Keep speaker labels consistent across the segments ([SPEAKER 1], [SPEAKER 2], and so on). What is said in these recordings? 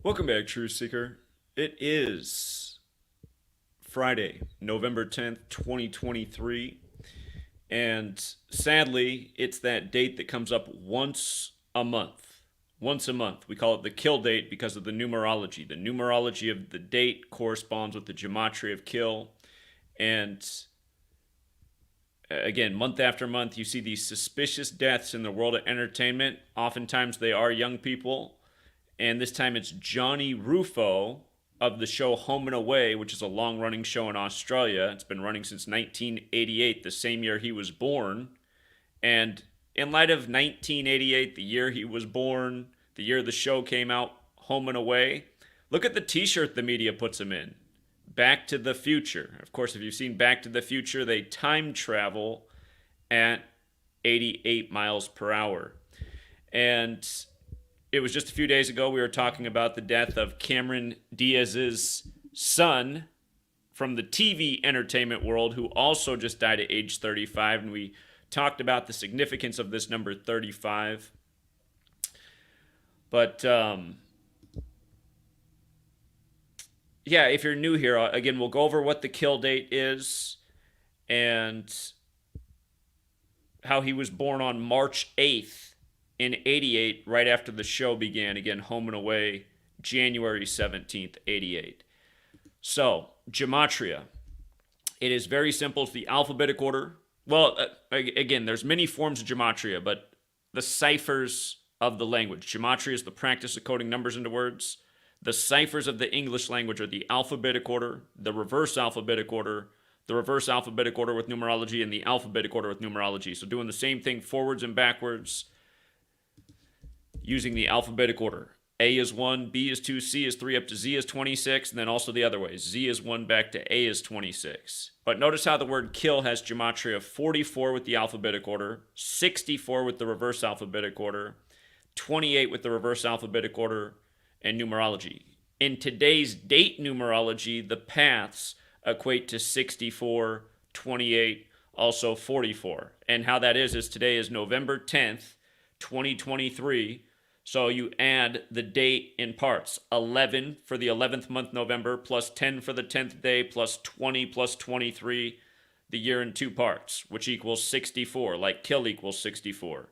[SPEAKER 1] Welcome back, Truth Seeker. It is Friday, November 10th, 2023. And sadly, it's that date that comes up once a month. Once a month. We call it the kill date because of the numerology. The numerology of the date corresponds with the gematria of kill. And again, month after month, you see these suspicious deaths in the world of entertainment. Oftentimes, they are young people. And this time it's Johnny Ruffo of the show Home and Away, which is a long-running show in Australia. It's been running since 1988, the same year he was born. And in light of 1988, the year he was born, the year the show came out, Home and Away, look at the t-shirt the media puts him in. Back to the Future. Of course, if you've seen Back to the Future, they time travel at 88 miles per hour. And it was just a few days ago we were talking about the death of Cameron Diaz's son from the TV entertainment world, who also just died at age 35, and we talked about the significance of this number 35. But yeah, if you're new here, again, we'll go over what the kill date is and how he was born on March 8th. In 88, right after the show began, again, Home and Away, January 17th, 88. So, Gematria. It is very simple. It's the alphabetic order. Well, again, there's many forms of Gematria, but the ciphers of the language. Gematria is the practice of coding numbers into words. The ciphers of the English language are the alphabetic order, the reverse alphabetic order, the reverse alphabetic order with numerology, and the alphabetic order with numerology. So doing the same thing forwards and backwards, using the alphabetic order. A is 1, B is 2, C is 3, up to Z is 26, and then also the other way. Z is 1, back to A is 26. But notice how the word kill has gematria of 44 with the alphabetic order, 64 with the reverse alphabetic order, 28 with the reverse alphabetic order, and numerology. In today's date numerology, the paths equate to 64, 28, also 44. And how that is today is November 10th, 2023. So you add the date in parts. 11 for the 11th month, November, plus 10 for the 10th day, plus 20 plus 23, the year in two parts, which equals 64, like kill equals 64.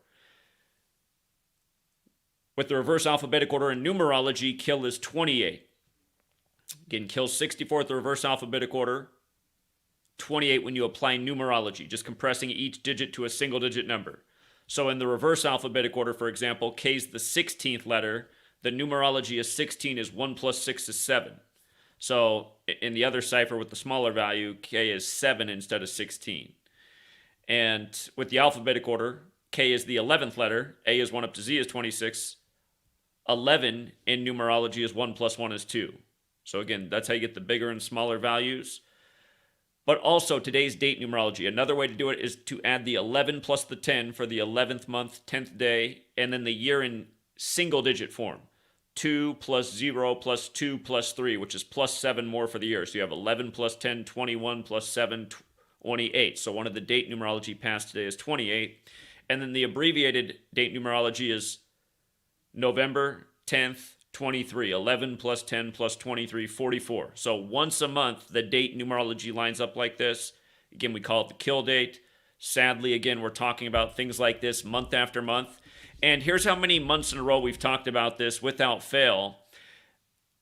[SPEAKER 1] With the reverse alphabetic order in numerology, kill is 28. Again, kill 64 with the reverse alphabetic order, 28 when you apply numerology, just compressing each digit to a single digit number. So in the reverse alphabetic order, for example, K is the 16th letter. The numerology is 16 is 1 plus 6 is 7. So in the other cipher with the smaller value, K is 7 instead of 16. And with the alphabetic order, K is the 11th letter. A is 1 up to Z is 26. 11 in numerology is 1 plus 1 is 2. So again, that's how you get the bigger and smaller values. But also today's date numerology. Another way to do it is to add the 11 plus the 10 for the 11th month, 10th day, and then the year in single digit form. 2 plus 0 plus 2 plus 3, which is plus 7 more for the year. So you have 11 plus 10, 21 plus 7, 28. So one of the date numerology paths today is 28. And then the abbreviated date numerology is November 10th, 23, 11 plus 10 plus 23, 44. So once a month, the date numerology lines up like this. Again, we call it the kill date. Sadly, again, we're talking about things like this month after month. And here's how many months in a row we've talked about this without fail.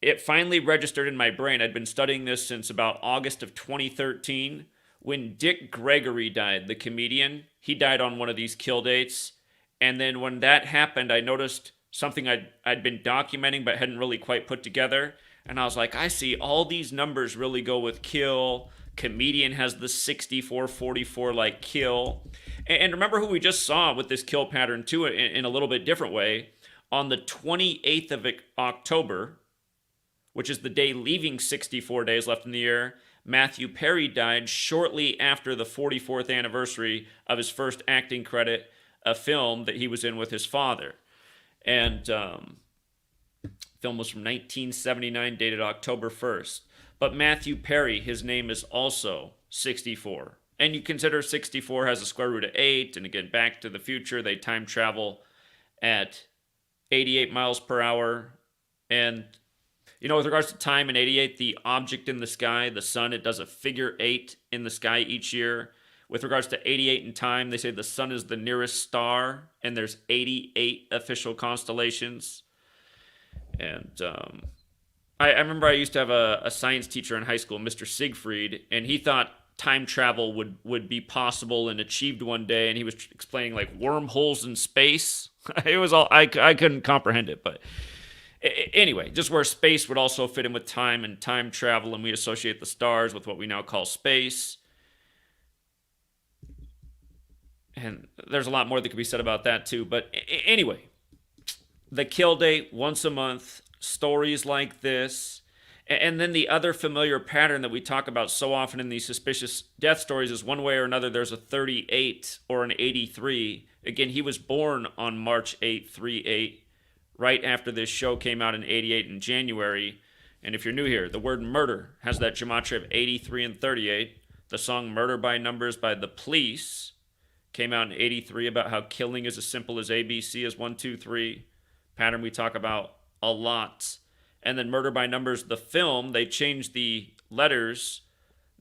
[SPEAKER 1] It finally registered in my brain. I'd been studying this since about August of 2013. When Dick Gregory died, the comedian, he died on one of these kill dates. And then when that happened, I noticed something I'd been documenting but hadn't really quite put together. And I was like, I see all these numbers really go with kill. Comedian has the 64, 44 like kill. And remember who we just saw with this kill pattern too in a little bit different way. On the 28th of October, which is the day leaving 64 days left in the year, Matthew Perry died shortly after the 44th anniversary of his first acting credit, a film that he was in with his father. And film was from 1979, dated October 1st. But Matthew Perry, his name is also 64. And you consider 64 has a square root of 8. And again, Back to the Future, they time travel at 88 miles per hour. And With regards to time in 88, the object in the sky, the sun, it does a figure 8 in the sky each year. With regards to 88 in time, they say the sun is the nearest star, and there's 88 official constellations. And I remember I used to have a science teacher in high school, Mr. Siegfried, and he thought time travel would be possible and achieved one day, and he was explaining like wormholes in space. It was all I couldn't comprehend it, but anyway, just where space would also fit in with time and time travel, and we associate the stars with what we now call space. And there's a lot more that could be said about that too. But anyway, the kill date once a month, stories like this. And then the other familiar pattern that we talk about so often in these suspicious death stories is one way or another there's a 38 or an 83. Again, he was born on March 8, 38, right after this show came out in 88 in January. And if you're new here, the word murder has that gematria of 83 and 38. The song Murder by Numbers by The Police came out in 83 about how killing is as simple as ABC as 1, 2, 3. Pattern we talk about a lot. And then Murder by Numbers, the film, they changed the letters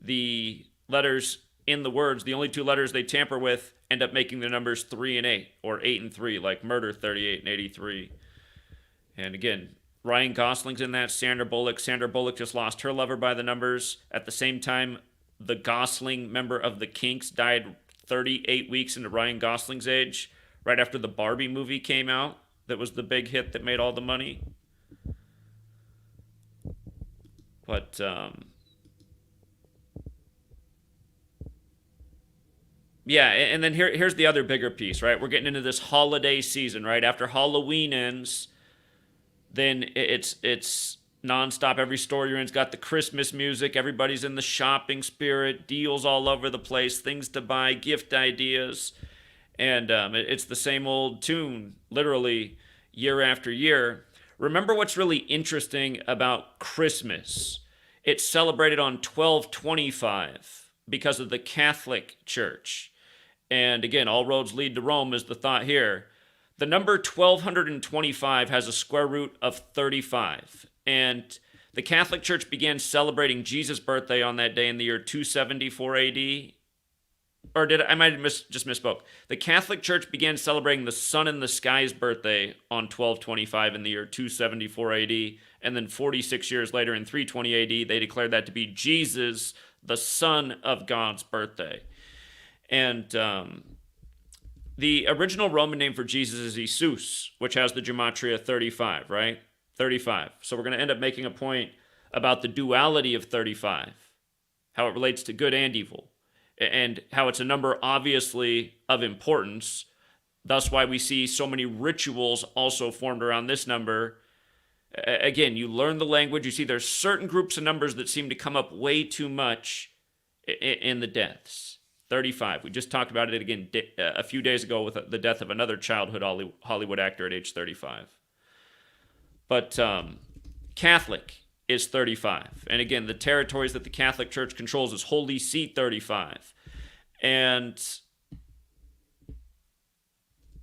[SPEAKER 1] in the words, the only two letters they tamper with end up making the numbers 3 and 8, or 8 and 3, like Murder 38 and 83. And again, Ryan Gosling's in that, Sandra Bullock. Sandra Bullock just lost her lover by the numbers. At the same time, the Gosling member of the Kinks died 38 weeks into Ryan Gosling's age, right after the Barbie movie came out. That was the big hit that made all the money. But yeah, and then here's the other bigger piece, right? We're getting into this holiday season, right? After Halloween ends, then it's nonstop. Every store you're in's got the Christmas music. Everybody's in the shopping spirit. Deals all over the place. Things to buy. Gift ideas. And it's the same old tune, literally, year after year. Remember what's really interesting about Christmas? It's celebrated on 12/25 because of the Catholic Church. And again, all roads lead to Rome is the thought here. The number 1225 has a square root of 35. And the Catholic Church began celebrating Jesus' birthday on that day in the year 274 AD. Or I might have just misspoke. The Catholic Church began celebrating the sun in the sky's birthday on 1225 in the year 274 AD. And then 46 years later in 320 AD, they declared that to be Jesus, the Son of God's birthday. And the original Roman name for Jesus is Jesus, which has the gematria 35, right? 35. So we're going to end up making a point about the duality of 35, how it relates to good and evil, and how it's a number obviously of importance. Thus why we see so many rituals also formed around this number. Again, you learn the language. You see there's certain groups of numbers that seem to come up way too much in the deaths. 35. We just talked about it again a few days ago with the death of another childhood Hollywood actor at age 35. But Catholic is 35. And again, the territories that the Catholic Church controls is Holy See 35. And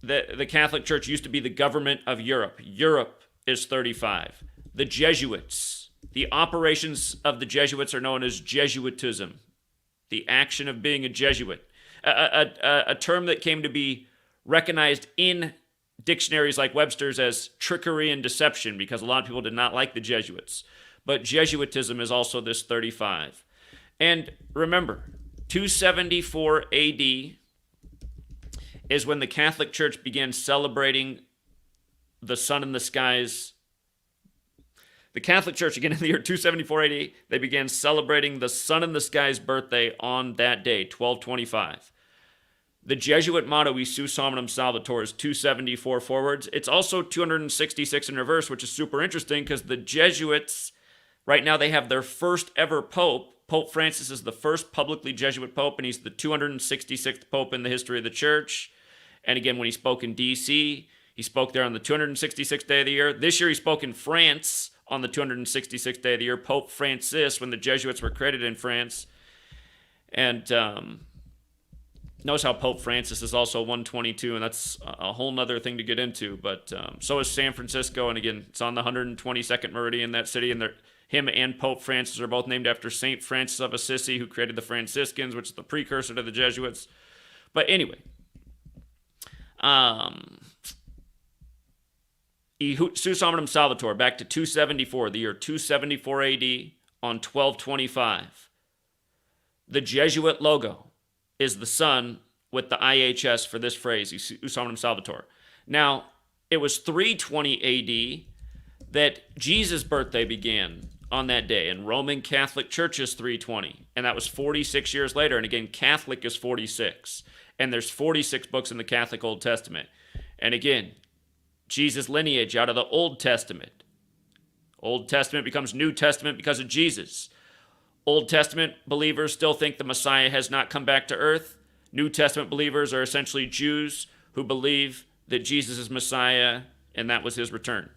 [SPEAKER 1] the Catholic Church used to be the government of Europe. Europe is 35. The Jesuits, the operations of the Jesuits are known as Jesuitism, the action of being a Jesuit, a term that came to be recognized in dictionaries like Webster's as trickery and deception because a lot of people did not like the Jesuits. But Jesuitism is also this 35. And remember, 274 AD is when the Catholic Church began celebrating the sun in the skies. The Catholic Church, again in the year 274 AD, they began celebrating the sun in the sky's birthday on that day, 1225. The Jesuit motto, E Sus Hominum Salvator, is 274 forwards. It's also 266 in reverse, which is super interesting because the Jesuits, right now they have their first ever pope. Pope Francis is the first publicly Jesuit pope, and he's the 266th pope in the history of the church. And again, when he spoke in D.C., he spoke there on the 266th day of the year. This year he spoke in France on the 266th day of the year, Pope Francis, when the Jesuits were created in France. And Notice how Pope Francis is also 122, and that's a whole nother thing to get into. But so is San Francisco, and again, it's on the 122nd meridian, that city, and him and Pope Francis are both named after Saint Francis of Assisi, who created the Franciscans, which is the precursor to the Jesuits. But anyway, Susamram Salvator, back to 274, the year 274 AD, on 1225. The Jesuit logo is the sun with the IHS for this phrase, Susamram Salvator. Now, it was 320 AD that Jesus' birthday began on that day, and Roman Catholic Church is 320, and that was 46 years later. And again, Catholic is 46, and there's 46 books in the Catholic Old Testament. And again, Jesus' lineage out of the Old Testament. Old Testament becomes New Testament because of Jesus. Old Testament believers still think the Messiah has not come back to earth. New Testament believers are essentially Jews who believe that Jesus is Messiah and that was his return.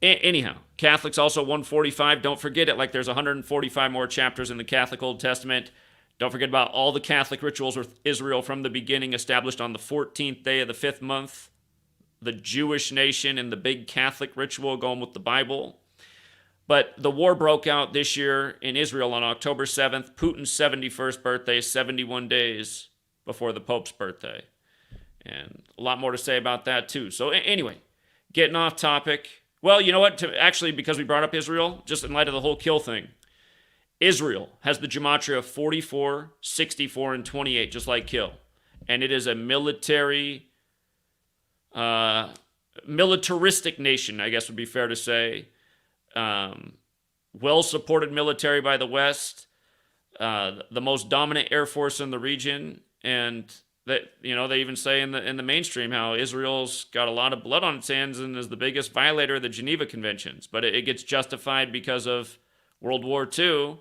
[SPEAKER 1] Anyhow, Catholics also 145. Don't forget it, like there's 145 more chapters in the Catholic Old Testament. Don't forget about all the Catholic rituals with Israel from the beginning, established on the 14th day of the 5th month. The Jewish nation and the big Catholic ritual going with the Bible. But the war broke out this year in Israel on October 7th, Putin's 71st birthday, 71 days before the Pope's birthday. And a lot more to say about that too. So anyway, getting off topic. Well, you know what? Actually, because we brought up Israel, just in light of the whole kill thing, Israel has the gematria of 44, 64, and 28, just like kill. And it is a militaristic nation, I guess would be fair to say. Well-supported military by the West, the most dominant air force in the region, and that, you know, they even say in the mainstream how Israel's got a lot of blood on its hands and is the biggest violator of the Geneva Conventions. But it gets justified because of World War II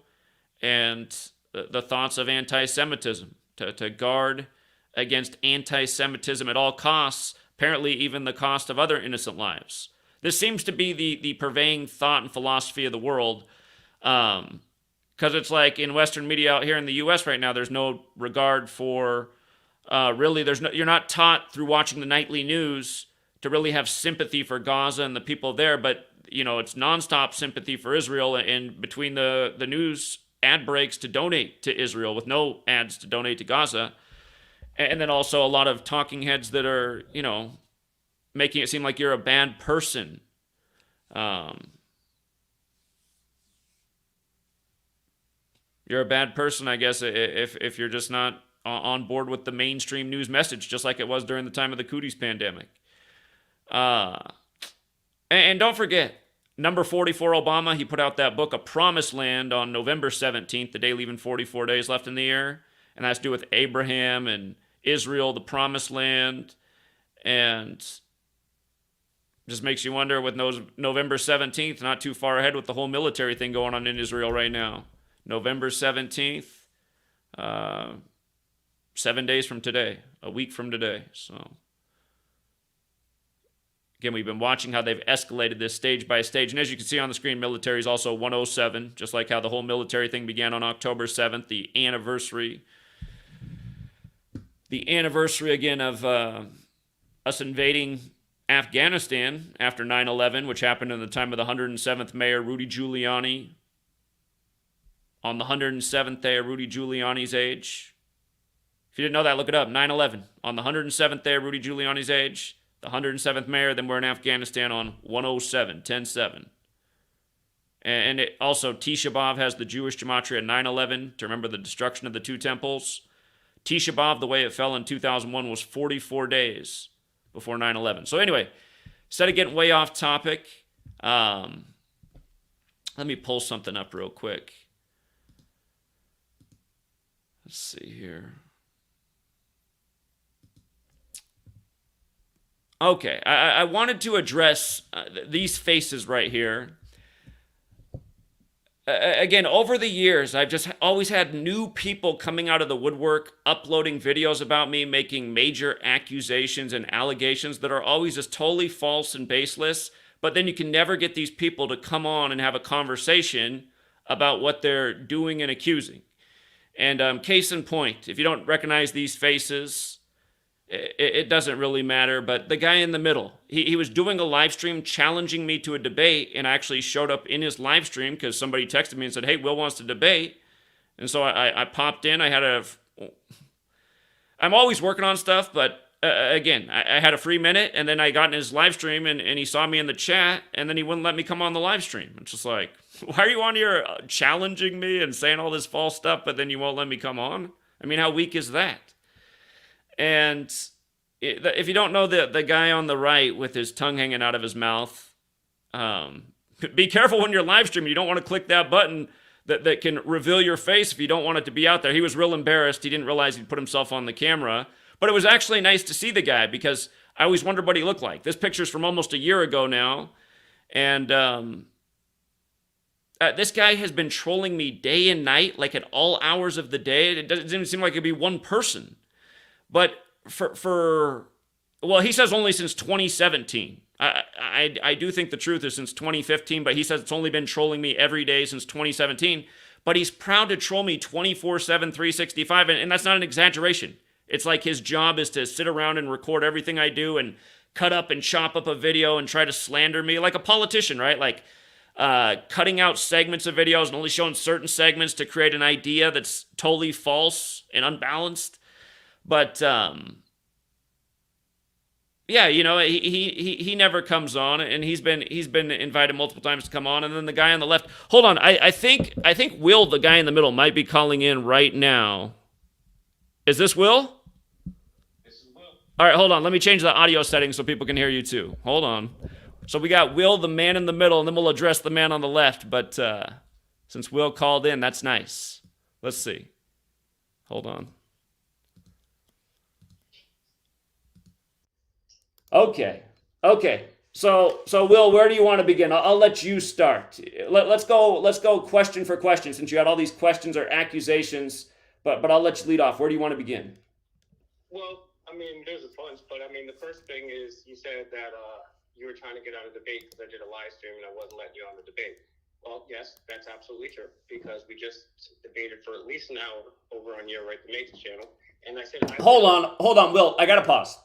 [SPEAKER 1] and the thoughts of anti-Semitism, to guard against anti-Semitism at all costs, apparently even the cost of other innocent lives. This seems to be the purveying thought and philosophy of the world, because it's like in Western media out here in the U.S. right now, there's no regard for, you're not taught through watching the nightly news to really have sympathy for Gaza and the people there, but, you know, it's nonstop sympathy for Israel, and between the news ad breaks to donate to Israel with no ads to donate to Gaza, and then also a lot of talking heads that are, you know, making it seem like you're a bad person. You're a bad person, I guess, if you're just not on board with the mainstream news message, just like it was during the time of the cooties pandemic. And don't forget, number 44 Obama, he put out that book, A Promised Land, on November 17th, the day leaving 44 days left in the year. And that's to do with Abraham and Israel, the Promised Land. And just makes you wonder with November 17th, not too far ahead with the whole military thing going on in Israel right now. November 17th, 7 days from today, a week from today. So, again, we've been watching how they've escalated this stage by stage. And as you can see on the screen, military is also 107, just like how the whole military thing began on October 7th, the anniversary again of us invading Afghanistan after 9/11, which happened in the time of the 107th mayor, Rudy Giuliani. On the 107th day of Rudy Giuliani's age. If you didn't know that, look it up. 9/11. On the 107th day of Rudy Giuliani's age, the 107th mayor, then we're in Afghanistan on 107, 10/7. And it also, Tisha B'Av has the Jewish gematria 9/11 to remember the destruction of the two temples. Tisha B'Av, the way it fell in 2001, was 44 days before 9/11. So anyway, instead of getting way off topic, let me pull something up real quick. Let's see here. Okay, I wanted to address these faces right here. Again, over the years, I've just always had new people coming out of the woodwork, uploading videos about me, making major accusations and allegations that are always just totally false and baseless. But then you can never get these people to come on and have a conversation about what they're doing and accusing. And case in point, if you don't recognize these faces, it doesn't really matter. But the guy in the middle, he was doing a live stream challenging me to a debate, and I actually showed up in his live stream because somebody texted me and said, hey, Will wants to debate. And so I popped in. I'm always working on stuff, but again, I had a free minute, and then I got in his live stream, and he saw me in the chat, and then he wouldn't let me come on the live stream. It's just like, why are you on here challenging me and saying all this false stuff, but then you won't let me come on? I mean, how weak is that? And if you don't know the guy on the right with his tongue hanging out of his mouth, be careful when you're live streaming. You don't want to click that button that can reveal your face if you don't want it to be out there. He was real embarrassed. He didn't realize he'd put himself on the camera. But it was actually nice to see the guy because I always wondered what he looked like. This picture's from almost a year ago now. And this guy has been trolling me day and night, like at all hours of the day. It doesn't even seem like it'd be one person. But well, he says only since 2017. I do think the truth is since 2015, but he says it's only been trolling me every day since 2017. But he's proud to troll me 24/7, 365, and that's not an exaggeration. It's like his job is to sit around and record everything I do and cut up and chop up a video and try to slander me like a politician, right? Like cutting out segments of videos and only showing certain segments to create an idea that's totally false and unbalanced. But yeah, you know, he never comes on, and he's been invited multiple times to come on. And then the guy on the left, hold on, I think Will, the guy in the middle, might be calling in right now. Is this Will? This is Will. All right, hold on. Let me change the audio settings so people can hear you too. Hold on. So we got Will, the man in the middle, and then we'll address the man on the left. But since Will called in, that's nice. Let's see. Hold on. Okay. So Will, where do you want to begin? I'll let you start. Let's go question for question, since you had all these questions or accusations. But I'll let you lead off. Where do you want to begin?
[SPEAKER 2] Well, I mean, there's a bunch, but I mean, the first thing is you said that you were trying to get on a debate because I did a live stream and I wasn't letting you on the debate. Well, yes, that's absolutely true, because we just debated for at least an hour over on your RIP Johnny channel, and I said...
[SPEAKER 1] Hold on, Will. I got to pause.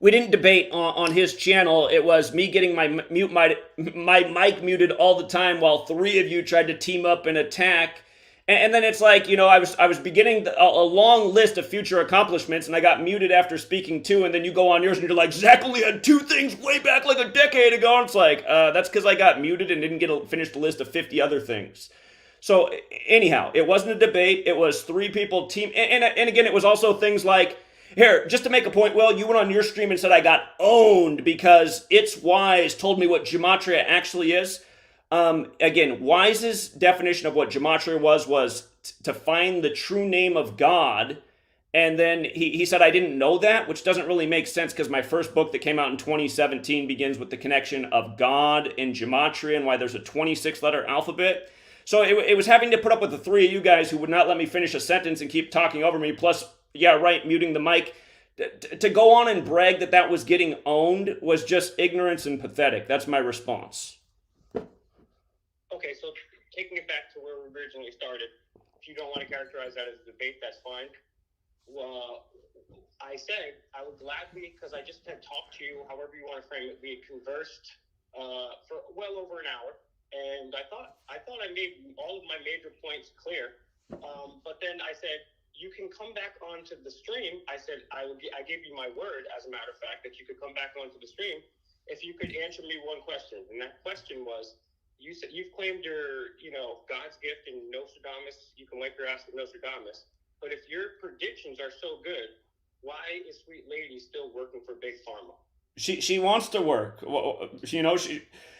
[SPEAKER 1] We didn't debate on his channel. It was me getting my mic muted all the time while three of you tried to team up and attack. And then it's like, you know, I was beginning a long list of future accomplishments, and I got muted after speaking two, and then you go on yours, and you're like, Zach only had two things way back like a decade ago. And it's like, that's because I got muted and didn't get to finish the list of 50 other things. So anyhow, it wasn't a debate. It was three people team. And again, it was also things like, here, just to make a point, Will, you went on your stream and said I got owned because It's Wise told me what Gematria actually is. Again, Wise's definition of what Gematria was to find the true name of God. And then he said I didn't know that, which doesn't really make sense because my first book that came out in 2017 begins with the connection of God and Gematria and why there's a 26-letter alphabet. So it was having to put up with the three of you guys who would not let me finish a sentence and keep talking over me, plus, yeah, right, muting the mic. To go on and brag that was getting owned was just ignorance and pathetic. That's my response.
[SPEAKER 2] Okay, so taking it back to where we originally started, if you don't want to characterize that as a debate, that's fine. Well, I said I would gladly, because I just had talked to you, however you want to frame it, we had conversed for well over an hour, and I thought I made all of my major points clear. But then I said, you can come back onto the stream. I said, I gave you my word, as a matter of fact, that you could come back onto the stream if you could answer me one question. And that question was, you said you've claimed your, God's gift in Nostradamus. You can wipe your ass with Nostradamus. But if your predictions are so good, why is Sweet Lady still working for Big Pharma?
[SPEAKER 1] She wants to work.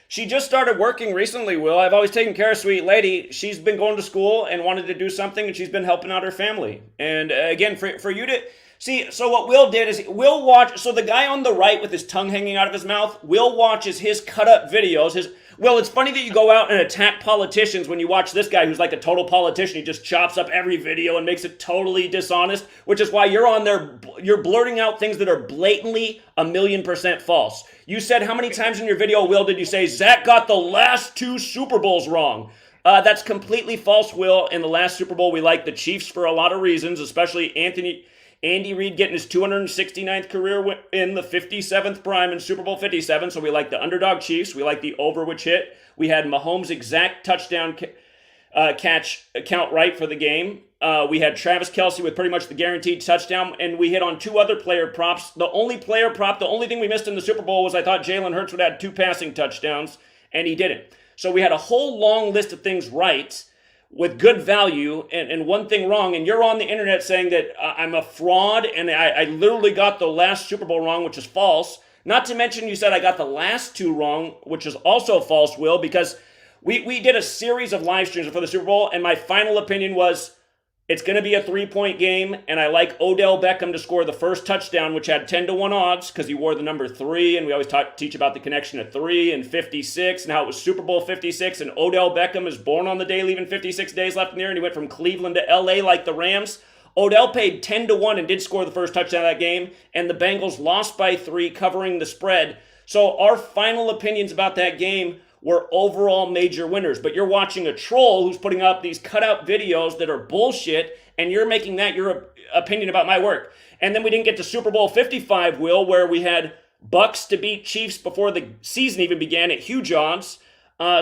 [SPEAKER 1] She just started working recently, Will. I've always taken care of Sweet Lady. She's been going to school and wanted to do something, and she's been helping out her family. And again, for you to... See, so what Will did is, Will watch... So the guy on the right with his tongue hanging out of his mouth, Will watches his cut-up videos, Well, it's funny that you go out and attack politicians when you watch this guy who's like a total politician. He just chops up every video and makes it totally dishonest, which is why you're on there, you're blurting out things that are blatantly 1,000,000% false. You said how many times in your video, Will, did you say, Zach got the last 2 Super Bowls wrong? That's completely false, Will. In the last Super Bowl, we liked the Chiefs for a lot of reasons, especially Andy Reid getting his 269th career win, the 57th prime in Super Bowl 57. So we like the underdog Chiefs. We like the over, which hit. We had Mahomes' exact touchdown catch count right for the game. We had Travis Kelce with pretty much the guaranteed touchdown, and we hit on 2 other player props. The only thing we missed in the Super Bowl was I thought Jalen Hurts would have 2 passing touchdowns, and he didn't. So we had a whole long list of things right with good value and one thing wrong, and you're on the internet saying that I'm a fraud and I literally got the last Super Bowl wrong, which is false. Not to mention you said I got the last 2 wrong, which is also false, Will, because we did a series of live streams for the Super Bowl, and my final opinion was it's going to be a 3-point game, and I like Odell Beckham to score the first touchdown, which had 10-1 odds because he wore the number 3, and we always teach about the connection of 3 and 56 and how it was Super Bowl 56, and Odell Beckham is born on the day, leaving 56 days left in the year, and he went from Cleveland to L.A. like the Rams. Odell paid 10-1 and did score the first touchdown of that game, and the Bengals lost by 3, covering the spread. So our final opinions about that game were overall major winners. But you're watching a troll who's putting up these cutout videos that are bullshit, and you're making that your opinion about my work. And then we didn't get to Super Bowl 55, Will, where we had Bucks to beat Chiefs before the season even began at huge odds.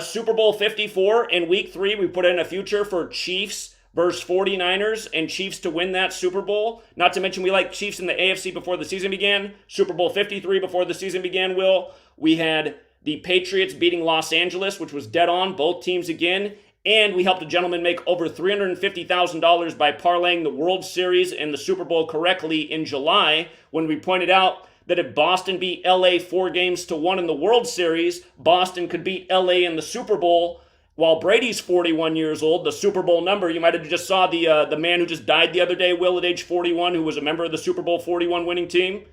[SPEAKER 1] Super Bowl 54 in week 3, we put in a future for Chiefs versus 49ers and Chiefs to win that Super Bowl. Not to mention we like Chiefs in the AFC before the season began. Super Bowl 53 before the season began, Will. We had the Patriots beating Los Angeles, which was dead on, both teams again. And we helped a gentleman make over $350,000 by parlaying the World Series and the Super Bowl correctly in July, when we pointed out that if Boston beat LA 4-1 in the World Series, Boston could beat LA in the Super Bowl. While Brady's 41 years old, the Super Bowl number, you might have just saw the man who just died the other day, Will, at age 41, who was a member of the Super Bowl 41 winning team.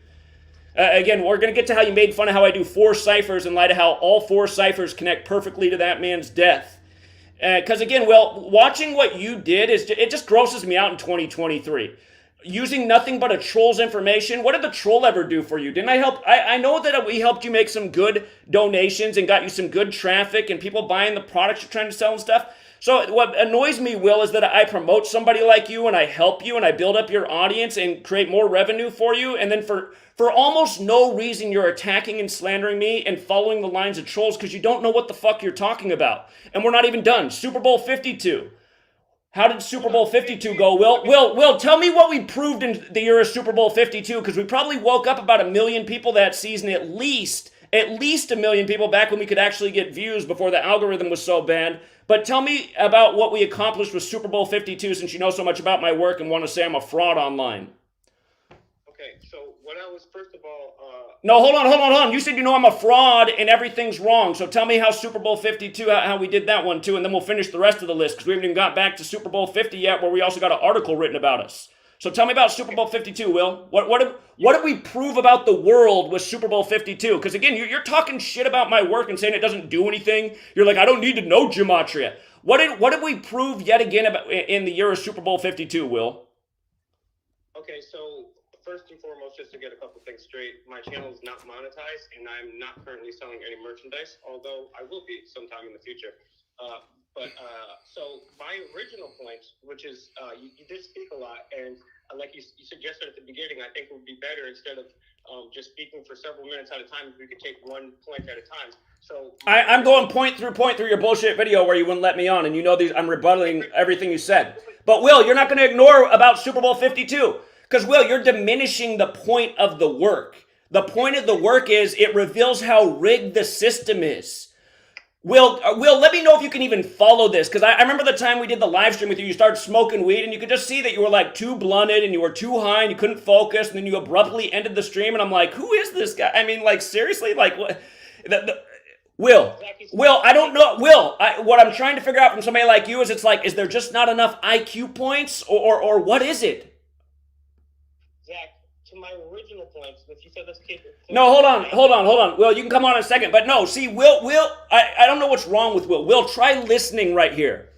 [SPEAKER 1] Again, we're going to get to how you made fun of how I do 4 ciphers in light of how all 4 ciphers connect perfectly to that man's death. Because again, Will, watching what you did, it just grosses me out in 2023. Using nothing but a troll's information. What did the troll ever do for you? Didn't I help? I know that we helped you make some good donations and got you some good traffic and people buying the products you're trying to sell and stuff. So what annoys me, Will, is that I promote somebody like you and I help you and I build up your audience and create more revenue for you. And then for almost no reason, you're attacking and slandering me and following the lines of trolls because you don't know what the fuck you're talking about. And we're not even done. Super Bowl 52. How did Super Bowl 52 go, Will? Will, tell me what we proved in the year of Super Bowl 52, because we probably woke up about 1 million people that season, at least 1 million people back when we could actually get views before the algorithm was so bad. But tell me about what we accomplished with Super Bowl 52, since you know so much about my work and want to say I'm a fraud online.
[SPEAKER 2] Okay, so what I was, first of all...
[SPEAKER 1] No, hold on. You said you know I'm a fraud and everything's wrong. So tell me how Super Bowl 52, how we did that one too, and then we'll finish the rest of the list, because we haven't even got back to Super Bowl 50 yet, where we also got an article written about us. So tell me about Super Bowl 52, Will. What did we prove about the world with Super Bowl 52? Because again, you're talking shit about my work and saying it doesn't do anything. You're like, I don't need to know Gematria. What did we prove yet again about in the year of Super Bowl 52, Will?
[SPEAKER 2] Okay, so first and foremost, just to get a couple things straight, my channel is not monetized, and I'm not currently selling any merchandise, although I will be sometime in the future. So my original point, which is you did speak a lot, and like you suggested at the beginning, I think it would be better, instead of just speaking for several minutes at a time, if we could take one point at a time. So
[SPEAKER 1] I'm going point through your bullshit video where you wouldn't let me on, and you know these. I'm rebuttaling everything you said. But Will, you're not going to ignore about Super Bowl 52. Because, Will, you're diminishing the point of the work. The point of the work is it reveals how rigged the system is. Will, let me know if you can even follow this. Because I remember the time we did the live stream with you, you started smoking weed, and you could just see that you were, like, too blunted, and you were too high, and you couldn't focus, and then you abruptly ended the stream, and I'm like, who is this guy? I mean, like, seriously? Like, what? Will, I don't know. Will, what I'm trying to figure out from somebody like you is, it's like, is there just not enough IQ points, or what is it?
[SPEAKER 2] Zach, to my original points, if you said let's keep it...
[SPEAKER 1] No, hold on. Will, you can come on in a second. But no, see, Will, I don't know what's wrong with Will. Will, try listening right here.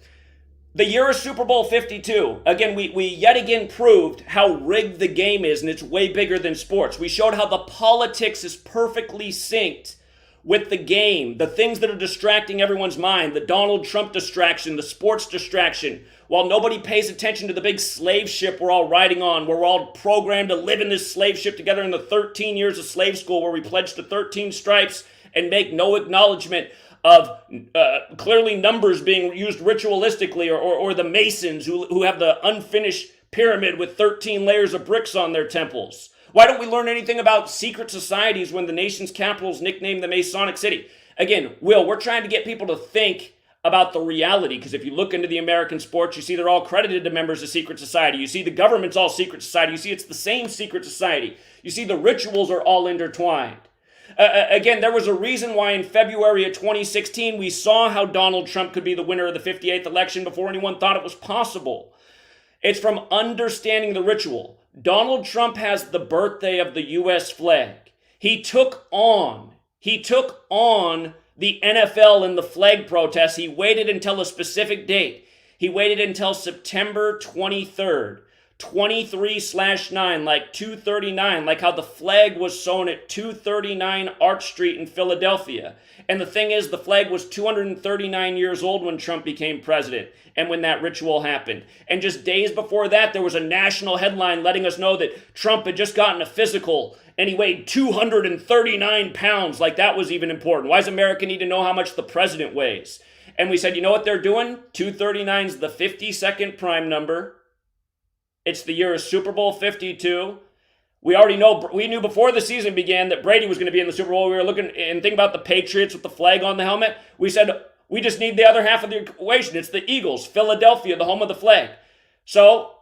[SPEAKER 1] The year of Super Bowl 52, again, we yet again proved how rigged the game is, and it's way bigger than sports. We showed how the politics is perfectly synced with the game, the things that are distracting everyone's mind, the Donald Trump distraction, the sports distraction, while nobody pays attention to the big slave ship we're all riding on, where we're all programmed to live in this slave ship together in the 13 years of slave school where we pledge to 13 stripes and make no acknowledgement of clearly numbers being used ritualistically, or the Masons who have the unfinished pyramid with 13 layers of bricks on their temples. Why don't we learn anything about secret societies when the nation's capital is nicknamed the Masonic City? Again, Will, we're trying to get people to think about the reality, because if you look into the American sports, you see they're all credited to members of secret society. You see the government's all secret society. You see it's the same secret society. You see the rituals are all intertwined. Again, there was a reason why in February of 2016 we saw how Donald Trump could be the winner of the 58th election before anyone thought it was possible. It's from understanding the ritual. Donald Trump has the birthday of the U.S. flag. He took on the NFL in the flag protests. He waited until a specific date. He waited until September 23rd, 23/9, like 239, like how the flag was sewn at 239 Arch Street in Philadelphia. And the thing is, the flag was 239 years old when Trump became president and when that ritual happened. And just days before that, there was a national headline letting us know that Trump had just gotten a physical and he weighed 239 pounds. Like that was even important. Why does America need to know how much the president weighs? And we said, you know what they're doing? 239 is the 52nd prime number. It's the year of Super Bowl 52. We knew before the season began that Brady was going to be in the Super Bowl. We were looking and thinking about the Patriots with the flag on the helmet. We said, we just need the other half of the equation. It's the Eagles, Philadelphia, the home of the flag. So,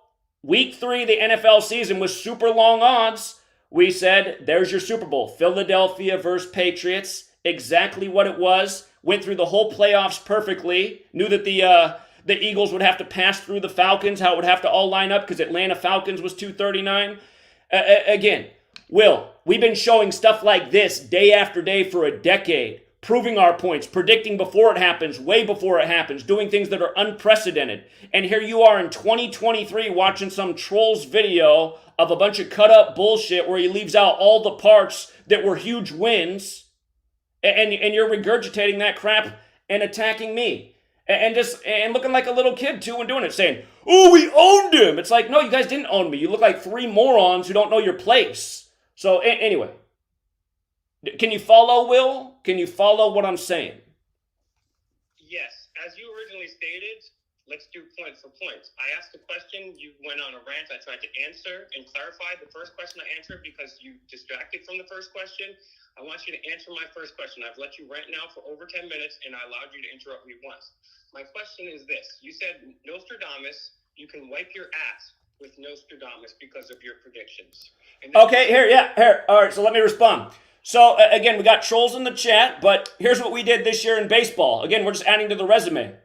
[SPEAKER 1] week 3 of the NFL season was super long odds. We said, there's your Super Bowl. Philadelphia versus Patriots. Exactly what it was. Went through the whole playoffs perfectly. Knew that the Eagles would have to pass through the Falcons, how it would have to all line up because Atlanta Falcons was 239. Again, Will, we've been showing stuff like this day after day for a decade, proving our points, predicting before it happens, way before it happens, doing things that are unprecedented. And here you are in 2023 watching some troll's video of a bunch of cut up bullshit where he leaves out all the parts that were huge wins, and you're regurgitating that crap and attacking me. And looking like a little kid too when doing it, saying, oh, we owned him. It's like, no, you guys didn't own me. You look like 3 morons who don't know your place. So anyway, can you follow, Will? Can you follow what I'm saying?
[SPEAKER 2] Yes. As you originally stated, let's do point for point. I asked a question. You went on a rant. I tried to answer and clarify the first question I answered because you distracted from the first question. I want you to answer my first question. I've let you rant now for over 10 minutes, and I allowed you to interrupt me once. My question is this. You said, Nostradamus, you can wipe your ass with Nostradamus because of your predictions.
[SPEAKER 1] Okay, here. All right, so let me respond. So, again, we got trolls in the chat, but here's what we did this year in baseball. Again, we're just adding to the resume.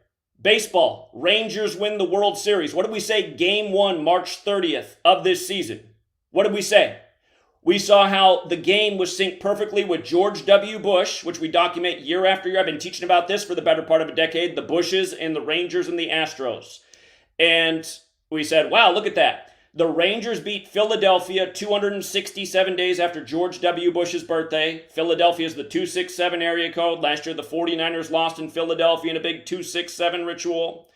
[SPEAKER 1] Baseball, Rangers win the World Series. What did we say game 1, March 30th of this season? What did we say? We saw how the game was synced perfectly with George W. Bush, which we document year after year. I've been teaching about this for the better part of a decade, the Bushes and the Rangers and the Astros. And we said, wow, look at that. The Rangers beat Philadelphia 267 days after George W. Bush's birthday. Philadelphia is the 267 area code. Last year, the 49ers lost in Philadelphia in a big 267 ritual.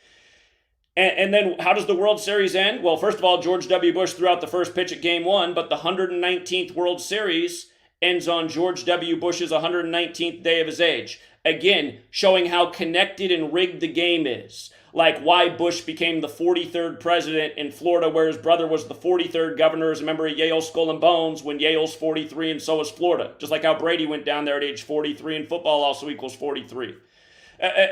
[SPEAKER 1] And then how does the World Series end? Well, first of all, George W. Bush threw out the first pitch at game 1, but the 119th World Series ends on George W. Bush's 119th day of his age. Again, showing how connected and rigged the game is. Like why Bush became the 43rd president in Florida, where his brother was the 43rd governor as a member of Yale Skull and Bones, when Yale's 43 and so is Florida. Just like how Brady went down there at age 43 and football also equals 43.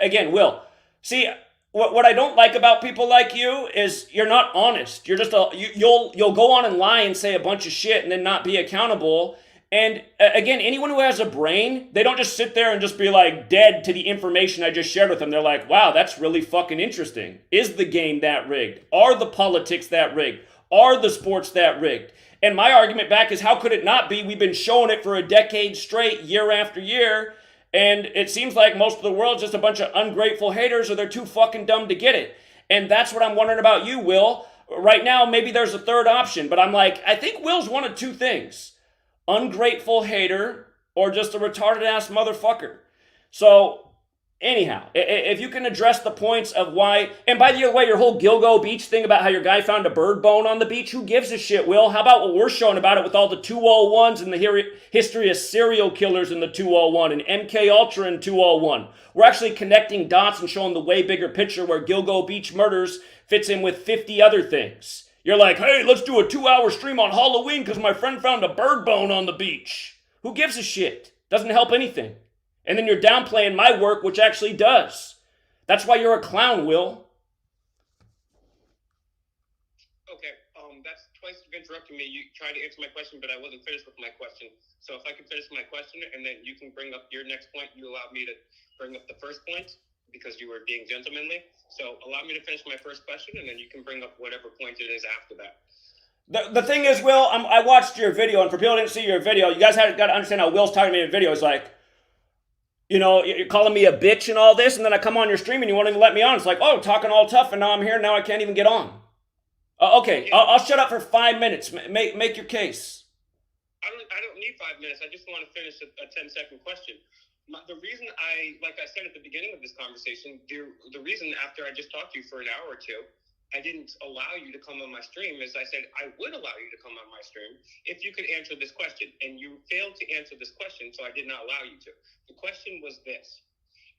[SPEAKER 1] Again, Will, see, what I don't like about people like you is you're not honest. You're just you'll go on and lie and say a bunch of shit and then not be accountable. And again, anyone who has a brain, they don't just sit there and just be like dead to the information I just shared with them. They're like, wow, that's really fucking interesting. Is the game that rigged? Are the politics that rigged? Are the sports that rigged? And my argument back is, how could it not be? We've been showing it for a decade straight, year after year. And it seems like most of the world's just a bunch of ungrateful haters, or they're too fucking dumb to get it. And that's what I'm wondering about you, Will. Right now, maybe there's a third option, but I'm like, I think Will's one of two things. Ungrateful hater or just a retarded ass motherfucker. So anyhow, if you can address the points of why, and by the way, your whole Gilgo Beach thing about how your guy found a bird bone on the beach, who gives a shit, Will? How about what we're showing about it with all the 201s and the history of serial killers in the 201 and MK Ultra in 201? We're actually connecting dots and showing the way bigger picture where Gilgo Beach murders fits in with 50 other things. You're like, hey, let's do a 2-hour stream on Halloween because my friend found a bird bone on the beach. Who gives a shit? Doesn't help anything. And then you're downplaying my work, which actually does. That's why you're a clown, Will.
[SPEAKER 2] Okay, that's twice you've interrupted me. You tried to answer my question, but I wasn't finished with my question. So if I can finish my question, and then you can bring up your next point, you allowed me to bring up the first point because you were being gentlemanly. So allow me to finish my first question, and then you can bring up whatever point it is after that.
[SPEAKER 1] The thing is, Will, I watched your video, and for people who didn't see your video, you guys got to understand how Will's talking to me in the video. He's like, you know, you're calling me a bitch and all this, and then I come on your stream and you won't even let me on. It's like, oh, talking all tough, and now I'm here, and now I can't even get on. Okay, I'll shut up for 5 minutes. Make your case.
[SPEAKER 2] I don't need 5 minutes. I just want to finish a 10-second question. The reason like I said at the beginning of this conversation, the reason after I just talked to you for an hour or two, I didn't allow you to come on my stream is I said I would allow you to come on my stream if you could answer this question. And you failed to answer this question, so I did not allow you to. The question was this.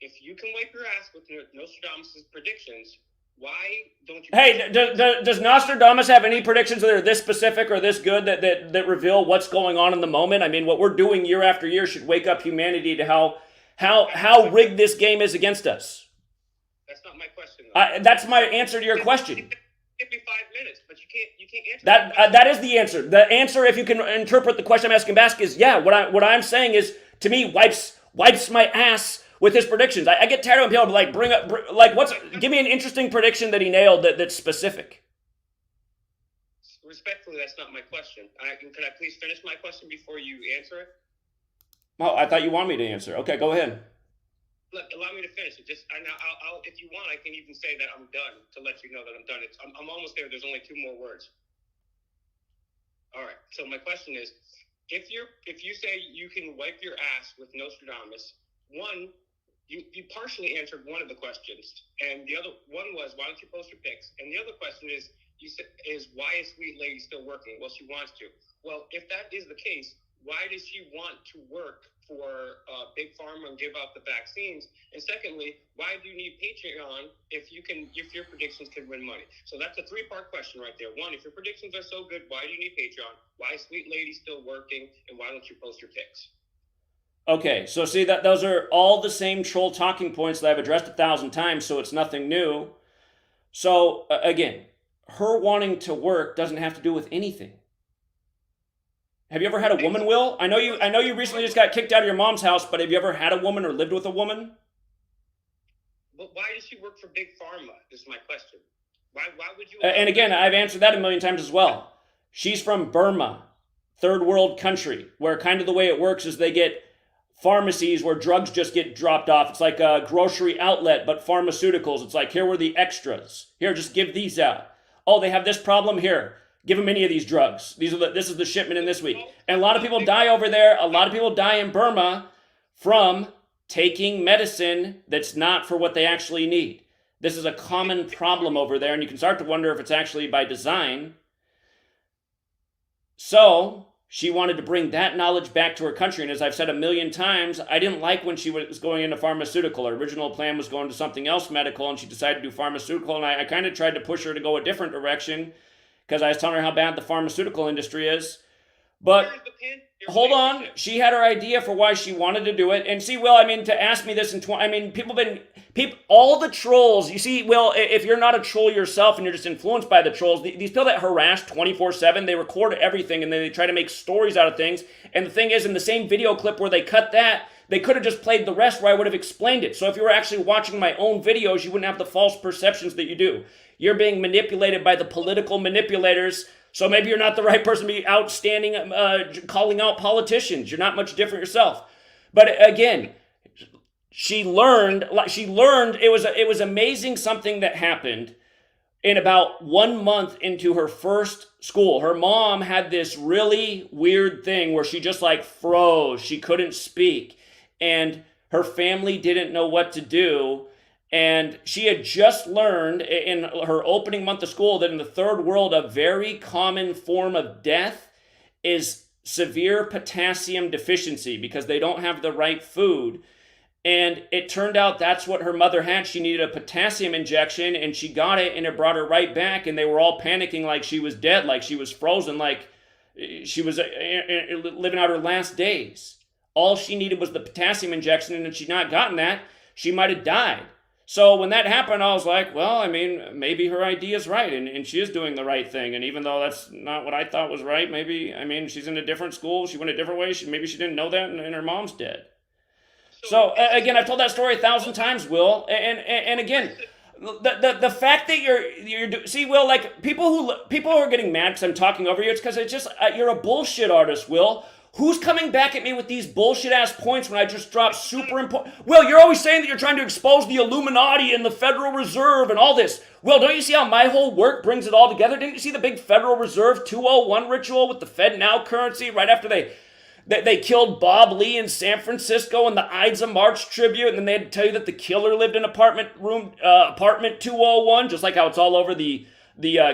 [SPEAKER 2] If you can wipe your ass with Nostradamus' predictions, why don't you...
[SPEAKER 1] Hey, does Nostradamus have any predictions that are this specific or this good that reveal what's going on in the moment? I mean, what we're doing year after year should wake up humanity to how rigged this game is against us.
[SPEAKER 2] That's not my question,
[SPEAKER 1] though. That's my answer to your question.
[SPEAKER 2] Give me 5 minutes, but you can't answer
[SPEAKER 1] that is the answer. The answer, if you can interpret the question I'm asking back, is yeah. What I'm saying is, to me, wipes my ass with his predictions. I get tired of when people like give me an interesting prediction that he nailed that's specific.
[SPEAKER 2] Respectfully, that's not my question. Could I please finish my question before you answer it?
[SPEAKER 1] Oh, I thought you wanted me to answer. Okay, go ahead.
[SPEAKER 2] Look, allow me to finish it. I'll if you want, I can even say that I'm done to let you know that I'm done. I'm almost there. There's only 2 more words. All right. So my question is, if you say you can wipe your ass with Nostradamus, one, you partially answered one of the questions, and the other one was why don't you post your pics? And the other question is why is Sweet Lady still working? Well, she wants to. Well, if that is the case, why does she want to work for Big Pharma and give out the vaccines? And secondly, why do you need Patreon if your predictions can win money? So that's a 3-part question right there. One, if your predictions are so good, why do you need Patreon? Why is Sweet Lady still working? And why don't you post your pics?
[SPEAKER 1] Okay, so see that those are all the same troll talking points that I've addressed 1,000 times, so it's nothing new. So again, her wanting to work doesn't have to do with anything. Have you ever had a woman, Will? I know you recently just got kicked out of your mom's house, but have you ever had a woman or lived with a woman?
[SPEAKER 2] But why does she work for Big Pharma? Is my question. Why would you...
[SPEAKER 1] And again, I've answered that 1,000,000 times as well. She's from Burma, third world country, where kind of the way it works is they get pharmacies where drugs just get dropped off. It's like a grocery outlet, but pharmaceuticals. It's like, here were the extras. Here, just give these out. Oh, they have this problem here. Give them any of these drugs. This is the shipment in this week. And a lot of people die over there. A lot of people die in Burma from taking medicine that's not for what they actually need. This is a common problem over there, and you can start to wonder if it's actually by design. So she wanted to bring that knowledge back to her country. And as I've said 1,000,000 times, I didn't like when she was going into pharmaceutical. Her original plan was going to something else medical, and she decided to do pharmaceutical. And I kind of tried to push her to go a different direction, because I was telling her how bad the pharmaceutical industry is. But hold on, she had her idea for why she wanted to do it. And see, Will, I mean, to ask me this all the trolls, you see, Will, if you're not a troll yourself and you're just influenced by the trolls, these people that harass 24/7, they record everything and then they try to make stories out of things. And the thing is, in the same video clip where they cut that, they could have just played the rest where I would have explained it. So if you were actually watching my own videos, you wouldn't have the false perceptions that you do. You're being manipulated by the political manipulators, so maybe you're not the right person to be outstanding, calling out politicians. You're not much different yourself. But again, she learned, it was amazing something that happened in about 1 month into her first school. Her mom had this really weird thing where she just like froze. She couldn't speak. And her family didn't know what to do. And she had just learned in her opening month of school that in the third world, a very common form of death is severe potassium deficiency because they don't have the right food. And it turned out that's what her mother had. She needed a potassium injection, and she got it, and it brought her right back. And they were all panicking like she was dead, like she was frozen, like she was living out her last days. All she needed was the potassium injection, and if she'd not gotten that, she might have died. So when that happened, I was like, well, I mean, maybe her idea is right, and she is doing the right thing. And even though that's not what I thought was right, maybe, I mean, she's in a different school. She went a different way. Maybe she didn't know that, and her mom's dead. So again, I've told that story 1,000 times, Will, and again, the fact that you're see, Will, like people who are getting mad because I'm talking over you, it's because it's just you're a bullshit artist, Will. Who's coming back at me with these bullshit ass points when I just drop super important? Will, you're always saying that you're trying to expose the Illuminati and the Federal Reserve and all this. Will, don't you see how my whole work brings it all together? Didn't you see the big Federal Reserve 201 ritual with the Fed Now currency right after they killed Bob Lee in San Francisco in the Ides of March tribute, and then they had to tell you that the killer lived in apartment 201, just like how it's all over the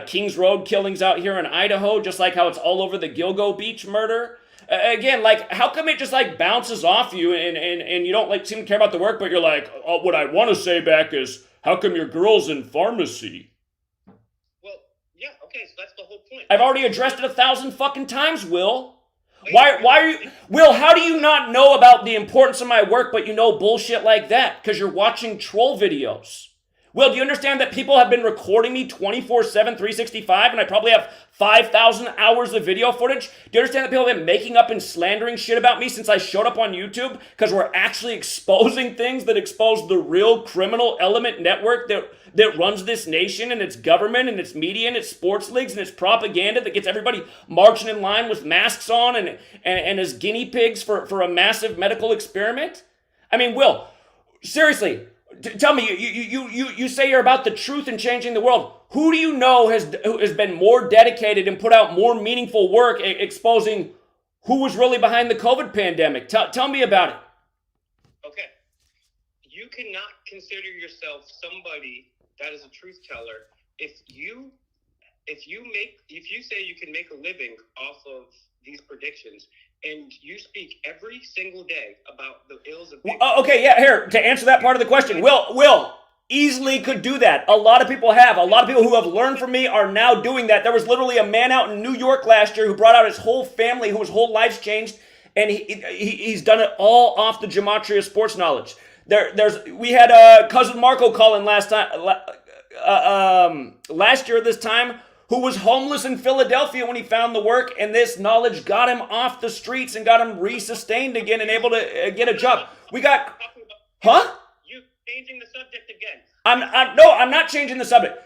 [SPEAKER 1] Kings Road killings out here in Idaho, just like how it's all over the Gilgo Beach murder. Again, like, how come it just like bounces off you and you don't like seem to care about the work, but you're like, oh, what I want to say back is, how come your girl's in pharmacy?
[SPEAKER 2] Well, yeah, okay, so that's the whole point.
[SPEAKER 1] I've already addressed it 1,000 fucking times, Will. Why are you, Will, how do you not know about the importance of my work, but you know bullshit like that? Because you're watching troll videos. Will, do you understand that people have been recording me 24/7, 365, and I probably have 5,000 hours of video footage? Do you understand that people have been making up and slandering shit about me since I showed up on YouTube? Because we're actually exposing things that expose the real criminal element network that runs this nation and its government and its media and its sports leagues and its propaganda that gets everybody marching in line with masks on and as guinea pigs for a massive medical experiment? I mean, Will, seriously, tell me, you say you're about the truth and changing the world. Who do you know has been more dedicated and put out more meaningful work exposing who was really behind the COVID pandemic? Tell me about it.
[SPEAKER 2] Okay. You cannot consider yourself somebody that is a truth teller if you say you can make a living off of these predictions and you speak every single day about the ills of
[SPEAKER 1] okay, yeah, here, to answer that part of the question, Will easily could do that. A lot of people have. A lot of people who have learned from me are now doing that. There was literally a man out in New York last year who brought out his whole family, whose whole life's changed, and he's done it all off the Gematria sports knowledge. We had cousin Marco call in last year this time, who was homeless in Philadelphia when he found the work, and this knowledge got him off the streets and got him resustained again and able to get a job. We got, huh?
[SPEAKER 2] You changing the subject again.
[SPEAKER 1] I'm not changing the subject.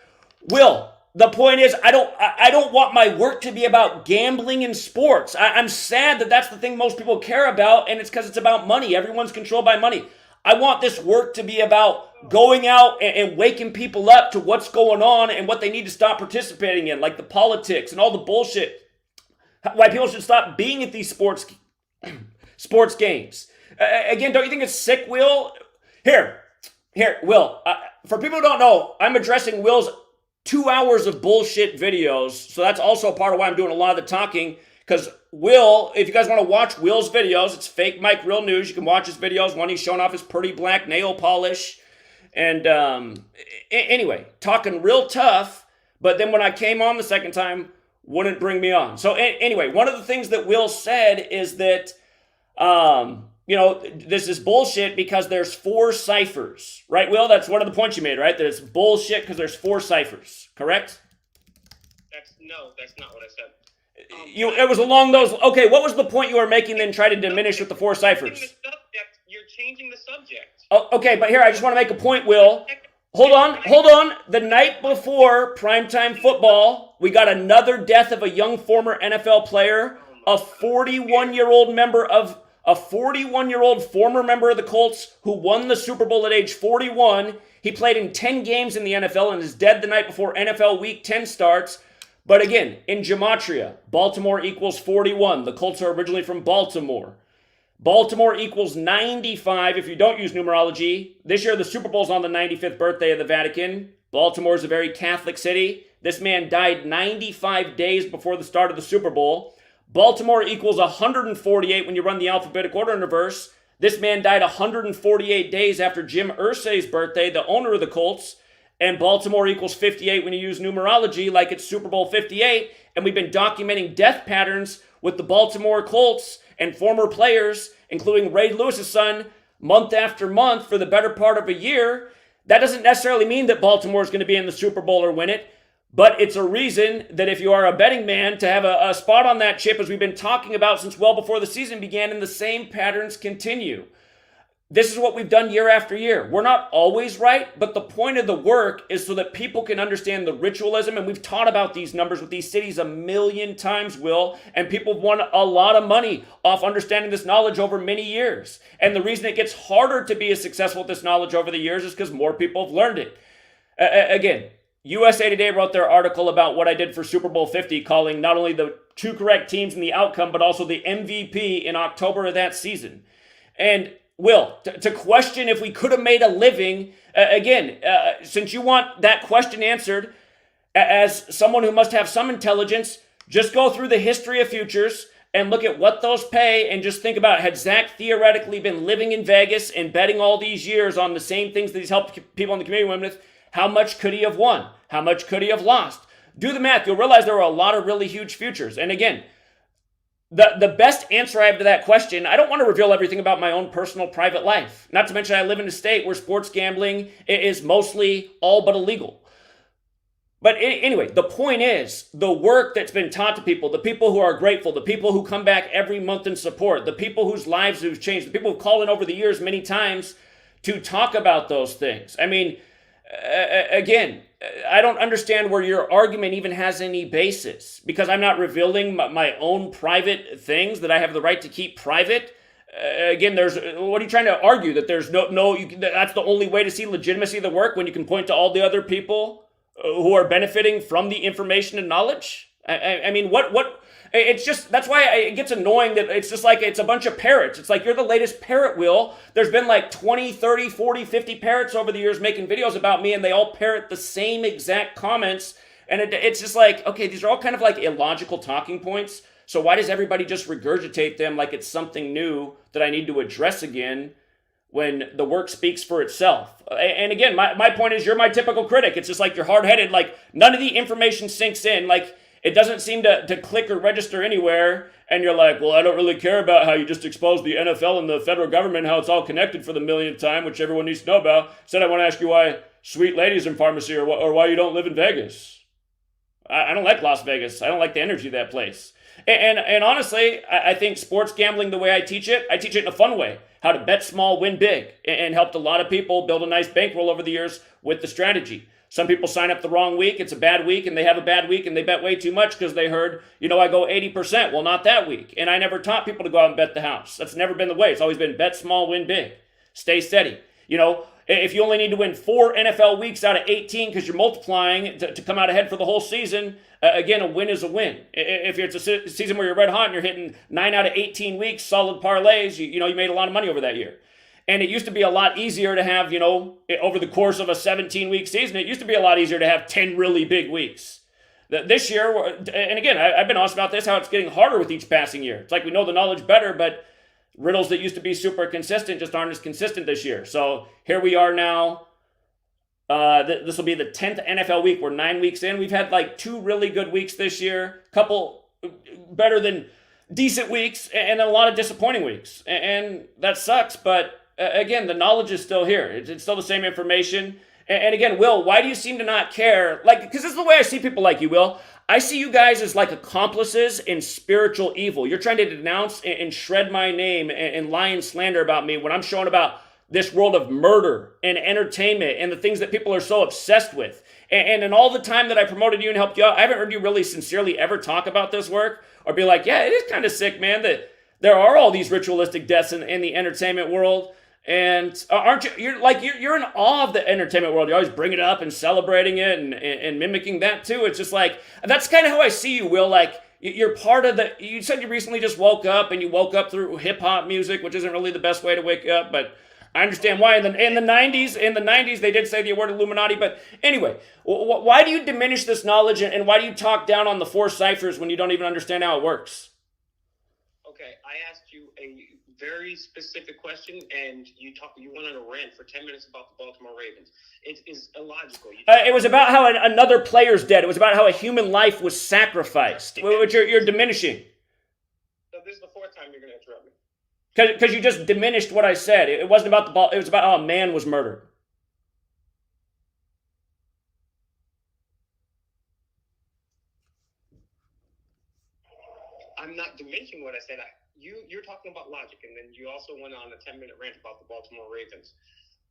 [SPEAKER 1] Will, the point is, I don't want my work to be about gambling in sports. I'm sad that that's the thing most people care about, and it's because it's about money. Everyone's controlled by money. I want this work to be about going out and waking people up to what's going on and what they need to stop participating in, like the politics and all the bullshit. Why people should stop being at these sports games. Again, don't you think it's sick, Will? Here, Will. For people who don't know, I'm addressing Will's 2 hours of bullshit videos, so that's also part of why I'm doing a lot of the talking. Because Will, if you guys want to watch Will's videos, it's Fake Mike Real News. You can watch his videos. One, he's showing off his pretty black nail polish. And anyway, talking real tough. But then when I came on the second time, wouldn't bring me on. So anyway, one of the things that Will said is that, this is bullshit because there's 4 ciphers. Right, Will? That's one of the points you made, right? That it's bullshit because there's 4 ciphers. Correct?
[SPEAKER 2] That's not what I said.
[SPEAKER 1] It was along those. Okay, what was the point you were making? Then try to diminish with the 4 ciphers.
[SPEAKER 2] You're changing the subject.
[SPEAKER 1] Oh, okay, but here I just want to make a point, Will. Hold on. The night before primetime football, we got another death of a young former NFL player, a 41-year-old member of a 41-year-old former member of the Colts who won the Super Bowl at age 41. He played in 10 games in the NFL and is dead the night before NFL Week 10 starts. But again, in Gematria, Baltimore equals 41. The Colts are originally from Baltimore. Baltimore equals 95 if you don't use numerology. This year, the Super Bowl's on the 95th birthday of the Vatican. Baltimore is a very Catholic city. This man died 95 days before the start of the Super Bowl. Baltimore equals 148 when you run the alphabetic order in reverse. This man died 148 days after Jim Irsay's birthday, the owner of the Colts. And Baltimore equals 58 when you use numerology like it's Super Bowl 58. And we've been documenting death patterns with the Baltimore Colts and former players, including Ray Lewis's son, month after month for the better part of a year. That doesn't necessarily mean that Baltimore is going to be in the Super Bowl or win it, but it's a reason that if you are a betting man to have a spot on that chip, as we've been talking about since well before the season began, and the same patterns continue. This is what we've done year after year. We're not always right, but the point of the work is so that people can understand the ritualism, and we've taught about these numbers with these cities a million times, Will, and people have won a lot of money off understanding this knowledge over many years. And the reason it gets harder to be as successful with this knowledge over the years is because more people have learned it. Again, USA Today wrote their article about what I did for Super Bowl 50, calling not only the two correct teams in the outcome, but also the MVP in October of that season. And Will, to question if we could have made a living, since you want that question answered, as someone who must have some intelligence, just go through the history of futures and look at what those pay and just think about, had Zach theoretically been living in Vegas and betting all these years on the same things that he's helped people in the community with, how much could he have won? How much could he have lost? Do the math. You'll realize there were a lot of really huge futures. And again, the best answer I have to that question, I don't want to reveal everything about my own personal private life. Not to mention I live in a state where sports gambling is mostly all but illegal. But anyway, the point is, the work that's been taught to people, the people who are grateful, the people who come back every month and support, the people whose lives have changed, the people who call in over the years many times to talk about those things. I mean, again, I don't understand where your argument even has any basis, because I'm not revealing my own private things that I have the right to keep private. Again, what are you trying to argue? That there's that's the only way to see legitimacy of the work, when you can point to all the other people who are benefiting from the information and knowledge? I mean, what? It's just, that's why it gets annoying that it's just like it's a bunch of parrots. It's like you're the latest parrot, Will. There's been like 20, 30, 40, 50 parrots over the years making videos about me, and they all parrot the same exact comments. And it's just like, okay, these are all kind of like illogical talking points. So why does everybody just regurgitate them like it's something new that I need to address again, when the work speaks for itself? And again, my point is, you're my typical critic. It's just like you're hard-headed, like none of the information sinks in, like it doesn't seem to click or register anywhere, and you're like, well, I don't really care about how you just exposed the NFL and the federal government, how it's all connected for the millionth time, which everyone needs to know about. Instead, I want to ask you why sweet ladies in pharmacy, or why you don't live in Vegas. I don't like Las Vegas. I don't like the energy of that place. And honestly, I think sports gambling, the way I teach it in a fun way. How to bet small, win big, and helped a lot of people build a nice bankroll over the years with the strategy. Some people sign up the wrong week. It's a bad week, and they have a bad week, and they bet way too much because they heard, I go 80%. Well, not that week. And I never taught people to go out and bet the house. That's never been the way. It's always been bet small, win big. Stay steady. If you only need to win 4 NFL weeks out of 18 because you're multiplying to come out ahead for the whole season, again, a win is a win. If it's a season where you're red hot and you're hitting 9 out of 18 weeks, solid parlays, you made a lot of money over that year. And it used to be a lot easier to have, over the course of a 17-week season, it used to be a lot easier to have 10 really big weeks. This year, and again, I've been honest about this, how it's getting harder with each passing year. It's like we know the knowledge better, but riddles that used to be super consistent just aren't as consistent this year. So here we are now. This will be the 10th NFL week. We're 9 weeks in. We've had like 2 really good weeks this year, couple better than decent weeks, and then a lot of disappointing weeks. And that sucks, but again, the knowledge is still here. It's still the same information. And again, Will, why do you seem to not care? Because this is the way I see people like you, Will. I see you guys as like accomplices in spiritual evil. You're trying to denounce and shred my name and lie and slander about me when I'm showing about this world of murder and entertainment and the things that people are so obsessed with. And in all the time that I promoted you and helped you out, I haven't heard you really sincerely ever talk about this work or be like, yeah, it is kind of sick, man, that there are all these ritualistic deaths in the entertainment world. And aren't you? You're in awe of the entertainment world. You always bring it up and celebrating it and mimicking that too. It's just like that's kind of how I see you, Will. Like you're part of the. You said you recently just woke up and you woke up through hip hop music, which isn't really the best way to wake up, but I understand why. In the 90s they did say the word Illuminati. But anyway, why do you diminish this knowledge and why do you talk down on the 4 ciphers when you don't even understand how it works?
[SPEAKER 2] Okay, I asked you a very specific question, and you went on a rant for 10 minutes about the Baltimore Ravens. It is illogical.
[SPEAKER 1] It was about how another player's dead. It was about how a human life was sacrificed, which you're diminishing.
[SPEAKER 2] So this is the 4th time you're going to interrupt me.
[SPEAKER 1] Because you just diminished what I said. It wasn't about the ball. It was about how a man was murdered.
[SPEAKER 2] I'm not diminishing what I said. You're talking about logic, and then you also went on a 10-minute rant about the Baltimore Ravens.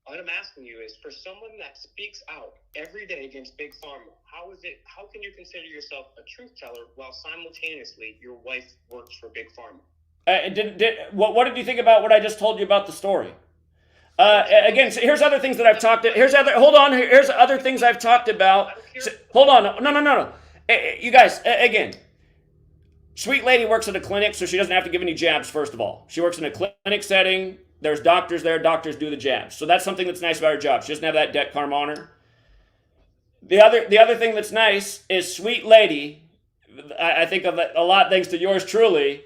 [SPEAKER 2] What I'm asking you is, for someone that speaks out every day against Big Pharma, how can you consider yourself a truth teller while simultaneously your wife works for Big Pharma?
[SPEAKER 1] What did you think about what I just told you about the story? Again, so here's other things that I've talked. Here's other things I've talked about. Hold on, no. You guys, again. Sweet lady works at a clinic, so she doesn't have to give any jabs, first of all. She works in a clinic setting. There's doctors there. Doctors do the jabs. So that's something that's nice about her job. She doesn't have that debt karma on her. The other thing that's nice is sweet lady, I think of a lot thanks to yours truly,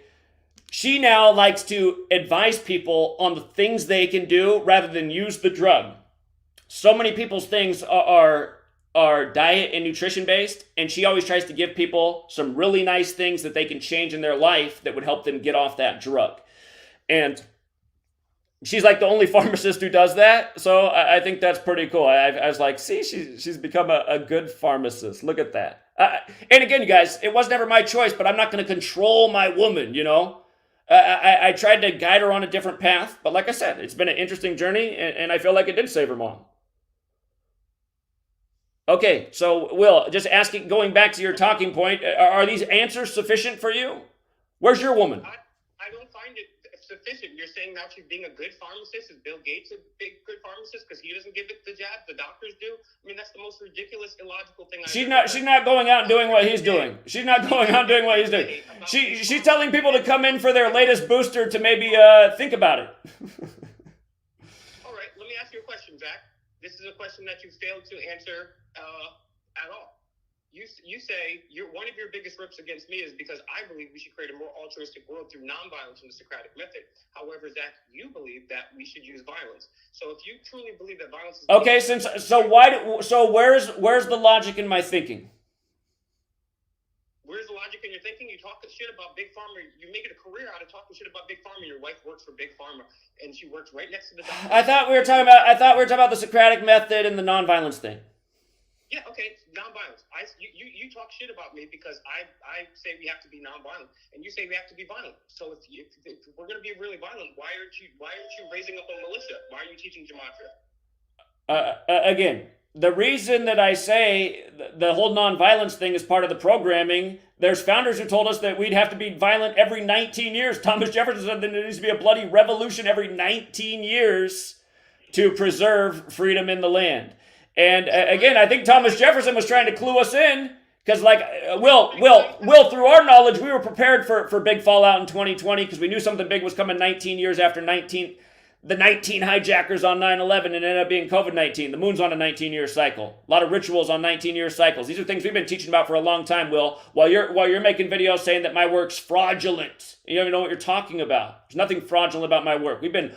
[SPEAKER 1] she now likes to advise people on the things they can do rather than use the drug. So many people's things are diet and nutrition based, and she always tries to give people some really nice things that they can change in their life that would help them get off that drug. And she's like the only pharmacist who does that, so I think that's pretty cool. I was like, see, she's become a good pharmacist. Look at that. And again, you guys, it was never my choice, but I'm not going to control my woman, you know? I tried to guide her on a different path, but like I said, it's been an interesting journey, and I feel like it did save her mom. Okay, so Will, just asking, going back to your talking point, are these answers sufficient for you? Where's your woman?
[SPEAKER 2] I don't find it sufficient. You're saying now she's being a good pharmacist. Is Bill Gates a good pharmacist because he doesn't give it the jab? The doctors do. I mean, that's the most ridiculous, illogical thing. She's
[SPEAKER 1] not going out and doing what he's doing. She's not going out and doing what he's doing. She's telling people to come in for their latest booster to maybe think about it.
[SPEAKER 2] All right, let me ask you a question, Zach. This is a question that you failed to answer at all. You say one of your biggest rips against me is because I believe we should create a more altruistic world through nonviolence in the Socratic method. However, Zach, you believe that we should use violence. So if you truly believe that violence is
[SPEAKER 1] okay, where's the logic in my thinking?
[SPEAKER 2] Where's the logic in your thinking? You talk shit about Big Pharma. You make it a career out of talking shit about Big Pharma. Your wife works for Big Pharma, and she works right next to the doctor.
[SPEAKER 1] I thought we were talking about the Socratic method and the nonviolence thing.
[SPEAKER 2] Yeah, okay, nonviolence. You talk shit about me because I say we have to be nonviolent, and you say we have to be violent. So if we're going to be really violent, why aren't you raising up a militia? Why are you teaching Gematria?
[SPEAKER 1] Again, the reason that I say the whole nonviolence thing is part of the programming, there's founders who told us that we'd have to be violent every 19 years. Thomas Jefferson said that there needs to be a bloody revolution every 19 years to preserve freedom in the land. And again, I think Thomas Jefferson was trying to clue us in because, like, Will, through our knowledge, we were prepared for big fallout in 2020 because we knew something big was coming 19 years after the 19 hijackers on 9/11 and ended up being COVID-19. The moon's on a 19-year cycle. A lot of rituals on 19-year cycles. These are things we've been teaching about for a long time, Will. While you're making videos saying that my work's fraudulent. You don't even know what you're talking about. There's nothing fraudulent about my work. We've been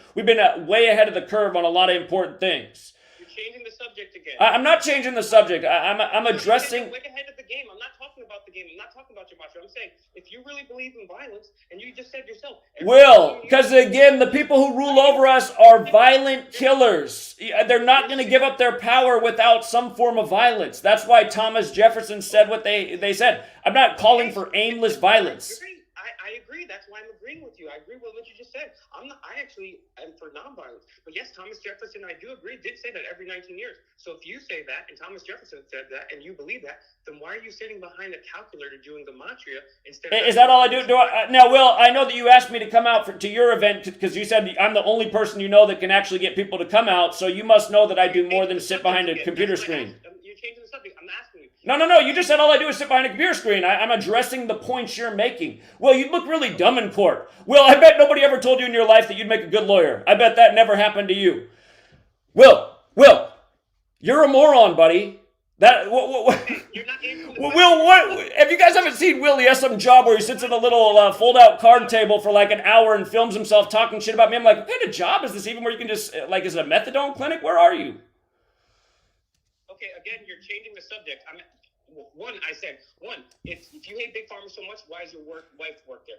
[SPEAKER 1] way ahead of the curve on a lot of important things.
[SPEAKER 2] Changing the subject again.
[SPEAKER 1] I'm not changing the subject. I'm addressing.
[SPEAKER 2] Way ahead of the game. I'm not talking about the game. I'm not talking about Gematria. I'm saying if you really believe in violence, and you just said yourself,
[SPEAKER 1] Will, because again, the people who rule over us are violent killers. They're not going to give up their power without some form of violence. That's why Thomas Jefferson said what they said. I'm not calling for aimless violence.
[SPEAKER 2] I I agree. That's why I'm agreeing with you. I agree with what you just said. I actually am for nonviolence. But yes, Thomas Jefferson, I do agree, did say that every 19 years. So if you say that, and Thomas Jefferson said that, and you believe that, then why are you sitting behind a calculator doing Gematria instead of...
[SPEAKER 1] Is that all I do? Now, Will, I know that you asked me to come out to your event because you said I'm the only person you know that can actually get people to come out, so you must know that I do more than sit behind a computer screen.
[SPEAKER 2] You're changing the subject. I'm asking you.
[SPEAKER 1] No. You just said all I do is sit behind a computer screen. I'm addressing the points you're making. Will, you'd look really dumb in court. Will, I bet nobody ever told you in your life that you'd make a good lawyer. I bet that never happened to you. Will, you're a moron, buddy. That
[SPEAKER 2] You're not answering the
[SPEAKER 1] Will, what? If you guys haven't seen Will, he has some job where he sits at a little fold-out card table for like an hour and films himself talking shit about me. I'm like, what kind of job is this even where you can just, like, is it a methadone clinic? Where are you?
[SPEAKER 2] Okay, again, you're changing the subject. I said, if you hate Big Pharma so much, why does your wife work there?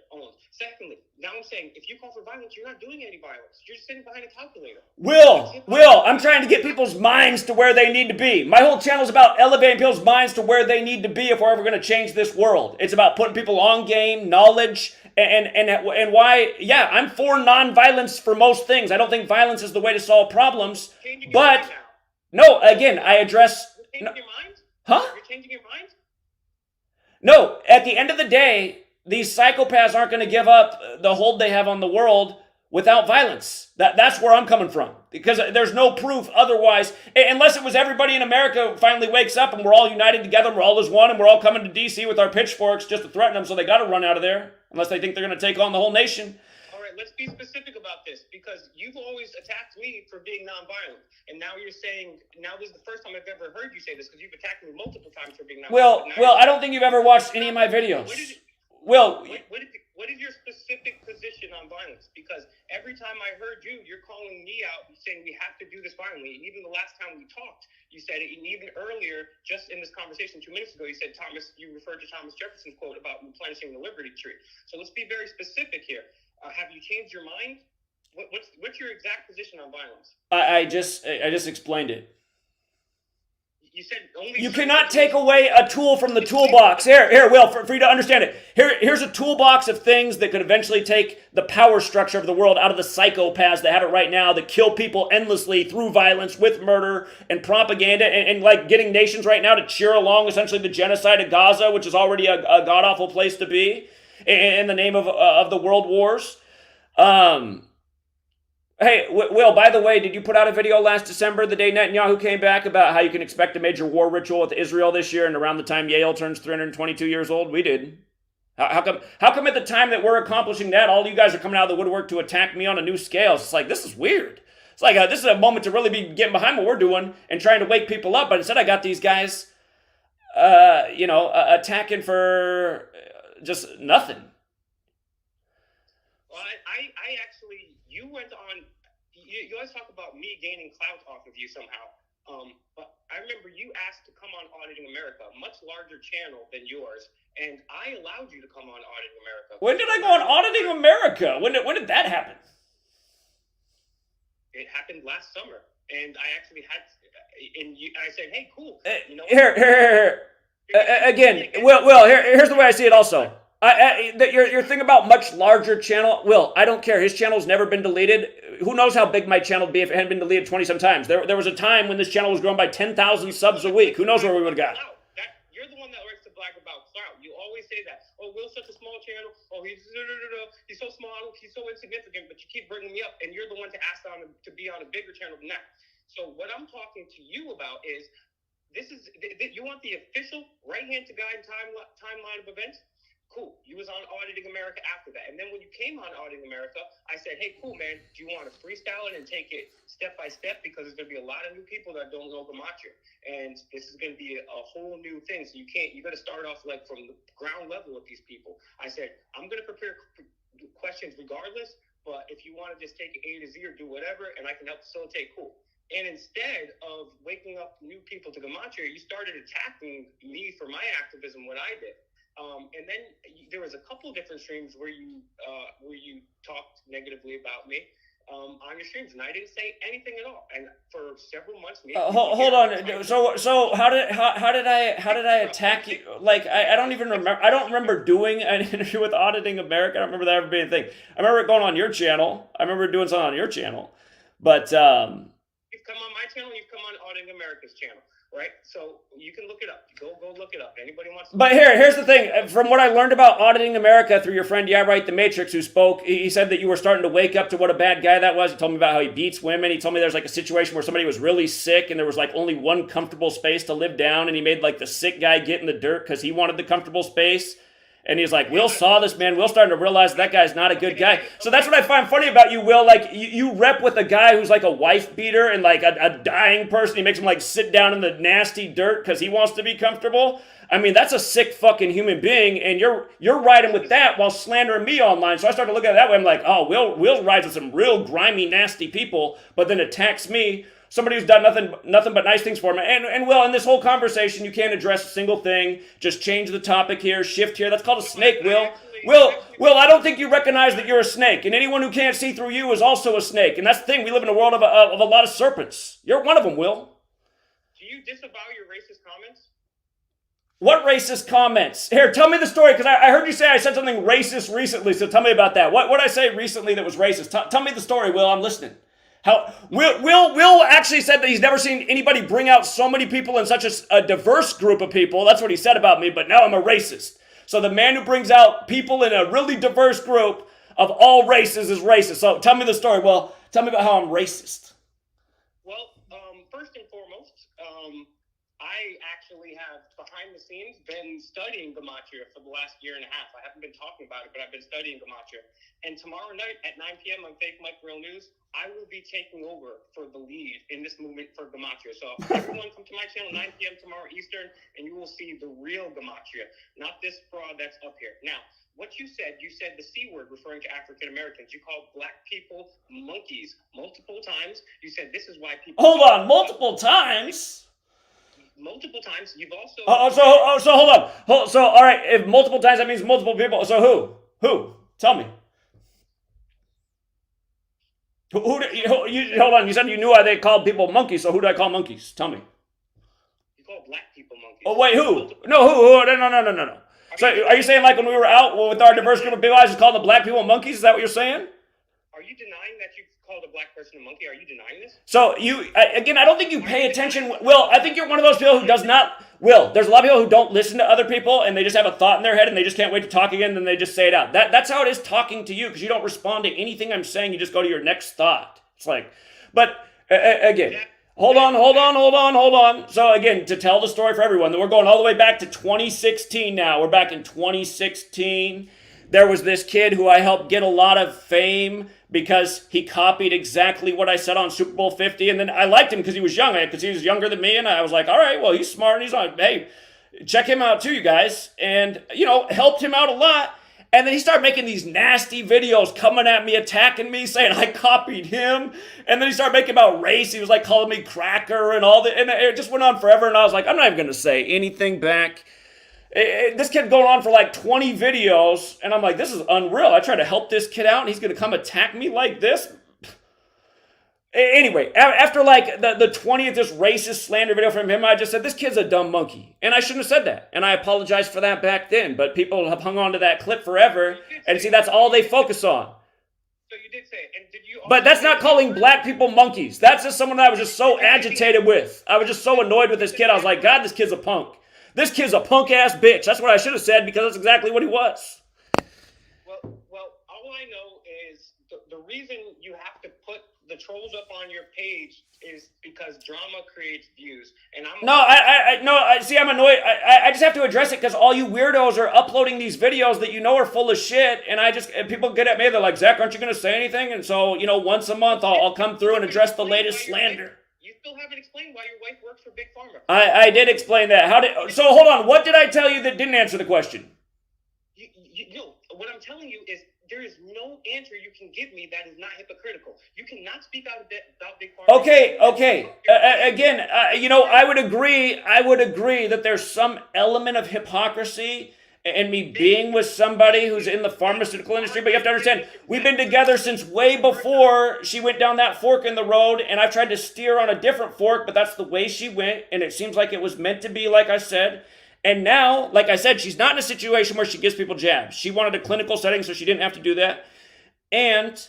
[SPEAKER 2] Secondly, now I'm saying, if you call for violence, you're not doing any violence. You're just sitting behind a calculator.
[SPEAKER 1] Will, I'm trying to get people's minds to where they need to be. My whole channel is about elevating people's minds to where they need to be if we're ever going to change this world. It's about putting people on game, knowledge, and why, yeah, I'm for nonviolence for most things. I don't think violence is the way to solve problems. But, no, again, I address...
[SPEAKER 2] You're changing your mind?
[SPEAKER 1] Huh?
[SPEAKER 2] You're changing your mind?
[SPEAKER 1] No, at the end of the day, these psychopaths aren't going to give up the hold they have on the world without violence. That's where I'm coming from. Because there's no proof otherwise, unless it was everybody in America finally wakes up and we're all united together, we're all as one, and we're all coming to D.C. with our pitchforks just to threaten them, so they got to run out of there, unless they think they're going to take on the whole nation.
[SPEAKER 2] All right, let's be specific about this, because you've always attacked me for being nonviolent. And now you're saying, now this is the first time I've ever heard you say this, because you've attacked me multiple times for being nonviolent.
[SPEAKER 1] Well, I don't think you've ever watched any of my videos.
[SPEAKER 2] What is your specific position on violence? Because every time I heard you, you're calling me out and saying we have to do this violently. And even the last time we talked, you said it. And even earlier, just in this conversation 2 minutes ago, you said you referred to Thomas Jefferson's quote about replenishing the Liberty Tree. So let's be very specific here. Have you changed your mind? What's your exact position on violence?
[SPEAKER 1] I just explained it.
[SPEAKER 2] You said only...
[SPEAKER 1] You cannot take away a tool from the toolbox. Here, Will, for you to understand it. Here's a toolbox of things that could eventually take the power structure of the world out of the psychopaths that have it right now, that kill people endlessly through violence, with murder and propaganda, and like getting nations right now to cheer along essentially the genocide of Gaza, which is already a god-awful place to be, in the name of the world wars. Hey, Will, by the way, did you put out a video last December, the day Netanyahu came back, about how you can expect a major war ritual with Israel this year and around the time Yale turns 322 years old? We did. How come at the time that we're accomplishing that, all you guys are coming out of the woodwork to attack me on a new scale? It's like, this is weird. It's like, this is a moment to really be getting behind what we're doing and trying to wake people up. But instead, I got these guys, attacking for just nothing.
[SPEAKER 2] Well, I actually, you went on, you always talk about me gaining clout off of you somehow. But I remember you asked to come on Auditing America, a much larger channel than yours, and I allowed you to come on Auditing America.
[SPEAKER 1] When did I go on Auditing America? When did that happen?
[SPEAKER 2] It happened last summer, and I actually had, and I said, hey, cool. You know,
[SPEAKER 1] Here. Again, Will, here's the way I see it also. Your thing about much larger channel, Will, I don't care. His channel's never been deleted. Who knows how big my channel would be if it hadn't been deleted 20-some times. There was a time when this channel was growing by 10,000 subs a week. Who knows where we would have got.
[SPEAKER 2] You're the one that likes to brag about clout. You always say that. Oh, Will's such a small channel. Oh, he's so small. He's so insignificant. But you keep bringing me up, and you're the one to ask on to be on a bigger channel than that. So what I'm talking to you about is, you want the official right-hand to guide timeline of events? Cool. You was on Auditing America after that. And then when you came on Auditing America, I said, hey, cool, man, do you want to freestyle it and take it step by step? Because there's going to be a lot of new people that don't know Gematria. And this is going to be a whole new thing. So you got to start off like from the ground level with these people. I said, I'm going to prepare questions regardless, but if you want to just take it A to Z or do whatever, and I can help facilitate, cool. And instead of waking up new people to Gematria, you started attacking me for my activism when I did. And then there was a couple different streams where you talked negatively about me. on your streams, and I didn't say anything at all. And for several months,
[SPEAKER 1] hold on. So how did I attack you? Like I don't even remember. I don't remember doing an interview with Auditing America. I don't remember that ever being a thing. I remember it going on your channel. I remember doing something on your channel, but
[SPEAKER 2] you've come on my channel. You've come on Auditing America's channel. Right, so you can look it up. Go look it up. Anybody wants to.
[SPEAKER 1] But here's the thing. From what I learned about Auditing America through your friend, RIP the Matrix, who spoke, he said that you were starting to wake up to what a bad guy that was. He told me about how he beats women. He told me there's like a situation where somebody was really sick and there was like only one comfortable space to live down, and he made like the sick guy get in the dirt because he wanted the comfortable space. And he's like, Will saw this, man. Will's starting to realize that guy's not a good guy. So that's what I find funny about you, Will. Like, you rep with a guy who's like a wife beater and like a dying person. He makes him like sit down in the nasty dirt because he wants to be comfortable. I mean, that's a sick fucking human being. And you're riding with that while slandering me online. So I started to look at it that way. I'm like, oh, Will rides with some real grimy, nasty people, but then attacks me. Somebody who's done nothing but nice things for him. And Will, in this whole conversation, you can't address a single thing. Just change the topic here, shift here. That's called a snake, Will. Will, I don't think you recognize that you're a snake. And anyone who can't see through you is also a snake. And that's the thing. We live in a world of a lot of serpents. You're one of them, Will.
[SPEAKER 2] Do you disavow your racist comments?
[SPEAKER 1] What racist comments? Here, tell me the story, because I heard you say I said something racist recently, so tell me about that. What did I say recently that was racist? Tell me the story, Will. I'm listening. Will actually said that he's never seen anybody bring out so many people in such a diverse group of people. That's what he said about me, but now I'm a racist. So the man who brings out people in a really diverse group of all races is racist. So tell me the story, Will. Tell me about how I'm racist.
[SPEAKER 2] Well, first and foremost, I actually have, behind the scenes, been studying Gematria for the last year and a half. I haven't been talking about it, but I've been studying Gematria. And tomorrow night at 9 p.m. on Fake Mike Real News, I will be taking over for the lead in this movement for Gematria. So everyone come to my channel 9 p.m. tomorrow Eastern, and you will see the real Gematria, not this fraud that's up here. Now, what you said the C word referring to African Americans. You called black people monkeys multiple times. You said this is why people...
[SPEAKER 1] Hold on, multiple times?
[SPEAKER 2] Multiple times. You've also...
[SPEAKER 1] So hold on. So, all right, if multiple times, that means multiple people. So who? Tell me. Hold on, you said you knew why they called people monkeys, so who do I call monkeys? Tell me.
[SPEAKER 2] You call black people monkeys.
[SPEAKER 1] Oh, wait, who? No, who? No. So are you saying like when we were out with our diverse group of people, I just called the black people monkeys? Is that what you're saying?
[SPEAKER 2] Are you denying that you called a black person a monkey? Are you denying this?
[SPEAKER 1] So I don't think you pay attention. Will, I think you're one of those people who does not... Will, there's a lot of people who don't listen to other people and they just have a thought in their head and they just can't wait to talk again and then they just say it out. That's how it is talking to you because you don't respond to anything I'm saying. You just go to your next thought. It's like... But, again... Hold on. So again, to tell the story for everyone, we're going all the way back to 2016 now. We're back in 2016. There was this kid who I helped get a lot of fame because he copied exactly what I said on Super Bowl 50. And then I liked him because he was young. Because he was younger than me. And I was like, all right, well, he's smart. And he's on, hey, check him out too, you guys. And, helped him out a lot. And then he started making these nasty videos coming at me, attacking me, saying I copied him. And then he started making about race. He was like calling me cracker and all that. And it just went on forever. And I was like, I'm not even going to say anything back. This kid going on for like 20 videos. And I'm like, this is unreal. I tried to help this kid out and he's going to come attack me like this. Anyway, after like the 20th, this racist slander video from him, I just said, this kid's a dumb monkey. And I shouldn't have said that. And I apologized for that back then. But people have hung on to that clip forever. And see, that's all they focus on.
[SPEAKER 2] So you did say it. And did you...
[SPEAKER 1] But that's not calling black people monkeys. That's just someone that I was just so agitated with. I was just so annoyed with this kid. I was like, God, this kid's a punk. This kid's a punk-ass bitch. That's what I should have said because that's exactly what he was.
[SPEAKER 2] Well, all I know is the reason you have to put the trolls up on your page is because drama creates views. And I'm annoyed. I just have to address it because all you weirdos are uploading these videos that are full of shit. And people get at me. They're like, Zach, aren't you going to say anything? And so, once a month I'll come through and address the latest slander. You still haven't explained why your wife works for Big Pharma.
[SPEAKER 1] I did explain that. So hold on. What did I tell you that didn't answer the question?
[SPEAKER 2] What I'm telling you is there is no answer you can give me that is not hypocritical. You cannot speak out about Big Pharma.
[SPEAKER 1] Okay. Again, I would agree that there's some element of hypocrisy and me being with somebody who's in the pharmaceutical industry. But you have to understand, we've been together since way before she went down that fork in the road, and I've tried to steer on a different fork, but that's the way she went, and it seems like it was meant to be, like I said. And now, like I said, she's not in a situation where she gives people jabs. She wanted a clinical setting, so she didn't have to do that. And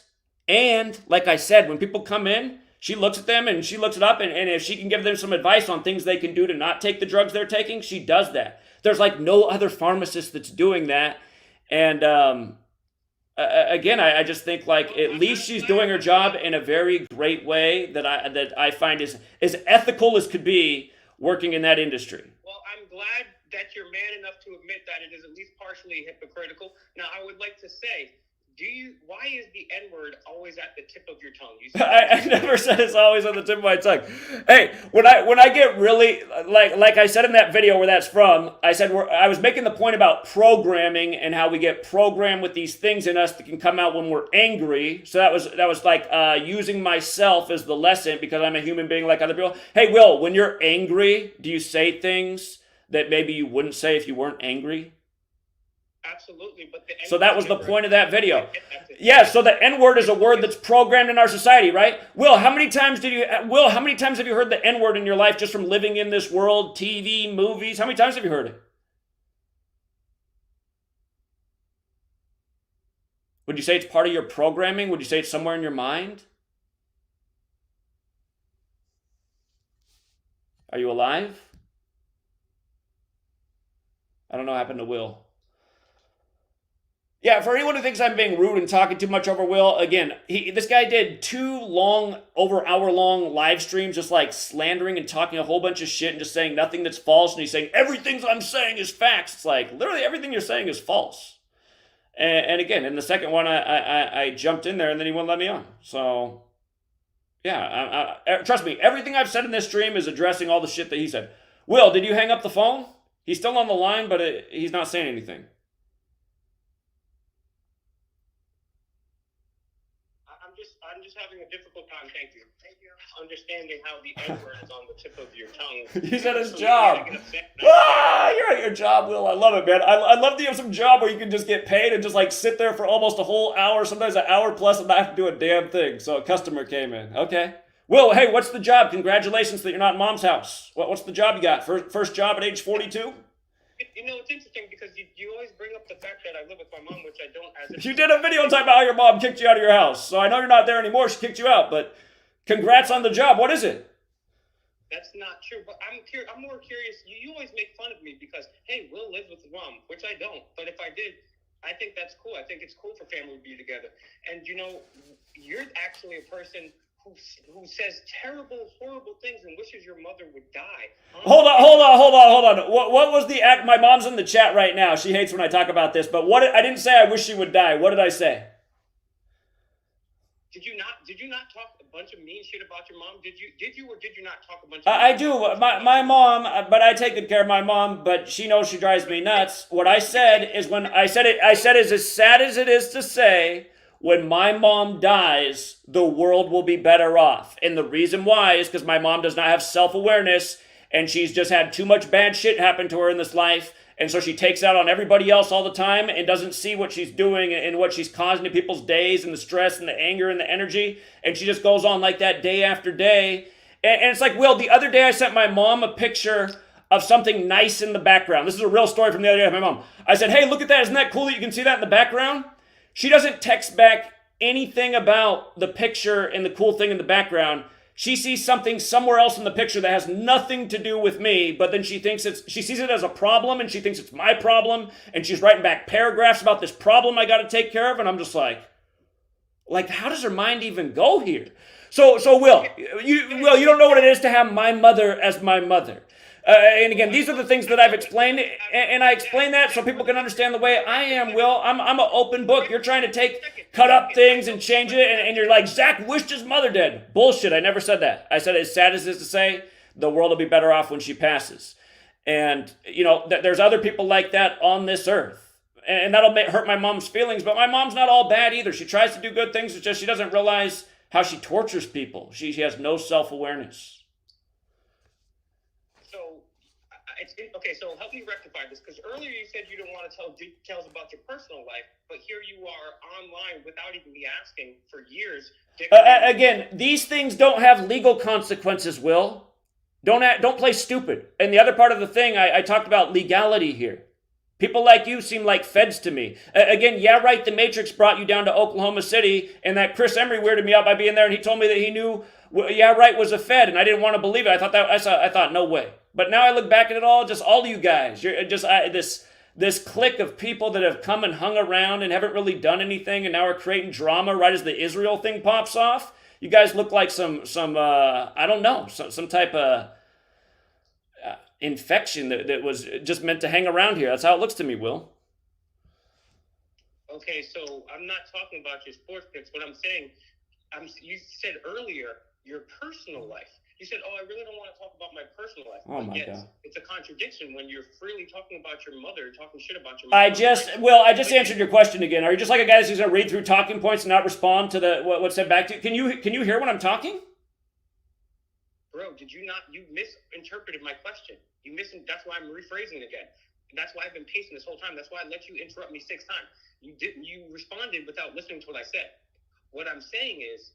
[SPEAKER 1] like I said, when people come in, she looks at them and she looks it up, and if she can give them some advice on things they can do to not take the drugs they're taking, she does that. There's like no other pharmacist that's doing that. And again, I just think like at least she's doing her job in a very great way that I find is as ethical as could be working in that industry.
[SPEAKER 2] Well, I'm glad that you're man enough to admit that it is at least partially hypocritical. Now, I would like to say, why is the N-word always at the tip of your tongue?
[SPEAKER 1] I never said it's always on the tip of my tongue. Hey, when I get really, like I said in that video where that's from, I said I was making the point about programming and how we get programmed with these things in us that can come out when we're angry. So that was like using myself as the lesson because I'm a human being like other people. Hey, Will, when you're angry, do you say things that maybe you wouldn't say if you weren't angry?
[SPEAKER 2] Absolutely, but
[SPEAKER 1] so that was the point of that video. Yeah, so the N-word is a word that's programmed in our society, right? Will, how many times have you heard the N-word in your life just from living in this world, TV, movies? How many times have you heard it? Would you say it's part of your programming? Would you say it's somewhere in your mind? Are you alive? I don't know what happened to Will. Yeah, for anyone who thinks I'm being rude and talking too much over Will, again, this guy did 2 over hour-long live streams just like slandering and talking a whole bunch of shit and just saying nothing that's false, and he's saying, everything I'm saying is facts. It's like, literally everything you're saying is false. And again, in the second one, I jumped in there and then he wouldn't let me on. So, yeah, trust me, everything I've said in this stream is addressing all the shit that he said. Will, did you hang up the phone? He's still on the line, but he's not saying anything.
[SPEAKER 2] I'm just having a difficult time, thank you, understanding how the N-word is on the tip of your tongue.
[SPEAKER 1] He's at his job. You're at your job, Will. I love it, man. I love that you have some job where you can just get paid and just like sit there for almost a whole hour, sometimes an hour plus, and not have to do a damn thing. So a customer came in. Okay. Will, hey, what's the job? Congratulations that you're not in mom's house. What's the job you got? First job at age 42?
[SPEAKER 2] You know, it's interesting because you always bring up the fact that I live with my mom, which I don't.
[SPEAKER 1] You did a video talking about how your mom kicked you out of your house. So I know you're not there anymore. She kicked you out, but congrats on the job. What is it?
[SPEAKER 2] That's not true, but I'm more curious. You always make fun of me because, hey, Will lives with his mom, which I don't. But if I did, I think that's cool. I think it's cool for family to be together. And, you know, you're actually a person who says terrible, horrible things and wishes your mother would die.
[SPEAKER 1] Hold on. What was the act? My mom's in the chat right now. She hates when I talk about this, but I didn't say I wish she would die. What did I say?
[SPEAKER 2] Did you not talk a bunch of mean shit about your mom? Did you or did you not talk a bunch of
[SPEAKER 1] I do. My mom, but I take good care of my mom, but she knows she drives me nuts. What I said is when I said is as sad as it is to say, when my mom dies, the world will be better off. And the reason why is because my mom does not have self-awareness and she's just had too much bad shit happen to her in this life. And so she takes out on everybody else all the time and doesn't see what she's doing and what she's causing to people's days and the stress and the anger and the energy. And she just goes on like that day after day. And it's like, Will, the other day I sent my mom a picture of something nice in the background. This is a real story from the other day of my mom. I said, hey, look at that. Isn't that cool that you can see that in the background? She doesn't text back anything about the picture and the cool thing in the background. She sees something somewhere else in the picture that has nothing to do with me, but then she sees it as a problem and she thinks it's my problem, and she's writing back paragraphs about this problem I got to take care of, and I'm just like, how does her mind even go here? So Will, you don't know what it is to have my mother as my mother. And again, these are the things that I've explained, and I explain that so people can understand the way I am, Will. I'm an open book. You're trying to cut up things and change it, and you're like, Zach wished his mother dead. Bullshit, I never said that. I said, as sad as it is to say, the world will be better off when she passes. And, you know, there's other people like that on this earth. And that'll hurt my mom's feelings, but my mom's not all bad either. She tries to do good things, it's just she doesn't realize how she tortures people. She has no self-awareness.
[SPEAKER 2] Okay, so help me rectify this, because earlier you said you didn't want to tell details about your personal life, but here you are online without even me asking for years.
[SPEAKER 1] Again, these things don't have legal consequences, Will. Don't play stupid. And the other part of the thing, I talked about legality here. People like you seem like feds to me. Again, yeah, right, the Matrix brought you down to Oklahoma City, and that Chris Emery weirded me out by being there, and he told me that he knew, yeah, right was a fed, and I didn't want to believe it. I thought, no way. But now I look back at it all, just all of you guys, you're just this clique of people that have come and hung around and haven't really done anything, and now are creating drama right as the Israel thing pops off. You guys look like some I don't know, some type of infection that was just meant to hang around here. That's how it looks to me, Will.
[SPEAKER 2] Okay, so I'm not talking about your sports picks. What I'm saying, you said earlier your personal life. You said, "Oh, I really don't want to talk about my personal life."
[SPEAKER 1] Oh my God!
[SPEAKER 2] It's a contradiction when you're freely talking about your mother, talking shit about your mother.
[SPEAKER 1] I just answered your question again. Are you just like a guy who's going to read through talking points and not respond to what's said back to you? Can you hear when I'm talking?
[SPEAKER 2] Bro, you misinterpreted my question. That's why I'm rephrasing it again. That's why I've been pacing this whole time. That's why I let you interrupt me 6 times. You responded without listening to what I said. What I'm saying is,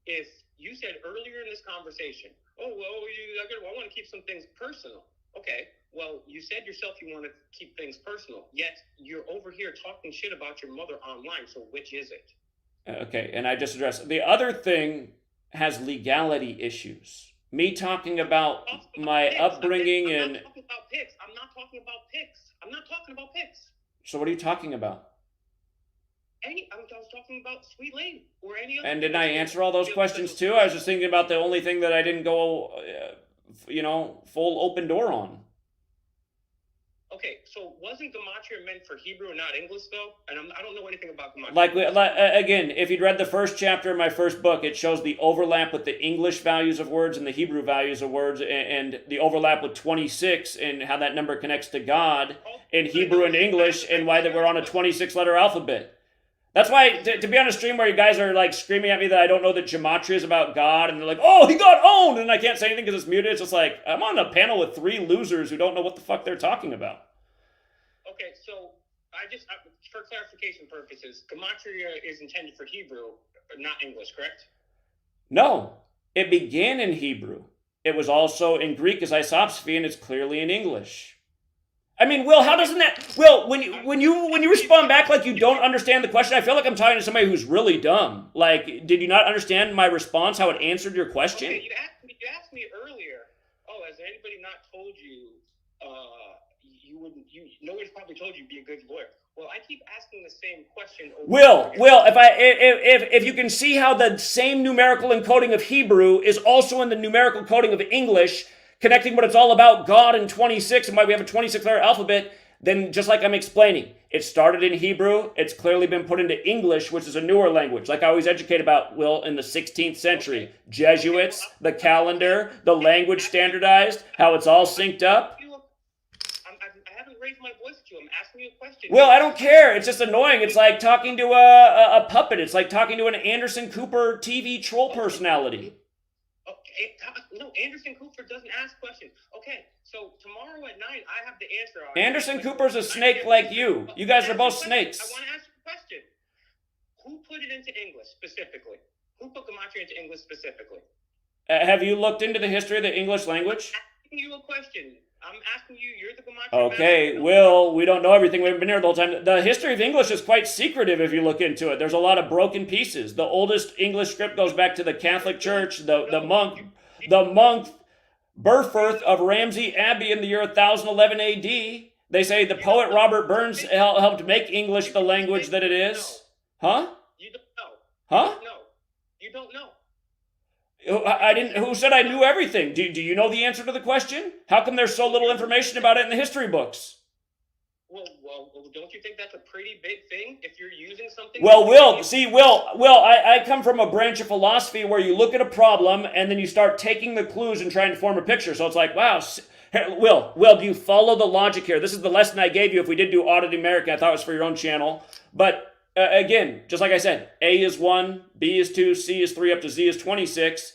[SPEAKER 2] if you said earlier in this conversation, "Oh, well, I want to keep some things personal." Okay, well, you said yourself you want to keep things personal, yet you're over here talking shit about your mother online, so which is it?
[SPEAKER 1] Okay, and I just addressed. The other thing has legality issues. Me talking about my upbringing
[SPEAKER 2] I'm
[SPEAKER 1] and...
[SPEAKER 2] not talking about pics. I'm not talking about pics.
[SPEAKER 1] So what are you talking about?
[SPEAKER 2] I was talking about Sweet Lane or any other.
[SPEAKER 1] And didn't I answer all those questions too? I was just thinking about the only thing that I didn't go, full open door on.
[SPEAKER 2] Okay, so wasn't Gematria meant for Hebrew and not English, though? And I don't know anything about Gematria.
[SPEAKER 1] Like, again, if you'd read the first chapter of my first book, it shows the overlap with the English values of words and the Hebrew values of words, and the overlap with 26 and how that number connects to God in Hebrew and English, and why that we're on a 26-letter alphabet. That's why, to be on a stream where you guys are like screaming at me that I don't know that Gematria is about God, and they're like, "Oh, he got owned," and I can't say anything because it's muted. It's just like, I'm on a panel with 3 losers who don't know what the fuck they're talking about.
[SPEAKER 2] Okay, so for clarification purposes, Gematria is intended for Hebrew, not English, correct?
[SPEAKER 1] No, it began in Hebrew. It was also in Greek as isopsophy, and it's clearly in English. I mean, Will, how doesn't that... Will, when you respond back like you don't understand the question, I feel like I'm talking to somebody who's really dumb. Like, did you not understand my response, how it answered your question?
[SPEAKER 2] Okay, you asked me earlier, "Oh, has anybody not told you nobody's probably told you to be a good lawyer?" Well, I keep asking the same question over
[SPEAKER 1] Will, if you can see how the same numerical encoding of Hebrew is also in the numerical coding of English, connecting what it's all about, God and 26, and why we have a 26-letter alphabet, then just like I'm explaining, it started in Hebrew, it's clearly been put into English, which is a newer language, like I always educate about, Will, in the 16th century. Jesuits, the calendar, the language standardized, how it's all synced up.
[SPEAKER 2] I haven't raised my voice to you. I'm asking you a question.
[SPEAKER 1] Well, I don't care. It's just annoying. It's like talking to a puppet. It's like talking to an Anderson Cooper TV troll personality.
[SPEAKER 2] Okay, no, Anderson Cooper doesn't ask questions. Okay, so tomorrow at 9, I have the answer.
[SPEAKER 1] Anderson Cooper's a snake like you. You guys are both snakes.
[SPEAKER 2] I want to ask you a question. Who put it into English specifically? Who put Gematria into English specifically?
[SPEAKER 1] Have you looked into the history of the English language?
[SPEAKER 2] I'm asking you a question. I'm asking you, you're the Gematria.
[SPEAKER 1] Okay, Will, we don't know everything. We haven't been here the whole time. The history of English is quite secretive if you look into it. There's a lot of broken pieces. The oldest English script goes back to the Catholic Church, the monk Burfirth of Ramsey Abbey in the year 1011 AD. They say the poet Robert Burns helped make English the language that it is. Huh?
[SPEAKER 2] You don't know.
[SPEAKER 1] Huh?
[SPEAKER 2] No, you don't know.
[SPEAKER 1] I didn't. Who said I knew everything? Do you know the answer to the question? How come there's so little information about it in the history books?
[SPEAKER 2] Well, don't you think that's a pretty big thing if you're using something?
[SPEAKER 1] Well, Will, I come from a branch of philosophy where you look at a problem and then you start taking the clues and trying to form a picture. So it's like, wow, Will, do you follow the logic here? This is the lesson I gave you if we did do Audit America. I thought it was for your own channel. But again, just like I said, A is 1, B is 2, C is 3, up to Z is 26.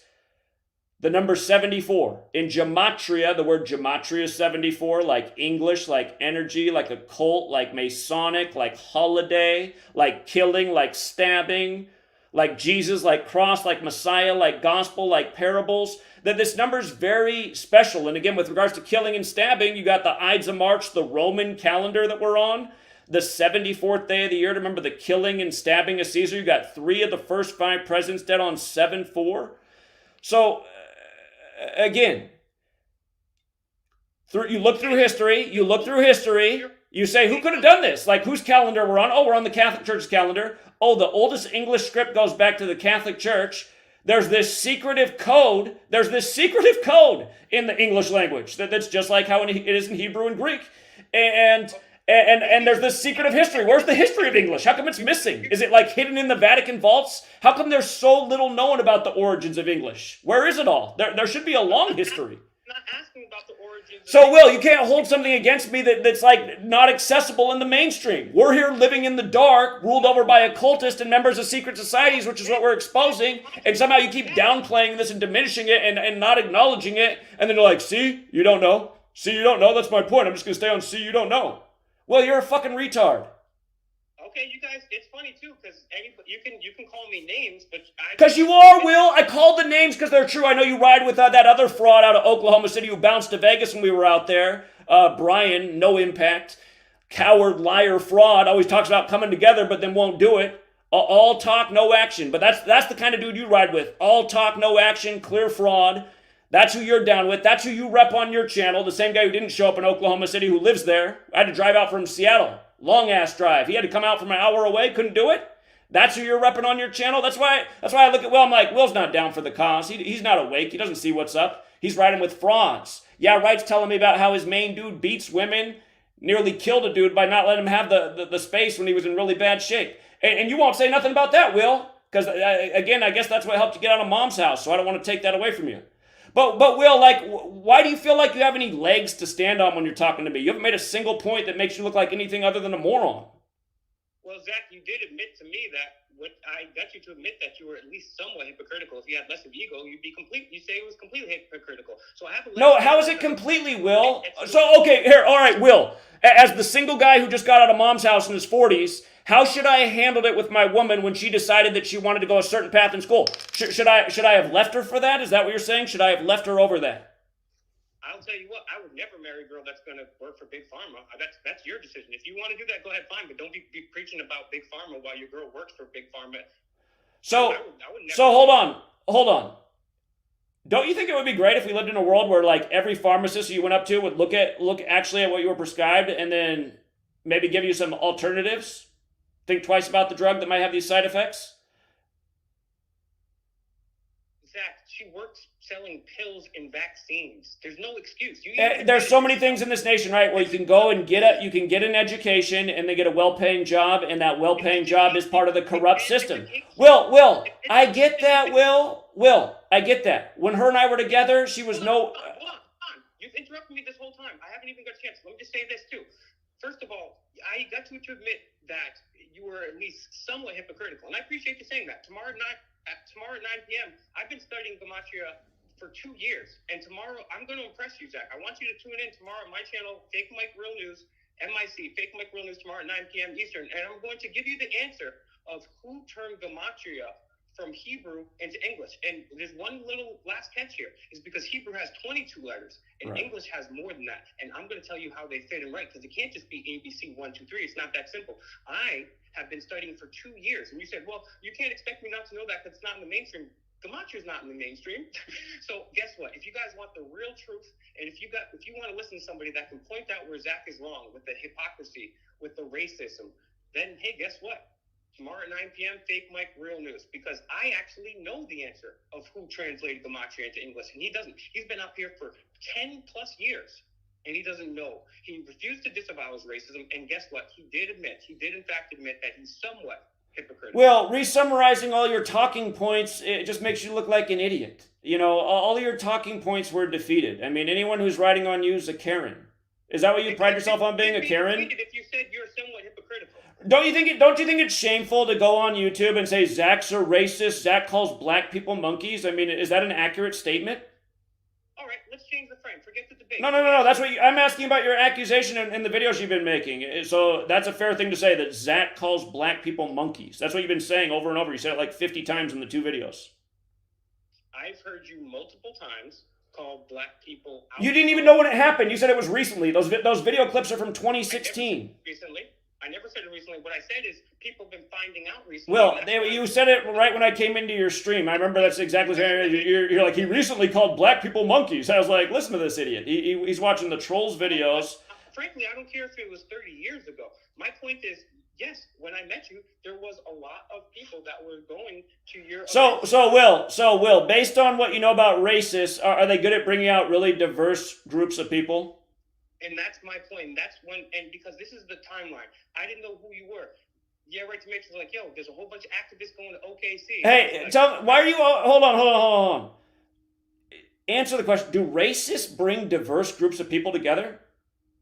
[SPEAKER 1] The number 74. In Gematria, the word Gematria is 74, like English, like energy, like occult, like Masonic, like holiday, like killing, like stabbing, like Jesus, like cross, like Messiah, like gospel, like parables. That this number is very special. And again, with regards to killing and stabbing, you got the Ides of March, the Roman calendar that we're on, the 74th day of the year to remember the killing and stabbing of Caesar. You got 3 of the first 5 presidents dead on 7/4. So, again, you look through history, you say, who could have done this? Like, whose calendar we're on? Oh, we're on the Catholic Church's calendar. Oh, the oldest English script goes back to the Catholic Church. There's this secretive code. In the English language that's just like how it is in Hebrew and Greek. And there's this secretive history. Where's the history of English? How come it's missing? Is it like hidden in the Vatican vaults? How come there's so little known about the origins of English? Where is it all? There should be a long history.
[SPEAKER 2] I'm not asking about the origins.
[SPEAKER 1] So, Will, you can't hold something against me that's like not accessible in the mainstream. We're here living in the dark, ruled over by occultists and members of secret societies, which is what we're exposing. And somehow you keep downplaying this and diminishing it and not acknowledging it. And then you're like, see, you don't know. See, you don't know. That's my point. I'm just going to stay on see, you don't know. Well, you're a fucking retard.
[SPEAKER 2] Okay, you guys, it's funny too, because you can call me names, but
[SPEAKER 1] because you are, Will. I called the names because they're true. I know you ride with that other fraud out of Oklahoma City who bounced to Vegas when we were out there. Brian, no impact, coward, liar, fraud. Always talks about coming together, but then won't do it. All talk, no action. But that's the kind of dude you ride with. All talk, no action, clear fraud. That's who you're down with. That's who you rep on your channel. The same guy who didn't show up in Oklahoma City who lives there. I had to drive out from Seattle. Long ass drive. He had to come out from an hour away. Couldn't do it. That's who you're repping on your channel. That's why I look at Will. I'm like, Will's not down for the cause. He's not awake. He doesn't see what's up. He's riding with frauds. Yeah, Wright's telling me about how his main dude beats women, nearly killed a dude by not letting him have the space when he was in really bad shape. And you won't say nothing about that, Will, because again, I guess that's what helped you get out of Mom's house. So I don't want to take that away from you. But Will, like, why do you feel like you have any legs to stand on when you're talking to me? You haven't made a single point that makes you look like anything other than a moron.
[SPEAKER 2] Well, Zach, you did admit to me that I got you to admit that you were at least somewhat hypocritical. If you had less of ego, you'd be complete. You say it was completely hypocritical. So I have a
[SPEAKER 1] no. How is it completely, Will? So okay, here, all right, Will. As the single guy who just got out of Mom's house in his 40s, how should I have handled it with my woman when she decided that she wanted to go a certain path in school? Should I have left her for that? Is that what you're saying? Should I have left her over that?
[SPEAKER 2] I'll tell you what, I would never marry a girl that's going to work for Big Pharma. That's your decision. If you want to do that, go ahead, fine. But don't be preaching about Big Pharma while your girl works for Big Pharma.
[SPEAKER 1] So hold on. Don't you think it would be great if we lived in a world where like every pharmacist you went up to would look actually at what you were prescribed and then maybe give you some alternatives? Think twice about the drug that might have these side effects?
[SPEAKER 2] Zach, she works selling pills and vaccines. There's no excuse.
[SPEAKER 1] There's so many things in this nation, right, where you can go and get an education and they get a well-paying job, and that well-paying job is part of the corrupt system. Will, I get that, Will, I get that. When her and I were together, she was
[SPEAKER 2] Hold on. You've interrupted me this whole time. I haven't even got a chance. Let me just say this, too. First of all, I got you to admit that you were at least somewhat hypocritical, and I appreciate you saying that. Tomorrow at 9 p.m., I've been studying Gematria for 2 years, and tomorrow I'm going to impress you, Zach. I want you to tune in tomorrow at my channel, Fake Mike Real News, MIC, Fake Mike Real News, tomorrow at 9 p.m. Eastern, and I'm going to give you the answer of who turned Gematria from Hebrew into English. And there's one little last catch here, is because Hebrew has 22 letters, and
[SPEAKER 1] right.
[SPEAKER 2] English has more than that. And I'm going to tell you how they fit in right, because it can't just be ABC 1, 2, 3. It's not that simple. I have been studying for 2 years, and you said, well, you can't expect me not to know that because it's not in the mainstream. Gematria is not in the mainstream. So guess what? If you guys want the real truth, and if you want to listen to somebody that can point out where Zach is wrong with the hypocrisy, with the racism, then hey, guess what? Tomorrow at 9 p.m., Fake Mike Real News, because I actually know the answer of who translated Gematria into English, and he doesn't. He's been up here for 10 plus years, and he doesn't know. He refused to disavow his racism, and guess what? He did in fact admit that he's somewhat hypocritical.
[SPEAKER 1] Well, re-summarizing all your talking points, it just makes you look like an idiot. You know, all your talking points were defeated. I mean, anyone who's writing on you is a Karen. Is that what you pride yourself on, being a Karen?
[SPEAKER 2] If you said you're somewhat hypocritical.
[SPEAKER 1] Don't you think it's shameful to go on YouTube and say Zach's a racist, Zach calls black people monkeys? I mean, is that an accurate statement?
[SPEAKER 2] let's change the frame. Forget the debate.
[SPEAKER 1] No. That's what I'm asking about your accusation in the videos you've been making. So that's a fair thing to say, that Zach calls black people monkeys. That's what you've been saying over and over. You said it like 50 times in the 2 videos.
[SPEAKER 2] I've heard you multiple times call black people out.
[SPEAKER 1] You didn't even know when it happened. You said it was recently. Those video clips are from 2016.
[SPEAKER 2] Recently. I never said it recently. What I said is people have been finding out recently.
[SPEAKER 1] Well, you said it right when I came into your stream. I remember that's exactly what you're like, he recently called black people monkeys. I was like, listen to this idiot. He's watching the trolls videos.
[SPEAKER 2] Frankly, I don't care if it was 30 years ago. My point is, yes, when I met you, there was a lot of people that were going to your...
[SPEAKER 1] So Will, based on what you know about racists, are they good at bringing out really diverse groups of people?
[SPEAKER 2] And that's my point. That's when, and because this is the timeline, I didn't know who you were. Yeah, right. To make sure, like, yo, there's a whole bunch of activists going to OKC.
[SPEAKER 1] Hey,
[SPEAKER 2] like,
[SPEAKER 1] tell me, why are you? Hold on. Answer the question. Do racists bring diverse groups of people together?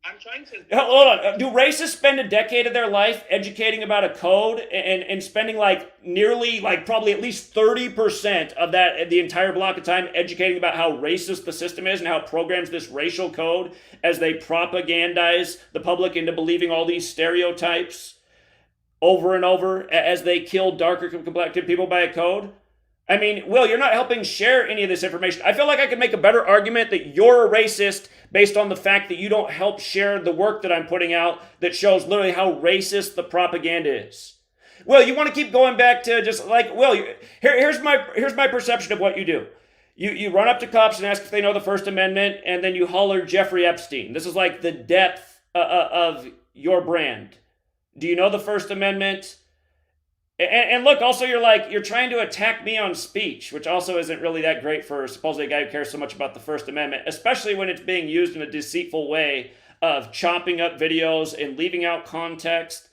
[SPEAKER 2] I'm trying to...
[SPEAKER 1] Hold on. Do racists spend a decade of their life educating about a code and spending nearly probably at least 30% of that, the entire block of time, educating about how racist the system is and how it programs this racial code as they propagandize the public into believing all these stereotypes over and over as they kill darker complected people by a code? I mean, Will, you're not helping share any of this information. I feel like I could make a better argument that you're a racist based on the fact that you don't help share the work that I'm putting out that shows literally how racist the propaganda is. Will, you want to keep going back to just like, Will, here's my perception of what you do. You run up to cops and ask if they know the First Amendment, and then you holler Jeffrey Epstein. This is like the depth of your brand. Do you know the First Amendment? And look, also you're trying to attack me on speech, which also isn't really that great for supposedly a guy who cares so much about the First Amendment, especially when it's being used in a deceitful way of chopping up videos and leaving out context.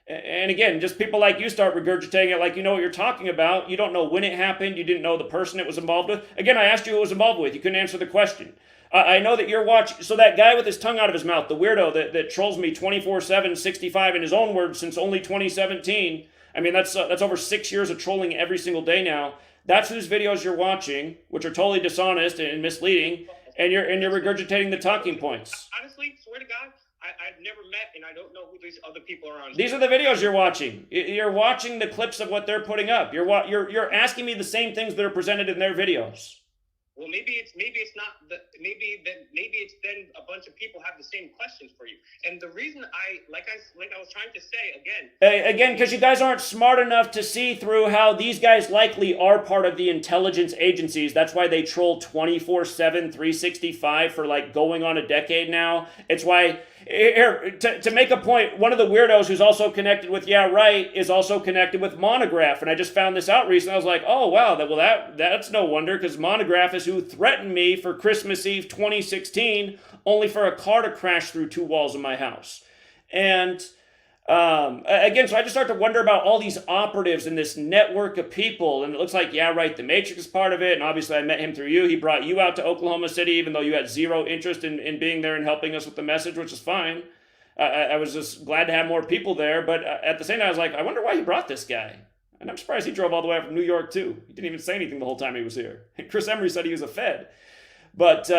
[SPEAKER 1] And again, just people like you start regurgitating it like you know what you're talking about. You don't know when it happened. You didn't know the person it was involved with. Again, I asked you who it was involved with. You couldn't answer the question. I know that you're watching. So that guy with his tongue out of his mouth, the weirdo that trolls me 24/7, 65 in his own words since only 2017. I mean, that's over 6 years of trolling every single day now. That's whose videos you're watching, which are totally dishonest and misleading, and you're regurgitating the talking points.
[SPEAKER 2] Honestly, swear to God, I've never met, and I don't know who these other people are on.
[SPEAKER 1] These are the videos you're watching. You're watching the clips of what they're putting up. You're asking me the same things that are presented in their videos.
[SPEAKER 2] Well, maybe it's then a bunch of people have the same questions for you. And the reason I was trying to say
[SPEAKER 1] again, because you guys aren't smart enough to see through how these guys likely are part of the intelligence agencies. That's why they troll 24/7, 365 for going on a decade now. It's why to make a point, one of the weirdos who's also connected with Yeah Right is also connected with Monograph, and I just found this out recently. I was like, oh wow, that's no wonder, because Monograph is who threatened me for Christmas Eve 2016, only for a car to crash through 2 walls of my house. And again, so I just start to wonder about all these operatives in this network of people, and it looks like Yeah Right, the Matrix is part of it, and obviously I met him through you. He brought you out to Oklahoma City, even though you had zero interest in being there and helping us with the message, which is fine. I was just glad to have more people there, but at the same time I was like, I wonder why he brought this guy. And I'm surprised he drove all the way up from New York too. He didn't even say anything the whole time he was here. And Chris Emery said he was a Fed. But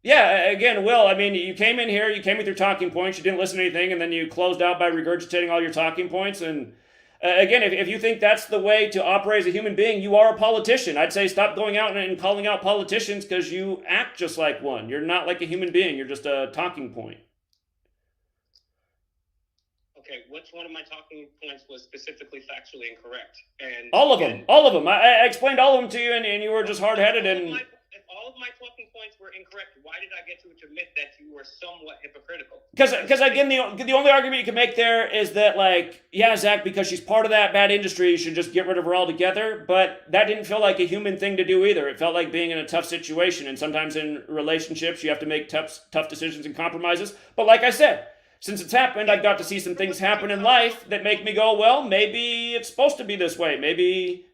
[SPEAKER 1] yeah, again, Will, I mean, you came in here, you came with your talking points, you didn't listen to anything, and then you closed out by regurgitating all your talking points. And again, if you think that's the way to operate as a human being, you are a politician. I'd say stop going out and calling out politicians, because you act just like one. You're not like a human being. You're just a talking point.
[SPEAKER 2] Okay, which one of my talking points was specifically factually incorrect? And
[SPEAKER 1] all of them. I explained all of them to you, and you were just hard-headed.
[SPEAKER 2] If all of my talking points were incorrect, why did I get to admit that you were somewhat hypocritical?
[SPEAKER 1] Because again, the only argument you can make there is that, yeah, Zach, because she's part of that bad industry, you should just get rid of her altogether. But that didn't feel like a human thing to do either. It felt like being in a tough situation, and sometimes in relationships, you have to make tough decisions and compromises. But like I said, since it's happened, I've got to see some things happen in life that make me go, well, maybe it's supposed to be this way. Maybe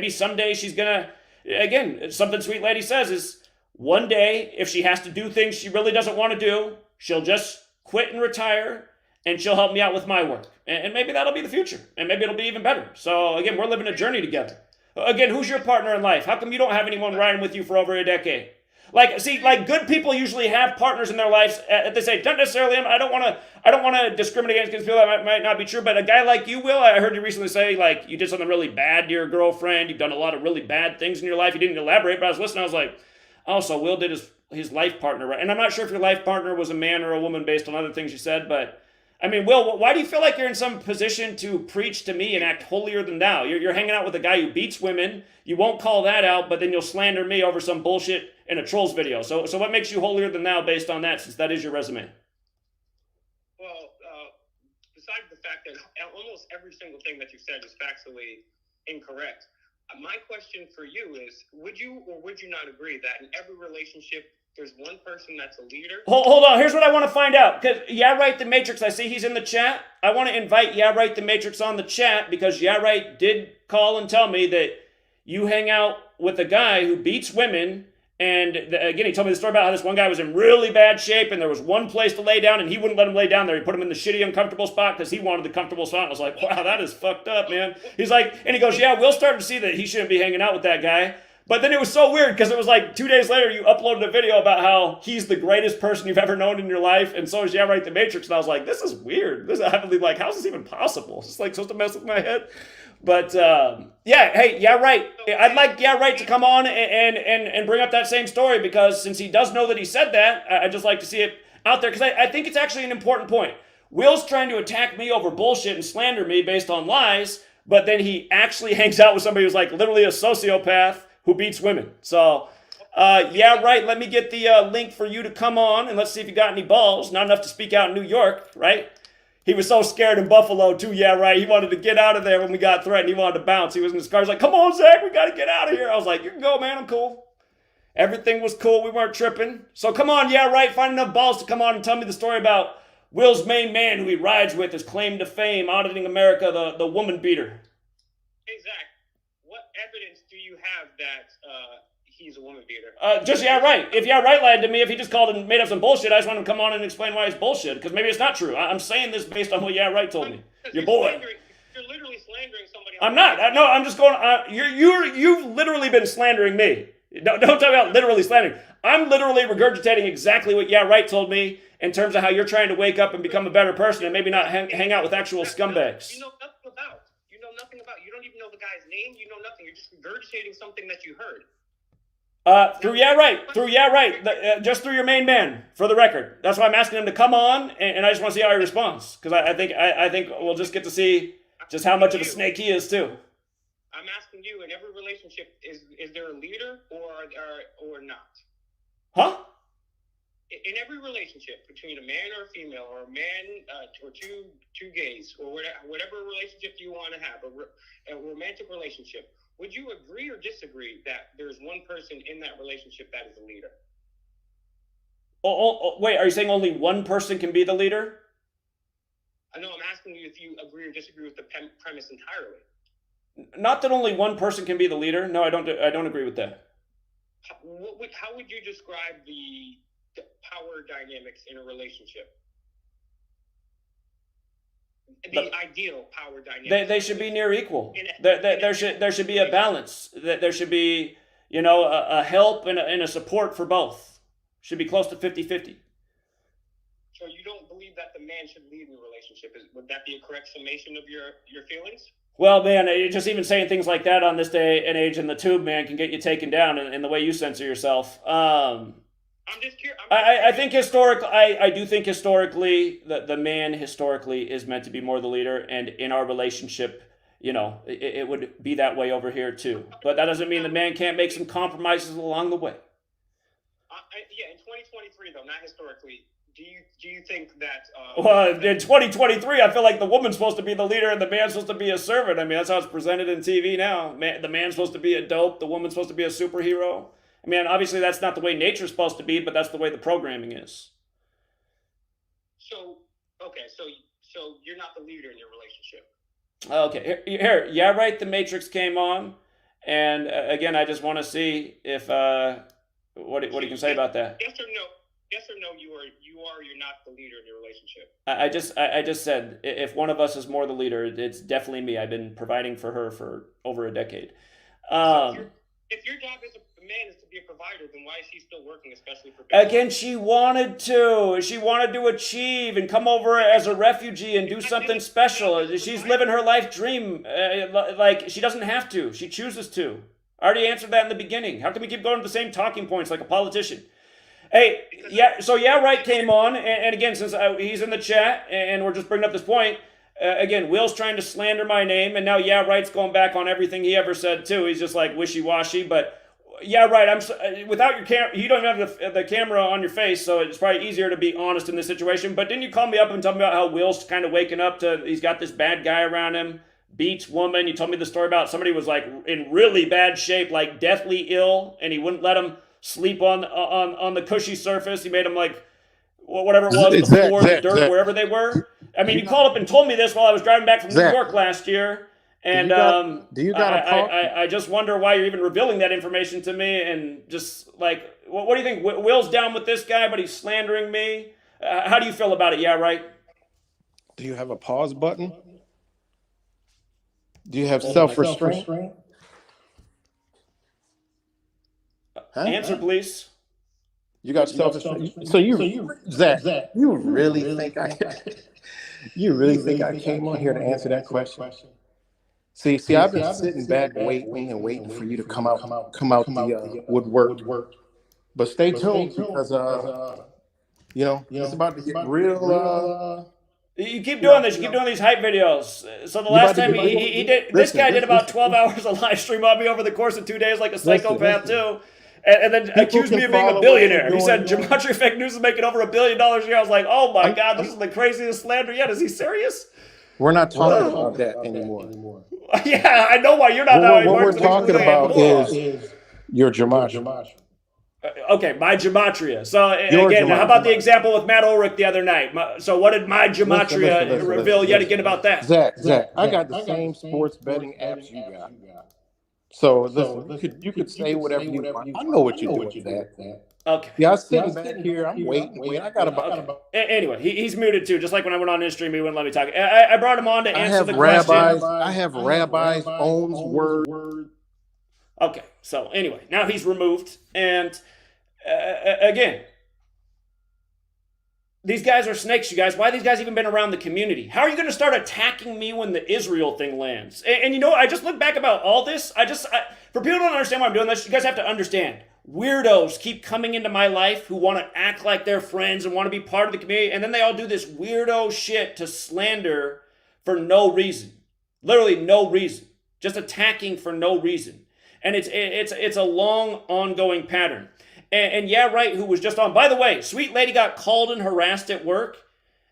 [SPEAKER 1] someday she's gonna, again, something Sweet Lady says is, one day, if she has to do things she really doesn't want to do, she'll just quit and retire, and she'll help me out with my work. And maybe that'll be the future, and maybe it'll be even better. So again, we're living a journey together. Again, who's your partner in life? How come you don't have anyone riding with you for over a decade? Like, see, like good people usually have partners in their lives. They say, not necessarily. I don't want to discriminate against people. That might not be true. But a guy like you, Will, I heard you recently say like you did something really bad to your girlfriend. You've done a lot of really bad things in your life. You didn't elaborate, but I was listening. I was like, oh, so Will did his life partner, right? And I'm not sure if your life partner was a man or a woman based on other things you said, but I mean, Will, why do you feel like you're in some position to preach to me and act holier than thou? You're hanging out with a guy who beats women. You won't call that out, but then you'll slander me over some bullshit in a trolls video. So what makes you holier than thou based on that, since that is your resume?
[SPEAKER 2] Well, besides the fact that almost every single thing that you said is factually incorrect, my question for you is, would you or would you not agree that in every relationship, there's one person that's a leader?
[SPEAKER 1] Hold on. Here's what I want to find out. Because Right the Matrix, I see he's in the chat. I want to invite Right the Matrix on the chat because Right did call and tell me that you hang out with a guy who beats women. And again, he told me the story about how this one guy was in really bad shape and there was one place to lay down and he wouldn't let him lay down there. He put him in the shitty, uncomfortable spot because he wanted the comfortable spot. I was like, wow, that is fucked up, man. He's like, and he goes, yeah, we'll start to see that he shouldn't be hanging out with that guy. But then it was so weird because it was like 2 days later you uploaded a video about how he's the greatest person you've ever known in your life, and so is Right the Matrix. And I was like, this is weird. I believe, like, how is this even possible? It's like supposed to mess with my head. But yeah, hey, Right. I'd like Right to come on and bring up that same story because since he does know that he said that, I'd just like to see it out there because I think it's actually an important point. Will's trying to attack me over bullshit and slander me based on lies, but then he actually hangs out with somebody who's like literally a sociopath who beats women. So, Right, let me get the link for you to come on, and let's see if you got any balls. Not enough to speak out in New York, right? He was so scared in Buffalo, too, Right. He wanted to get out of there when we got threatened. He wanted to bounce. He was in his car. He's like, come on, Zach, we got to get out of here. I was like, you can go, man, I'm cool. Everything was cool. We weren't tripping. So come on, Right, find enough balls to come on and tell me the story about Will's main man who he rides with, his claim to fame, auditing America, the woman beater.
[SPEAKER 2] Hey, Zach, what evidence do you have that he's a woman beater?
[SPEAKER 1] Just Right. If Right lied to me, if he just called and made up some bullshit, I just want him to come on and explain why it's bullshit. Because maybe it's not true. I'm saying this based on what Right told me. Your boy.
[SPEAKER 2] You're literally slandering somebody.
[SPEAKER 1] I'm not. No, I'm just going. You've literally been slandering me. Don't talk about literally slandering. I'm literally regurgitating exactly what Right told me in terms of how you're trying to wake up and become a better person and maybe not hang out with actual scumbags.
[SPEAKER 2] You know nothing about. You know nothing about. You don't even know the guy's name. You know nothing. You're just regurgitating something that you heard.
[SPEAKER 1] Through Right, just through your main man, for the record. That's why I'm asking him to come on, and I just want to see how he responds, because I think we'll just get to see just how much of a snake he is too.
[SPEAKER 2] I'm asking you, in every relationship, is there a leader or not?
[SPEAKER 1] Huh?
[SPEAKER 2] In every relationship between a man or a female, or a man or two gays, or whatever relationship you want to have, a romantic relationship. Would you agree or disagree that there's one person in that relationship that is a leader?
[SPEAKER 1] Wait, are you saying only one person can be the leader?
[SPEAKER 2] I know, I'm asking you if you agree or disagree with the premise entirely.
[SPEAKER 1] Not that only one person can be the leader. No, I don't agree with that.
[SPEAKER 2] How would you describe the power dynamics in a relationship? The ideal power dynamics.
[SPEAKER 1] They should be near equal. There should be a balance. There should be, a help and a support for both. Should be close to 50-50.
[SPEAKER 2] So you don't believe that the man should lead in the relationship? Would that be a correct summation of your feelings? Well,
[SPEAKER 1] man, just even saying things like that on this day and age in the tube, man, can get you taken down in the way you censor yourself.
[SPEAKER 2] I'm just curious.
[SPEAKER 1] I think I do think historically the man historically is meant to be more the leader, and in our relationship, it would be that way over here too. But that doesn't mean the man can't make some compromises along the way.
[SPEAKER 2] Yeah, in 2023 though, not historically. Do you think that?
[SPEAKER 1] Well, in 2023, I feel like the woman's supposed to be the leader and the man's supposed to be a servant. I mean, that's how it's presented in TV now. The man's supposed to be a dope, the woman's supposed to be a superhero. I mean, obviously that's not the way nature's supposed to be, but that's the way the programming is.
[SPEAKER 2] So you're not the leader in your relationship.
[SPEAKER 1] Okay, here, Right the Matrix came on, and again, I just want to see if what you can say about that.
[SPEAKER 2] Yes or no? Yes or no? You're not the leader in your relationship.
[SPEAKER 1] I just said if one of us is more the leader, it's definitely me. I've been providing for her for over a decade.
[SPEAKER 2] If your job as a man is to be a provider, then why is she still working, especially for
[SPEAKER 1] Again, she wanted to. She wanted to achieve and come over as a refugee and do something special. She's living her life dream. Like, she doesn't have to. She chooses to. I already answered that in the beginning. How can we keep going to the same talking points like a politician? Hey, yeah, so Yeah Right came on, and again, since he's in the chat, and we're just bringing up this point, again, Will's trying to slander my name, and now Yeah Right's going back on everything he ever said, too. He's just like wishy-washy, but Yeah Right, without your camera, you don't have the camera on your face, so it's probably easier to be honest in this situation, but didn't you call me up and tell me about how Will's kind of waking up to, he's got this bad guy around him, beats woman, you told me the story about somebody was like in really bad shape, like deathly ill, and he wouldn't let him sleep on the cushy surface. He made them like whatever it was, the floor, the dirt, wherever they were. I mean, you called up and told me this while I was driving back from New York last year, and I just wonder why you're even revealing that information to me. And just like, what do you think? Will's down with this guy, but he's slandering me. How do you feel about it? Yeah, right.
[SPEAKER 3] Do you have a pause button? Do you have self-restraint?
[SPEAKER 1] Huh? Answer, please.
[SPEAKER 3] You got self-restraint. So Zach, you really think I came on here to answer that question? See, I've been sitting back waiting for you to come out the woodwork. But stay tuned because it's about to get real.
[SPEAKER 1] You keep doing this. You keep doing these hype videos. So the last time he did, this guy did about 12 hours of live stream on me over the course of 2 days, like a psychopath too. And then accused me of being a billionaire. He said GematriaEffectNews is making over $1 billion a year. I was like, oh my God, this is the craziest slander yet. Is he serious?
[SPEAKER 3] We're not talking about that anymore.
[SPEAKER 1] Yeah, I know why you're not.
[SPEAKER 3] What we're talking about is your Gematria.
[SPEAKER 1] Okay, my Gematria. So again, how about the example with Matt Ulrich the other night? So what did my Gematria reveal yet again about that?
[SPEAKER 3] Zach, I got the same sports betting apps you got. So listen, you could say whatever you want. I know what you're doing, Zach.
[SPEAKER 1] Okay.
[SPEAKER 3] Yeah, I'm sitting back here. I'm waiting. I got about.
[SPEAKER 1] Anyway, he's muted too. Just like when I went on his stream, he wouldn't let me talk. I brought him on to answer the question.
[SPEAKER 3] I have rabbis' own word.
[SPEAKER 1] Okay. So anyway, now he's removed, and again, these guys are snakes, you guys. Why have these guys even been around the community? How are you going to start attacking me when the Israel thing lands? And you know, I just look back about all this. For people who don't understand why I'm doing this, you guys have to understand. Weirdos keep coming into my life who want to act like they're friends and want to be part of the community, and then they all do this weirdo shit to slander for no reason. Literally no reason. Just attacking for no reason. And it's a long, ongoing pattern. And Yeah Right, who was just on, by the way, Sweet Lady got called and harassed at work,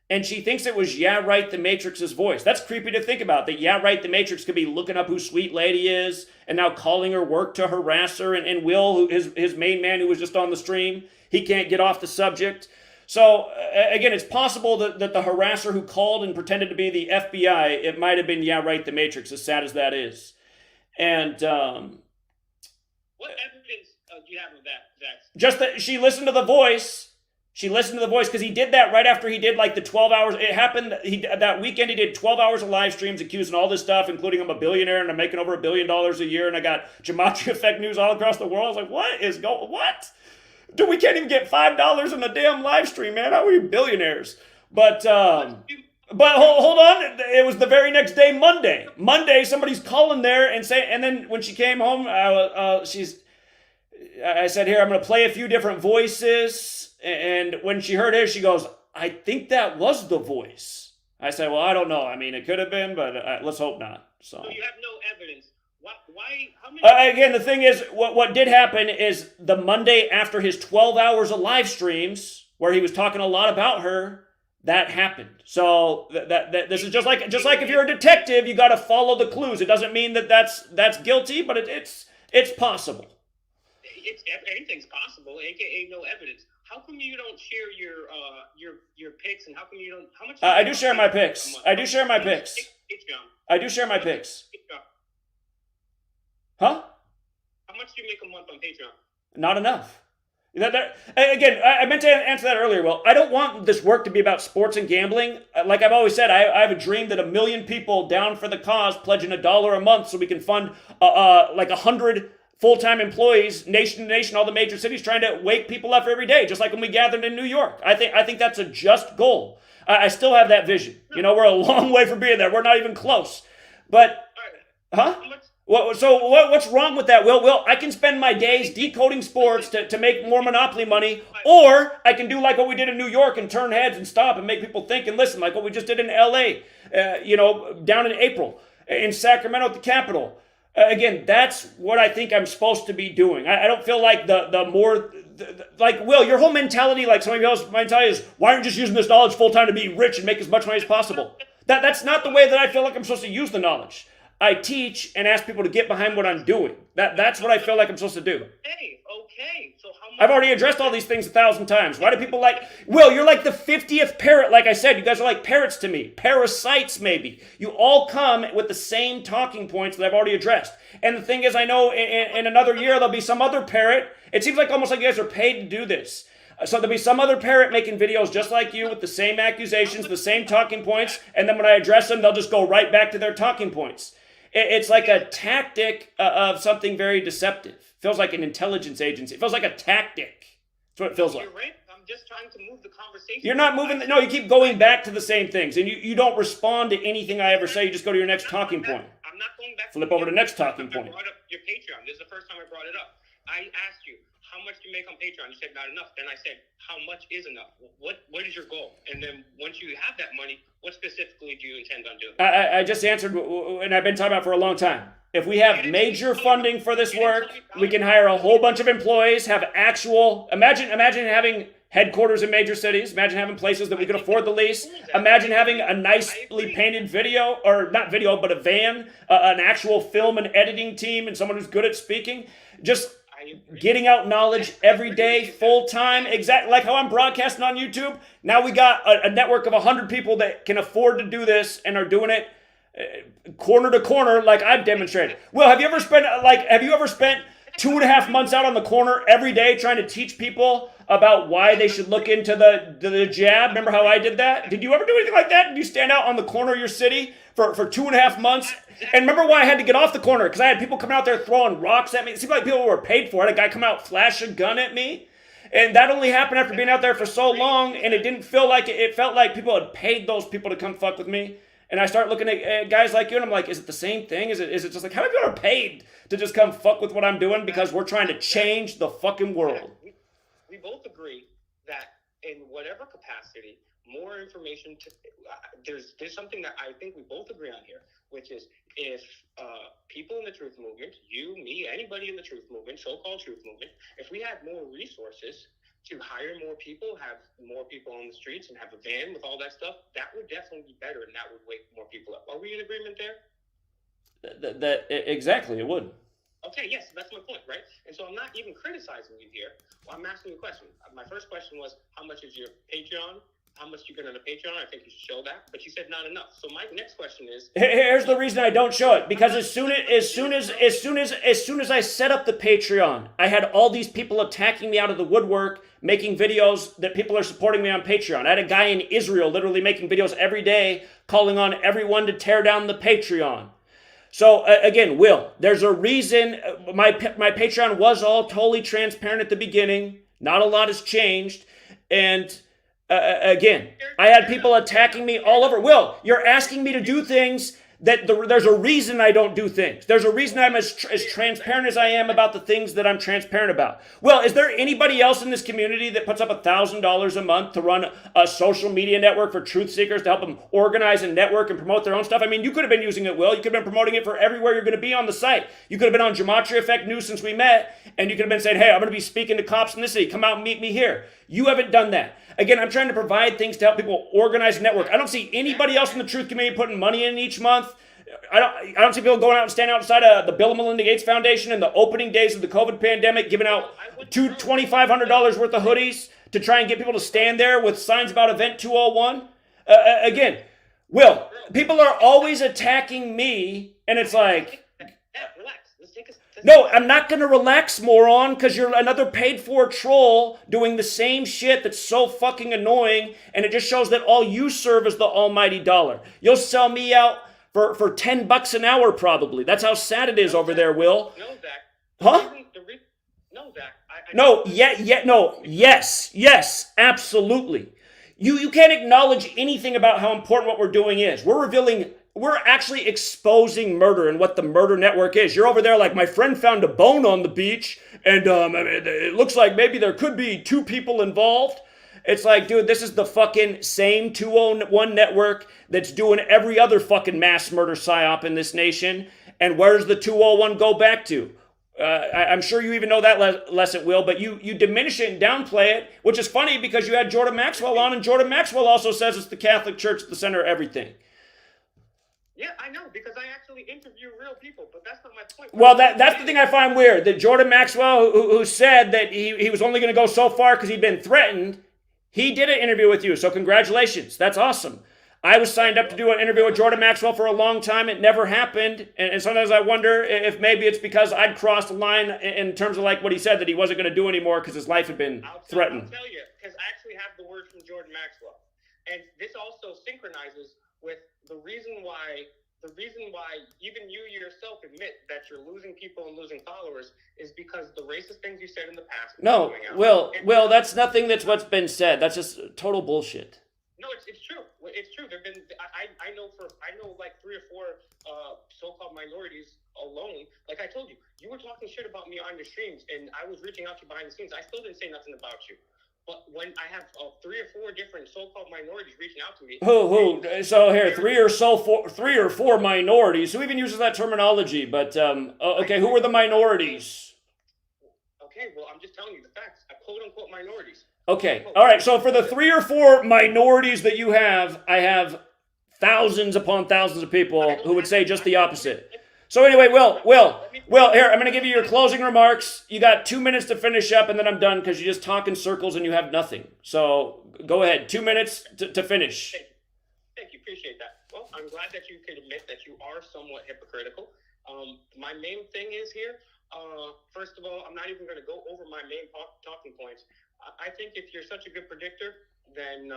[SPEAKER 1] and she thinks it was Yeah Right the Matrix's voice. That's creepy to think about, that Yeah Right the Matrix could be looking up who Sweet Lady is and now calling her work to harass her. And Will, his main man who was just on the stream, he can't get off the subject. So again, it's possible that the harasser who called and pretended to be the FBI, it might have been Yeah Right the Matrix, as sad as that is. And
[SPEAKER 2] what evidence do you have of that, Zach?
[SPEAKER 1] Just that she listened to the voice. She listened to the voice because he did that right after he did like the 12 hours. It happened that weekend. He did 12 hours of live streams accusing all this stuff, including I'm a billionaire and I'm making over $1 billion a year. And I got GematriaEffectNews all across the world. I was like, what? Dude, we can't even get $5 in a damn live stream, man. How are we billionaires? But hold on. It was the very next day, Monday. Monday, somebody's calling there and then when she came home, I said, here, I'm going to play a few different voices. And when she heard it, she goes, I think that was the voice. I said, well, I don't know. I mean, it could have been, but let's hope not. So
[SPEAKER 2] you have no evidence. Why? How many?
[SPEAKER 1] Again, the thing is, what did happen is the Monday after his 12 hours of live streams, where he was talking a lot about her, that happened. So this is just like if you're a detective, you got to follow the clues. It doesn't mean that that's guilty, but it's possible.
[SPEAKER 2] Anything's possible, aka no evidence. How come you don't share your picks, and how come you don't? How much?
[SPEAKER 1] I do share my picks. I do share my picks. Huh?
[SPEAKER 2] How much do you make a month on Patreon?
[SPEAKER 1] Not enough. Again, I meant to answer that earlier. Well, I don't want this work to be about sports and gambling. Like I've always said, I have a dream that 1 million people down for the cause pledging $1 a month so we can fund like 100 full-time employees, nation to nation, all the major cities, trying to wake people up every day, just like when we gathered in New York. I think that's a just goal. I still have that vision. You know, we're a long way from being there. We're not even close. But, huh? So what's wrong with that, Will? Will, I can spend my days decoding sports to make more Monopoly money, or I can do like what we did in New York and turn heads and stop and make people think and listen, like what we just did in L.A., down in April, in Sacramento at the Capitol. Again, that's what I think I'm supposed to be doing. I don't feel like like, Will, your whole mentality, like some of y'all's mentality is, why aren't you just using this knowledge full-time to be rich and make as much money as possible? That's not the way that I feel like I'm supposed to use the knowledge. I teach and ask people to get behind what I'm doing. That's what I feel like I'm supposed to do.
[SPEAKER 2] Okay. So how much?
[SPEAKER 1] I've already addressed all these things 1,000 times. Why do people like, Will, you're like the 50th parrot. Like I said, you guys are like parrots to me. Parasites, maybe. You all come with the same talking points that I've already addressed. And the thing is, I know in another year, there'll be some other parrot. It seems like almost like you guys are paid to do this. So there'll be some other parrot making videos just like you with the same accusations, the same talking points. And then when I address them, they'll just go right back to their talking points. It's like a tactic of something very deceptive. Feels like an intelligence agency. It feels like a tactic. That's what it feels like.
[SPEAKER 2] You're right. I'm just trying to move the conversation.
[SPEAKER 1] You're not moving. No, you keep going back to the same things. And you don't respond to anything I ever say. You just go to your next talking point.
[SPEAKER 2] I'm not going back.
[SPEAKER 1] Flip over to the next talking point.
[SPEAKER 2] I brought up your Patreon. This is the first time I brought it up. I asked you, how much do you make on Patreon? You said not enough. Then I said, how much is enough? What is your goal? And then once you have that money, what specifically do you intend on doing?
[SPEAKER 1] I just answered, and I've been talking about for a long time. If we have major funding for this work, we can hire a whole bunch of employees, have actual, imagine having headquarters in major cities. Imagine having places that we could afford the lease. Imagine having a nicely painted video, or not video, but a van, an actual film and editing team, and someone who's good at speaking. Just getting out knowledge every day, full time, exactly like how I'm broadcasting on YouTube. Now we got a network of 100 people that can afford to do this and are doing it corner to corner, like I've demonstrated. Will, have you ever spent 2.5 months out on the corner every day trying to teach people about why they should look into the jab? Remember how I did that? Did you ever do anything like that? Did you stand out on the corner of your city for 2.5 months? And remember why I had to get off the corner? Because I had people coming out there throwing rocks at me. It seemed like people were paid for it. A guy come out, flash a gun at me. And that only happened after being out there for so long, and it didn't feel like it. It felt like people had paid those people to come fuck with me. And I start looking at guys like you, and I'm like, is it the same thing? Is it just like, how many people are paid to just come fuck with what I'm doing because we're trying to change the fucking world?
[SPEAKER 2] We both agree that in whatever capacity, more information, there's something that I think we both agree on here, which is if people in the truth movement, you, me, anybody in the truth movement, so-called truth movement, if we had more resources to hire more people, have more people on the streets, and have a van with all that stuff, that would definitely be better, and that would wake more people up. Are we in agreement there?
[SPEAKER 1] Exactly, it would.
[SPEAKER 2] Okay, yes, that's my point, right? And so I'm not even criticizing you here. Well, I'm asking you a question. My first question was, how much is your Patreon? How much you get on the Patreon? I think you should show that. But you said not enough. So my next question is,
[SPEAKER 1] here's the reason I don't show it. Because as soon as I set up the Patreon, I had all these people attacking me out of the woodwork, making videos that people are supporting me on Patreon. I had a guy in Israel literally making videos every day, calling on everyone to tear down the Patreon. So again, Will, there's a reason my Patreon was all totally transparent at the beginning. Not a lot has changed. And again, I had people attacking me all over. Will, you're asking me to do things that there's a reason I don't do things. There's a reason I'm as transparent as I am about the things that I'm transparent about. Well, is there anybody else in this community that puts up $1,000 a month to run a social media network for truth seekers to help them organize and network and promote their own stuff? I mean, you could have been using it, Will. You could have been promoting it for everywhere you're going to be on the site. You could have been on GematriaEffectNews since we met, and you could have been saying, hey, I'm going to be speaking to cops in this city. Come out and meet me here. You haven't done that. Again, I'm trying to provide things to help people organize and network. I don't see anybody else in the truth community putting money in each month. I don't see people going out and standing outside of the Bill and Melinda Gates Foundation in the opening days of the COVID pandemic, giving out $2,500 worth of hoodies to try and get people to stand there with signs about Event 201. Again, Will, people are always attacking me, and it's like,
[SPEAKER 2] relax. Let's
[SPEAKER 1] No, I'm not going to relax, moron, because you're another paid-for troll doing the same shit that's so fucking annoying, and it just shows that all you serve is the almighty dollar. You'll sell me out for $10 an hour, probably. That's how sad it is over there, Will.
[SPEAKER 2] No, Zach.
[SPEAKER 1] Huh?
[SPEAKER 2] No, Zach.
[SPEAKER 1] No, yes, absolutely. You can't acknowledge anything about how important what we're doing is. We're actually exposing murder and what the murder network is. You're over there like, my friend found a bone on the beach, and it looks like maybe there could be 2 people involved. It's like, dude, this is the fucking same 201 network that's doing every other fucking mass murder psyop in this nation. And where's the 201 go back to? I'm sure you even know that lesson, Will, but you diminish it and downplay it, which is funny because you had Jordan Maxwell on, and Jordan Maxwell also says it's the Catholic Church at the center of everything.
[SPEAKER 2] Yeah, I know, because I actually interview real people, but that's not my point.
[SPEAKER 1] Well, that's the thing I find weird, that Jordan Maxwell, who said that he was only going to go so far because he'd been threatened, he did an interview with you, so congratulations. That's awesome. I was signed up to do an interview with Jordan Maxwell for a long time. It never happened. And sometimes I wonder if maybe it's because I'd crossed the line in terms of like what he said, that he wasn't going to do anymore because his life had been threatened.
[SPEAKER 2] I'll tell you, because I actually have the words from Jordan Maxwell. And this also synchronizes with the reason why even you yourself admit that you're losing people and losing followers is because the racist things you said in the past.
[SPEAKER 1] No, Will, that's nothing that's what's been said. That's just total bullshit.
[SPEAKER 2] No, it's true. It's true. There've been I know like 3 or 4 so-called minorities alone. Like I told you, you were talking shit about me on your streams, and I was reaching out to you behind the scenes. I still didn't say nothing about you. But when I have 3 or 4 different so-called minorities reaching out to me,
[SPEAKER 1] who? So here, 3 or 4 minorities. Who even uses that terminology? But okay, who are the minorities?
[SPEAKER 2] Okay, well, I'm just telling you the facts. Quote unquote minorities.
[SPEAKER 1] Okay, all right. So for the 3 or 4 minorities that you have, I have thousands upon thousands of people who would say just the opposite. So anyway, Will, here, I'm going to give you your closing remarks. You got 2 minutes to finish up, and then I'm done because you just talk in circles and you have nothing. So go ahead, 2 minutes to finish.
[SPEAKER 2] Thank you, appreciate that. Well, I'm glad that you can admit that you are somewhat hypocritical. My main thing is here, first of all, I'm not even going to go over my main talking points. I think if you're such a good predictor, then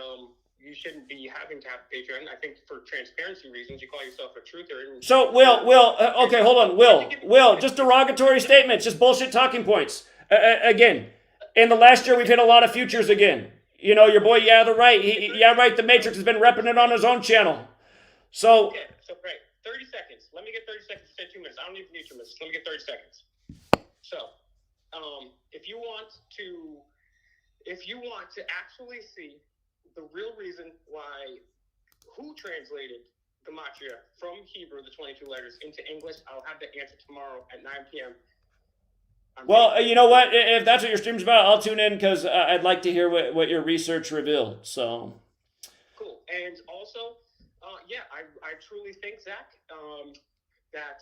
[SPEAKER 2] you shouldn't be having to have a Patreon. I think for transparency reasons, you call yourself a truther.
[SPEAKER 1] So, Will, okay, hold on. Will, just derogatory statements, just bullshit talking points. Again, in the last year, we've hit a lot of futures again. You know, your boy, the Matrix has been repping it on his own channel. So...
[SPEAKER 2] Okay, so great. 30 seconds. Let me get 30 seconds to say 2 minutes. I don't even need 2 minutes. Let me get 30 seconds. So, if you want to actually see the real reason who translated Gematria from Hebrew, the 22 letters, into English, I'll have the answer tomorrow at 9 p.m.
[SPEAKER 1] Well, you know what? If that's what your stream's about, I'll tune in because I'd like to hear what your research revealed. So
[SPEAKER 2] cool. And also, I truly think, Zach, that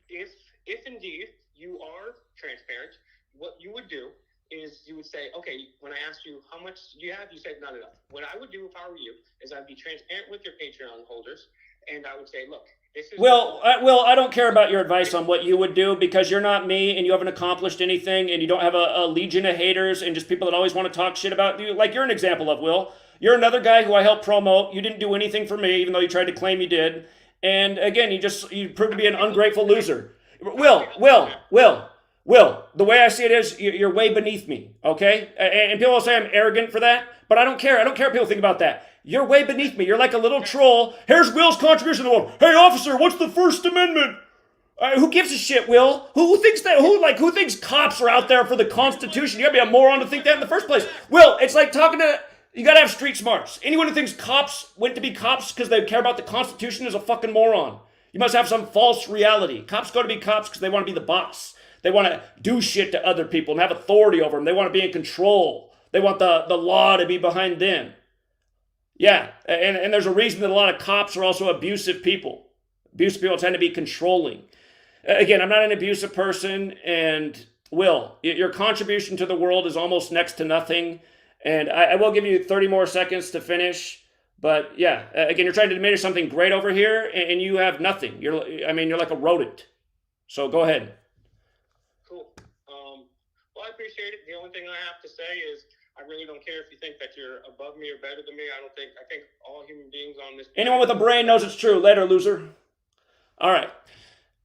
[SPEAKER 2] if indeed you are transparent, what you would do is you would say, okay, when I asked you how much do you have, you said not enough. What I would do if I were you is I'd be transparent with your Patreon holders, and I would say, look, this is...
[SPEAKER 1] Well, I don't care about your advice on what you would do because you're not me and you haven't accomplished anything and you don't have a legion of haters and just people that always want to talk shit about you. Like you're an example of, Will. You're another guy who I helped promote. You didn't do anything for me, even though you tried to claim you did. And again, you proved to be an ungrateful loser. Will, the way I see it is you're way beneath me, okay? And people will say I'm arrogant for that, but I don't care. I don't care what people think about that. You're way beneath me. You're like a little troll. Here's Will's contribution to the world. Hey, officer, what's the First Amendment? Who gives a shit, Will? Who thinks that? Who thinks cops are out there for the Constitution? You gotta be a moron to think that in the first place. Will, it's like talking to... You gotta have street smarts. Anyone who thinks cops went to be cops because they care about the Constitution is a fucking moron. You must have some false reality. Cops go to be cops because they want to be the boss. They want to do shit to other people and have authority over them. They want to be in control. They want the law to be behind them. Yeah, and there's a reason that a lot of cops are also abusive people. Abusive people tend to be controlling. Again, I'm not an abusive person, and Will, your contribution to the world is almost next to nothing, and I will give you 30 more seconds to finish. But yeah, again, you're trying to diminish something great over here, and you have nothing. You're like a rodent. So go ahead.
[SPEAKER 2] appreciate it. The only thing I have to say is I really don't care if you think that you're above me or better than me. I think all human beings on this planet.
[SPEAKER 1] Anyone with a brain knows it's true. Later, loser. All right.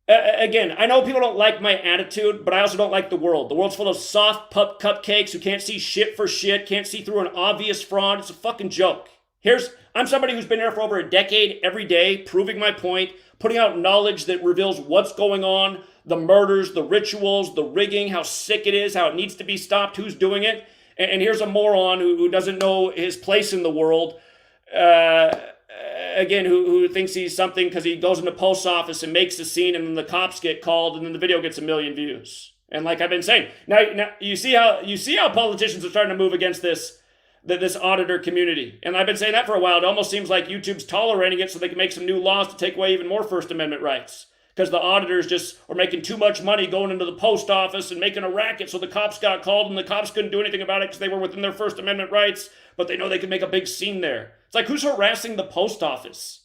[SPEAKER 1] Again, I know people don't like my attitude, but I also don't like the world. The world's full of soft cupcakes who can't see shit for shit, can't see through an obvious fraud. It's a fucking joke. I'm somebody who's been here for over a decade every day, proving my point, putting out knowledge that reveals what's going on, the murders, the rituals, the rigging, how sick it is, how it needs to be stopped, who's doing it. And here's a moron who doesn't know his place in the world, again, who thinks he's something because he goes in the post office and makes a scene, and then the cops get called, and then the video gets 1 million views. And like I've been saying, now you see how politicians are starting to move against this auditor community. And I've been saying that for a while. It almost seems like YouTube's tolerating it so they can make some new laws to take away even more First Amendment rights. Because the auditors just are making too much money going into the post office and making a racket, so the cops got called, and the cops couldn't do anything about it because they were within their First Amendment rights, but they know they can make a big scene there. It's like, who's harassing the post office?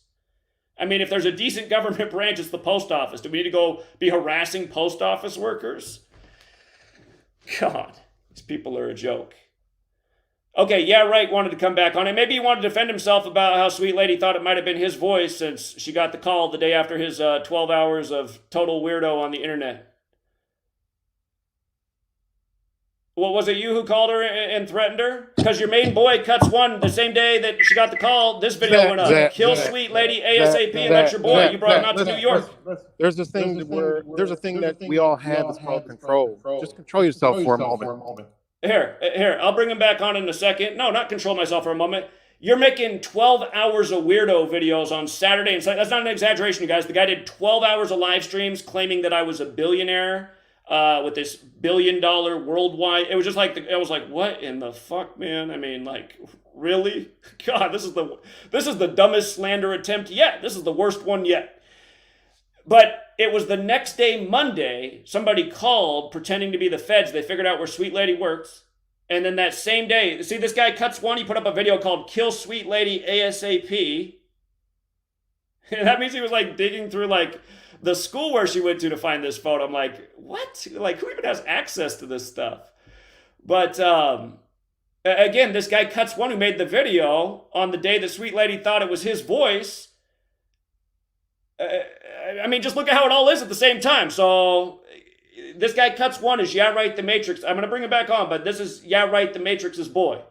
[SPEAKER 1] I mean, if there's a decent government branch, it's the post office. Do we need to go be harassing post office workers? God, these people are a joke. Okay, yeah, right, wanted to come back on it. Maybe he wanted to defend himself about how Sweet Lady thought it might have been his voice since she got the call the day after his 12 hours of total weirdo on the internet. Well, was it you who called her and threatened her? Because your main boy cuts one the same day that she got the call. This video went up. Kill Sweet Lady ASAP, and that's your boy. You brought him out to New York.
[SPEAKER 3] There's a thing that we all have that's called control. Just control yourself for a moment.
[SPEAKER 1] Here, I'll bring him back on in a second. No, not control myself for a moment. You're making 12 hours of weirdo videos on Saturday and Sunday. That's not an exaggeration, you guys. The guy did 12 hours of live streams claiming that I was a billionaire with this $1 billion worldwide. It was just like, I was like, what in the fuck, man? I mean, like, really? God, this is the dumbest slander attempt yet. This is the worst one yet. But it was the next day, Monday, somebody called pretending to be the feds. They figured out where Sweet Lady works. And then that same day, see, this guy cuts one. He put up a video called Kill Sweet Lady ASAP. And that means he was like digging through like the school where she went to find this photo. I'm like, what? Like, who even has access to this stuff? But again, this guy cuts one who made the video on the day that Sweet Lady thought it was his voice. I mean, just look at how it all is at the same time. So this guy cuts one is Yeah Right the Matrix. I'm going to bring him back on, but this is Yeah Right the Matrix's boy.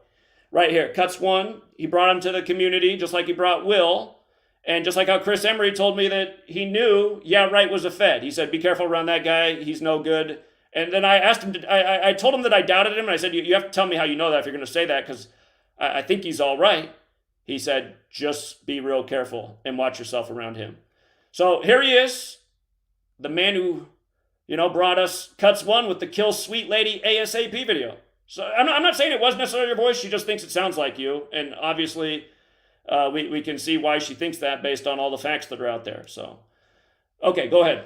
[SPEAKER 1] Right here. Cuts one. He brought him to the community just like he brought Will. And just like how Chris Emery told me that he knew Yeah Right was a Fed. He said, be careful around that guy. He's no good. And then I asked him, I told him that I doubted him. And I said, you have to tell me how you know that if you're going to say that, because I think he's all right. He said, just be real careful and watch yourself around him. So here he is, the man who, brought us cuts one with the Kill Sweet Lady ASAP video. So I'm not saying it wasn't necessarily your voice. She just thinks it sounds like you. And obviously we can see why she thinks that based on all the facts that are out there. So, okay, go ahead.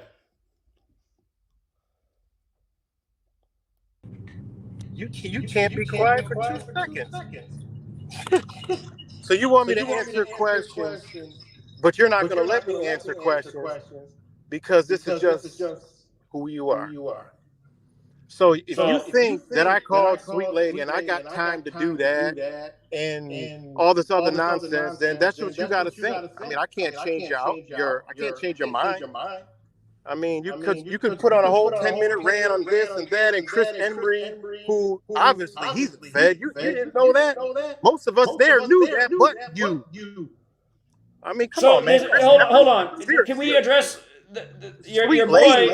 [SPEAKER 3] You can't be quiet for 2 seconds. So you want me to answer questions, but you're not going to let me answer questions because this is just who you are. So if you think that I called Sweet Lady and I got time to do that and all this other nonsense, then that's what you got to think. I mean, I can't change your mind. I mean, you could put on a whole 10-minute rant on this and that, and Chris Emery, who obviously he's a Fed. You didn't know that? Most of us there knew that, but you. I mean, come on, man.
[SPEAKER 1] Hold on. Can we address your boy?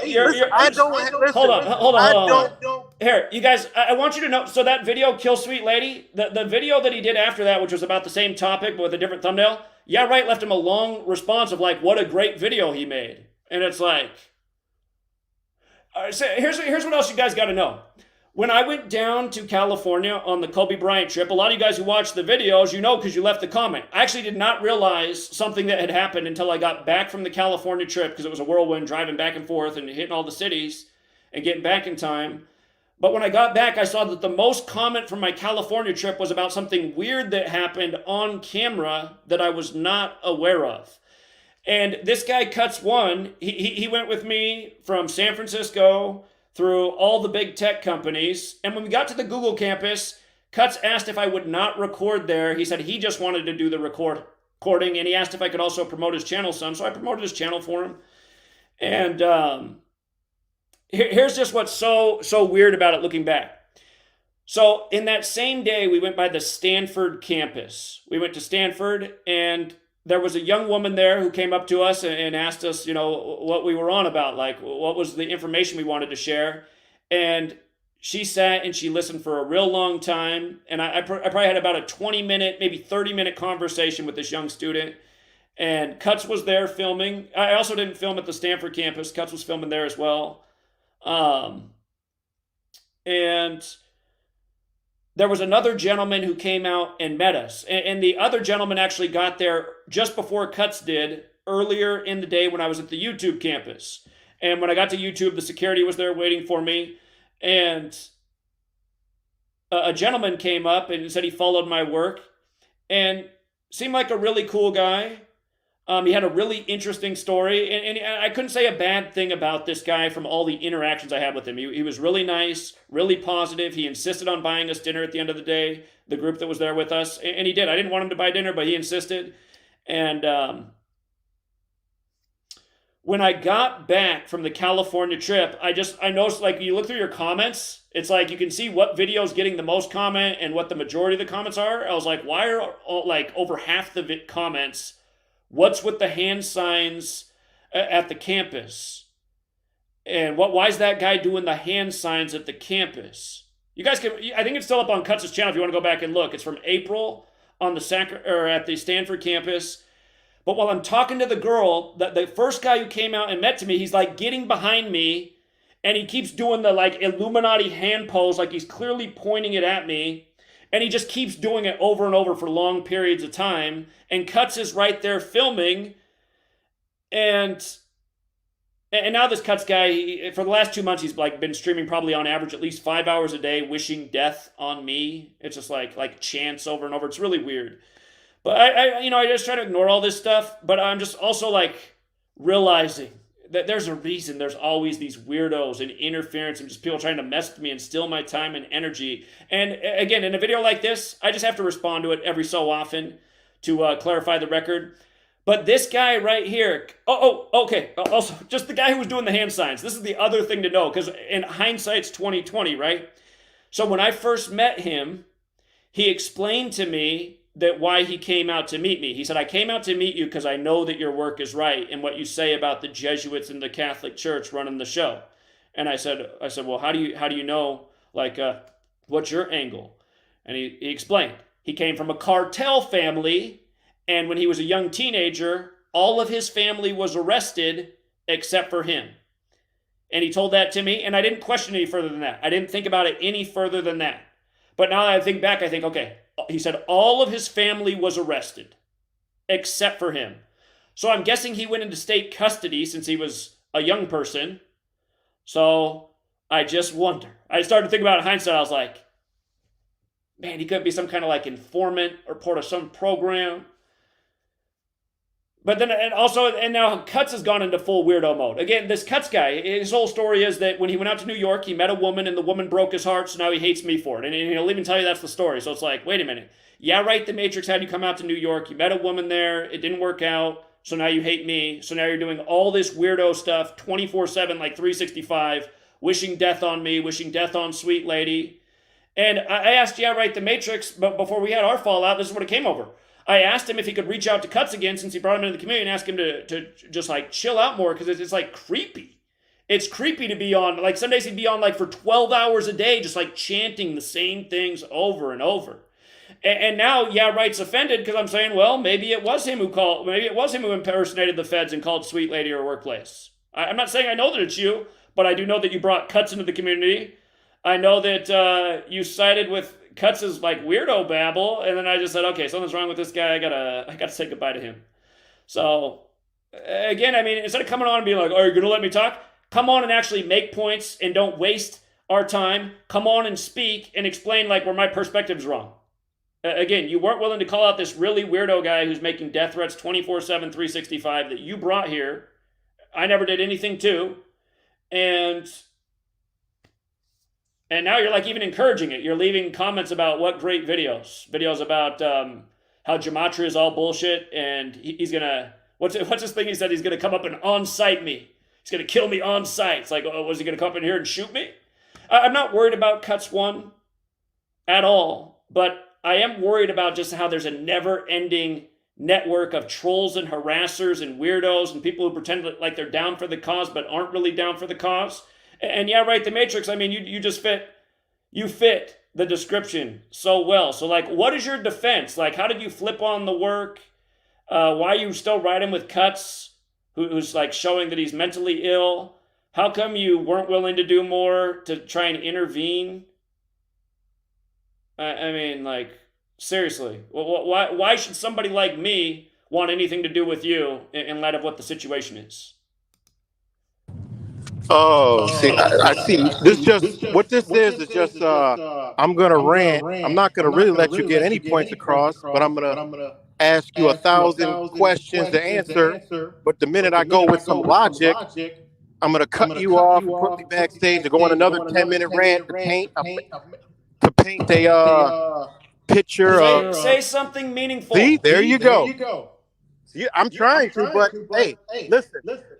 [SPEAKER 1] Hold on. Here, you guys, I want you to know. So that video, Kill Sweet Lady, the video that he did after that, which was about the same topic but with a different thumbnail. Yeah, right. Left him a long response of like, what a great video he made. And it's like, all right, so here's what else you guys got to know. When I went down to California on the Kobe Bryant trip, a lot of you guys who watched the videos, because you left the comment. I actually did not realize something that had happened until I got back from the California trip, because it was a whirlwind driving back and forth and hitting all the cities and getting back in time. But when I got back, I saw that the most comment from my California trip was about something weird that happened on camera that I was not aware of. And this guy cuts one. He went with me from San Francisco through all the big tech companies. And when we got to the Google campus, Cuts asked if I would not record there. He said he just wanted to do the recording, and he asked if I could also promote his channel some. So I promoted his channel for him. And here's just what's so weird about it looking back. So in that same day, we went by the Stanford campus. We went to Stanford, and there was a young woman there who came up to us and asked us, what we were on about, like what was the information we wanted to share. And she sat and she listened for a real long time. And I probably had about a 20-minute, maybe 30-minute conversation with this young student. And Cuts was there filming. I also didn't film at the Stanford campus. Cuts was filming there as well. And there was another gentleman who came out and met us. And the other gentleman actually got there just before Cuts did, earlier in the day when I was at the YouTube campus. And when I got to YouTube, the security was there waiting for me. And a gentleman came up and said he followed my work and seemed like a really cool guy. He had a really interesting story, and I couldn't say a bad thing about this guy from all the interactions I had with him. He was really nice, really positive. He insisted on buying us dinner at the end of the day, the group that was there with us, and he did. I didn't want him to buy dinner, but he insisted. And when I got back from the California trip, I noticed, like, you look through your comments, it's like you can see what video is getting the most comment and what the majority of the comments are. I was like, why are like over half the comments, what's with the hand signs at the campus? And why is that guy doing the hand signs at the campus? You guys can, I think it's still up on Cuts' channel if you want to go back and look. It's from April on the at the Stanford campus. But while I'm talking to the girl, the first guy who came out and met to me, he's like getting behind me, and he keeps doing the like Illuminati hand pose, like he's clearly pointing it at me, and he just keeps doing it over and over for long periods of time. And Cuts is right there filming, and now this Cuts guy, for the last 2 months, he's like been streaming probably on average at least 5 hours a day, wishing death on me. It's just like chants over and over. It's really weird. But I just try to ignore all this stuff, but I'm just also like realizing that there's a reason there's always these weirdos and interference and just people trying to mess with me and steal my time and energy. And again, in a video like this, I just have to respond to it every so often to clarify the record. But this guy right here, okay. Also, just the guy who was doing the hand signs. This is the other thing to know, because in hindsight's 2020, right? So when I first met him, he explained to me that why he came out to meet me. He said, I came out to meet you because I know that your work is right and what you say about the Jesuits and the Catholic Church running the show. And I said, well, how do you know, like, what's your angle? And he explained. He came from a cartel family, and when he was a young teenager, all of his family was arrested except for him. And he told that to me, and I didn't question any further than that. I didn't think about it any further than that. But now that I think back, I think, okay, he said all of his family was arrested except for him. So I'm guessing he went into state custody since he was a young person. So I just wonder. I started to think about it in hindsight. I was like, man, he could be some kind of like informant or part of some program. But then, and now Cuts has gone into full weirdo mode. Again, this Cuts guy, his whole story is that when he went out to New York, he met a woman and the woman broke his heart, so now he hates me for it. And he'll even tell you that's the story. So it's like, wait a minute. Yeah, right, the Matrix had you come out to New York. You met a woman there. It didn't work out. So now you hate me. So now you're doing all this weirdo stuff 24/7, like 365, wishing death on me, wishing death on sweet lady. And I asked, yeah, right, the Matrix, but before we had our fallout, this is what it came over. I asked him if he could reach out to Cuts again since he brought him into the community and asked him to just like chill out more because it's like creepy. It's creepy to be on, like some days he'd be on like for 12 hours a day just like chanting the same things over and over. And now, yeah, right's offended because I'm saying, well, maybe it was him who impersonated the feds and called Sweet Lady or workplace. I'm not saying I know that it's you, but I do know that you brought Cuts into the community. I know that you sided with Cuts' like weirdo babble, and then I just said, okay, something's wrong with this guy. I gotta say goodbye to him. So again, I mean, instead of coming on and being like, "Are you gonna let me talk?" Come on and actually make points and don't waste our time. Come on and speak and explain like where my perspective's wrong. Again, you weren't willing to call out this really weirdo guy who's making death threats 24/7, 365 that you brought here. I never did anything to, and And now you're like even encouraging it. You're leaving comments about what great videos about how Gematria is all bullshit, and he's gonna what's this thing he said he's gonna come up and on-site me. He's gonna kill me on site. It's like, oh, was he gonna come up in here and shoot me? I'm not worried about Cuts One at all, but I am worried about just how there's a never-ending network of trolls and harassers and weirdos and people who pretend like they're down for the cause but aren't really down for the cause. And yeah, right, the Matrix, I mean, you just fit the description so well. So like, what is your defense? Like, how did you flip on the work? Why are you still riding with Cuts, who's like showing that he's mentally ill? How come you weren't willing to do more to try and intervene? I mean, like, seriously, why should somebody like me want anything to do with you in light of what the situation is?
[SPEAKER 3] Oh, see, I see. This just what this is just. I'm gonna rant. I'm not gonna really let you get any points across, but I'm gonna ask you 1,000 questions to answer. But the minute I go with some logic, I'm gonna cut you off, put me backstage, and go on another 10-minute rant to paint a picture of.
[SPEAKER 1] Say something meaningful.
[SPEAKER 3] See, there you go. See, I'm trying to, but hey, listen.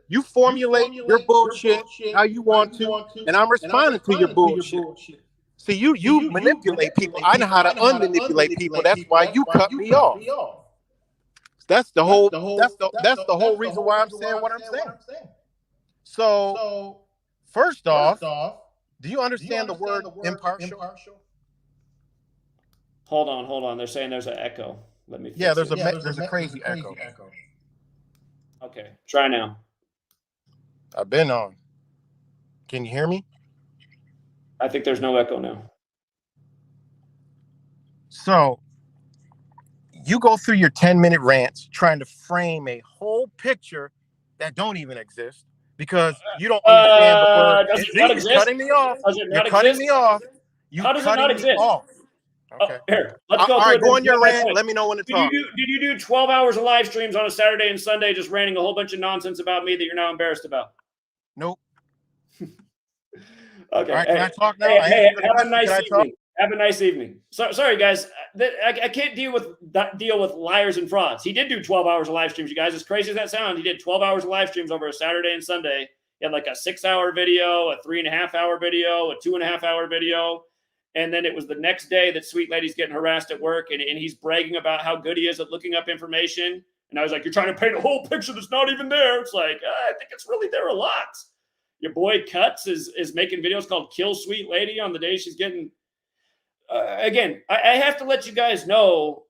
[SPEAKER 3] You formulate your bullshit how you want to, and I'm responding to your bullshit. See, you manipulate people. I know how to unmanipulate people. That's why you cut me off. That's the whole reason why I'm saying what I'm saying. So, first off, do you understand the word impartial?
[SPEAKER 1] Hold on. They're saying there's an echo. Let me.
[SPEAKER 3] Yeah, there's a crazy echo.
[SPEAKER 1] Okay, try now.
[SPEAKER 3] I've been on. Can you hear me?
[SPEAKER 1] I think there's no echo now.
[SPEAKER 3] So you go through your 10-minute rants trying to frame a whole picture that don't even exist because you don't understand the word.
[SPEAKER 1] Does it not exist?
[SPEAKER 3] You're cutting me off.
[SPEAKER 1] You're cutting me off. How does it not exist?
[SPEAKER 3] Okay.
[SPEAKER 1] Here, let's go.
[SPEAKER 3] All right, go on your rant. Let me know when to talk.
[SPEAKER 1] Did you do 12 hours of live streams on a Saturday and Sunday just ranting a whole bunch of nonsense about me that you're now embarrassed about?
[SPEAKER 3] Nope.
[SPEAKER 1] Okay.
[SPEAKER 3] All right, can I talk now?
[SPEAKER 1] Hey, have a nice evening. Have a nice evening. Sorry, guys. I can't deal with liars and frauds. He did do 12 hours of live streams, you guys. As crazy as that sounds, he did 12 hours of live streams over a Saturday and Sunday. He had like a 6-hour video, a 3.5-hour video, a 2.5-hour video. And then it was the next day that Sweet Lady's getting harassed at work, and he's bragging about how good he is at looking up information. And I was like, you're trying to paint a whole picture that's not even there. It's like, I think it's really there a lot. Your boy Cuts is making videos called Kill Sweet Lady on the day she's getting... again, I have to let you guys know,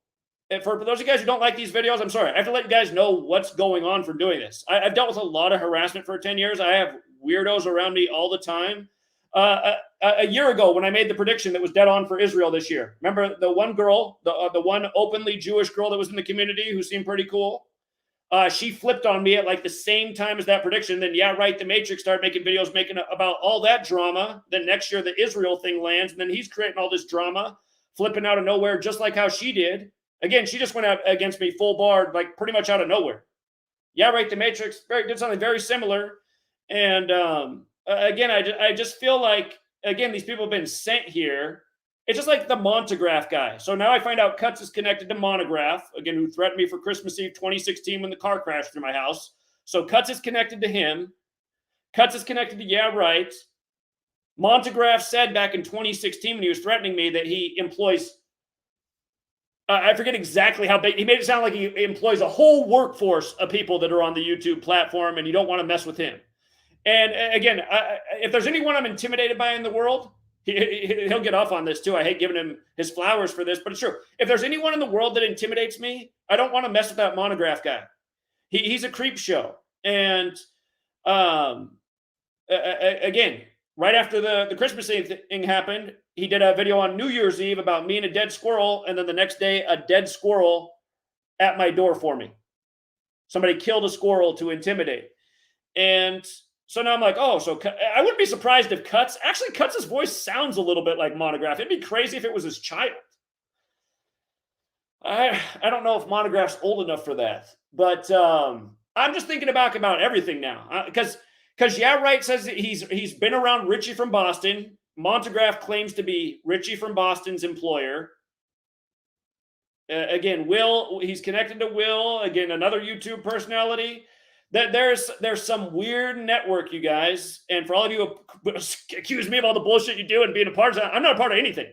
[SPEAKER 1] for those of you guys who don't like these videos, I'm sorry. I have to let you guys know what's going on for doing this. I've dealt with a lot of harassment for 10 years. I have weirdos around me all the time. A year ago, when I made the prediction that was dead on for Israel this year, remember the one girl, the one openly Jewish girl that was in the community who seemed pretty cool? She flipped on me at like the same time as that prediction. Then, yeah, right, the Matrix started making videos about all that drama. Then next year, the Israel thing lands, and then he's creating all this drama, flipping out of nowhere, just like how she did. Again, she just went out against me full bar, like pretty much out of nowhere. Yeah, right, the Matrix did something very similar. And again, I just feel like, again, these people have been sent here. It's just like the Montagraph guy. So now I find out Cuts is connected to Monograph, again, who threatened me for Christmas Eve 2016 when the car crashed through my house. So Cuts is connected to him. Cuts is connected to Yeah Right. Montagraph said back in 2016 when he was threatening me that he employs, I forget exactly how big, he made it sound like he employs a whole workforce of people that are on the YouTube platform, and you don't want to mess with him. And again, if there's anyone I'm intimidated by in the world, he'll get off on this too. I hate giving him his flowers for this, but it's true. If there's anyone in the world that intimidates me, I don't want to mess with that Monograph guy. He's a creep show. And again, right after the Christmas Eve thing happened, he did a video on New Year's Eve about me and a dead squirrel, and then the next day, a dead squirrel at my door for me. Somebody killed a squirrel to intimidate. And so now I'm like, oh, so I wouldn't be surprised if Cuts' voice sounds a little bit like Monograph. It'd be crazy if it was his child. I don't know if Monograph's old enough for that, but I'm just thinking about everything now. Because Yeah Right says that he's been around Richie from Boston. Montegraph claims to be Richie from Boston's employer. Again, Will, he's connected to Will. Again, another YouTube personality. That there's some weird network, you guys. And for all of you who accuse me of all the bullshit you do and being a part of that, I'm not a part of anything.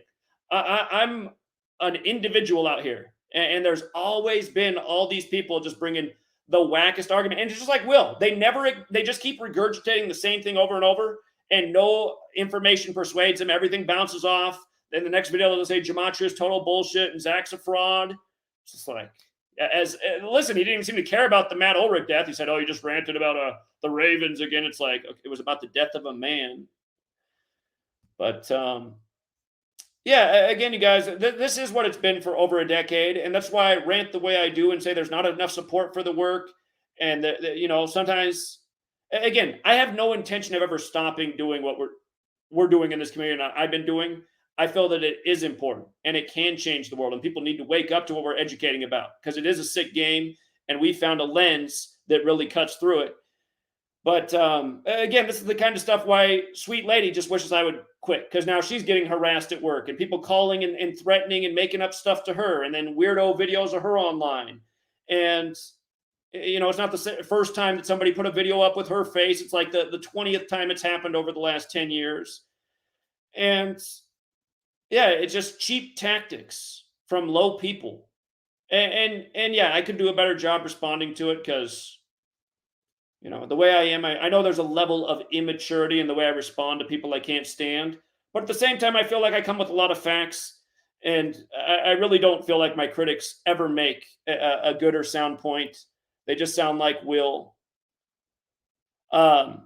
[SPEAKER 1] I'm an individual out here. And there's always been all these people just bringing the wackest argument. And just like Will, they just keep regurgitating the same thing over and over. And no information persuades them. Everything bounces off. Then the next video, they'll say Gematria is total bullshit and Zach's a fraud. It's just like, listen, he didn't even seem to care about the Matt Ulrich death. He said, oh, you just ranted about the Ravens again. It's like, okay, it was about the death of a man. But yeah, again, you guys, this is what it's been for over a decade. And that's why I rant the way I do and say there's not enough support for the work. And, sometimes, again, I have no intention of ever stopping doing what we're doing in this community and I've been doing. I feel that it is important and it can change the world and people need to wake up to what we're educating about because it is a sick game and we found a lens that really cuts through it. But again, this is the kind of stuff why Sweet Lady just wishes I would quit because now she's getting harassed at work and people calling and threatening and making up stuff to her and then weirdo videos of her online. And, it's not the first time that somebody put a video up with her face. It's like the 20th time it's happened over the last 10 years. And yeah, it's just cheap tactics from low people. And yeah, I could do a better job responding to it because, the way I am, I know there's a level of immaturity in the way I respond to people I can't stand. But at the same time, I feel like I come with a lot of facts. And I really don't feel like my critics ever make a good or sound point. They just sound like Will. So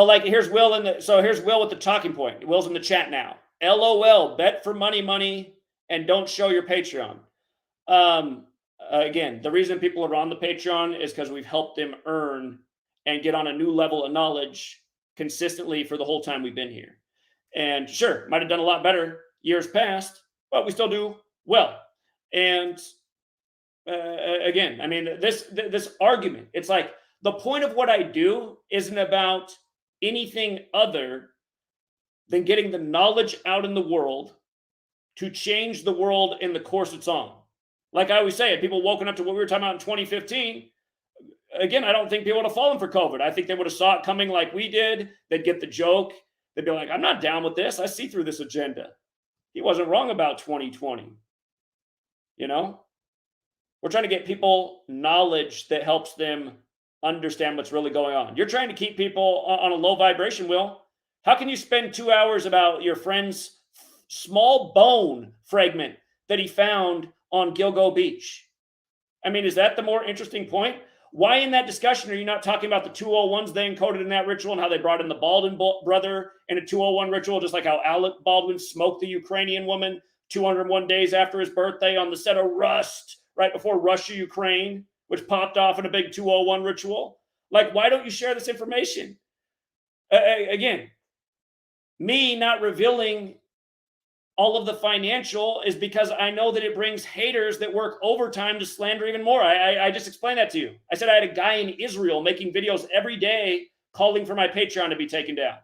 [SPEAKER 1] like here's Will here's Will with the talking point. Will's in the chat now. LOL, bet for money, and don't show your Patreon. Again, the reason people are on the Patreon is because we've helped them earn and get on a new level of knowledge consistently for the whole time we've been here. And sure, might have done a lot better years past, but we still do well. And again, I mean, this argument, it's like the point of what I do isn't about anything other than getting the knowledge out in the world to change the world in the course it's on. Like I always say, people woken up to what we were talking about in 2015. Again, I don't think people would have fallen for COVID. I think they would have saw it coming like we did. They'd get the joke. They'd be like, I'm not down with this. I see through this agenda. He wasn't wrong about 2020. We're trying to get people knowledge that helps them understand what's really going on. You're trying to keep people on a low vibration, Will. How can you spend 2 hours about your friend's small bone fragment that he found on Gilgo Beach? I mean, is that the more interesting point? Why in that discussion are you not talking about the 201s they encoded in that ritual and how they brought in the Baldwin brother in a 201 ritual, just like how Alec Baldwin smoked the Ukrainian woman 201 days after his birthday on the set of Rust, right before Russia-Ukraine, which popped off in a big 201 ritual? Like, why don't you share this information? Again, me not revealing all of the financial is because I know that it brings haters that work overtime to slander even more. I just explained that to you. I said I had a guy in Israel making videos every day calling for my Patreon to be taken down.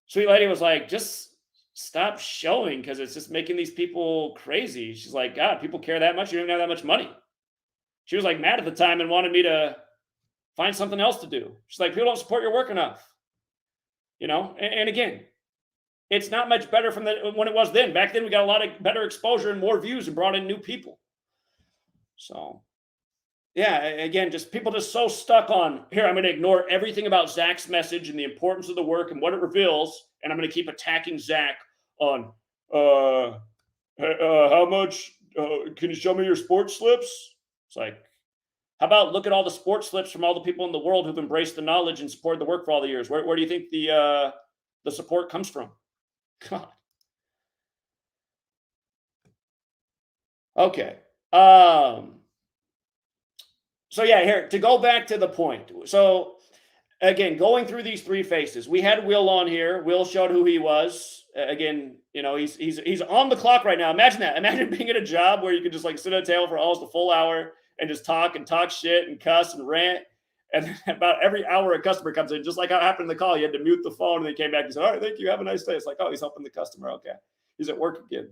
[SPEAKER 1] Sweet Lady was like, just stop showing because it's just making these people crazy. She's like, God, people care that much? You don't even have that much money. She was like mad at the time and wanted me to find something else to do. She's like, people don't support your work enough. And again, it's not much better from when it was then. Back then, we got a lot of better exposure and more views and brought in new people. So, yeah, again, just people just so stuck on, here, I'm going to ignore everything about Zach's message and the importance of the work and what it reveals, and I'm going to keep attacking Zach on, how much, can you show me your sports slips? It's like, how about look at all the sports slips from all the people in the world who've embraced the knowledge and supported the work for all the years? Where do you think the support comes from? God. Okay. So yeah, here to go back to the point. So again, going through these three faces, we had Will on here. Will showed who he was. Again, he's on the clock right now. Imagine that. Imagine being at a job where you could just like sit at a table for almost a full hour and just talk shit and cuss and rant. And about every hour a customer comes in, just like how it happened in the call, you had to mute the phone and they came back and said, all right, thank you, have a nice day. It's like, oh, he's helping the customer. Okay. He's at work again.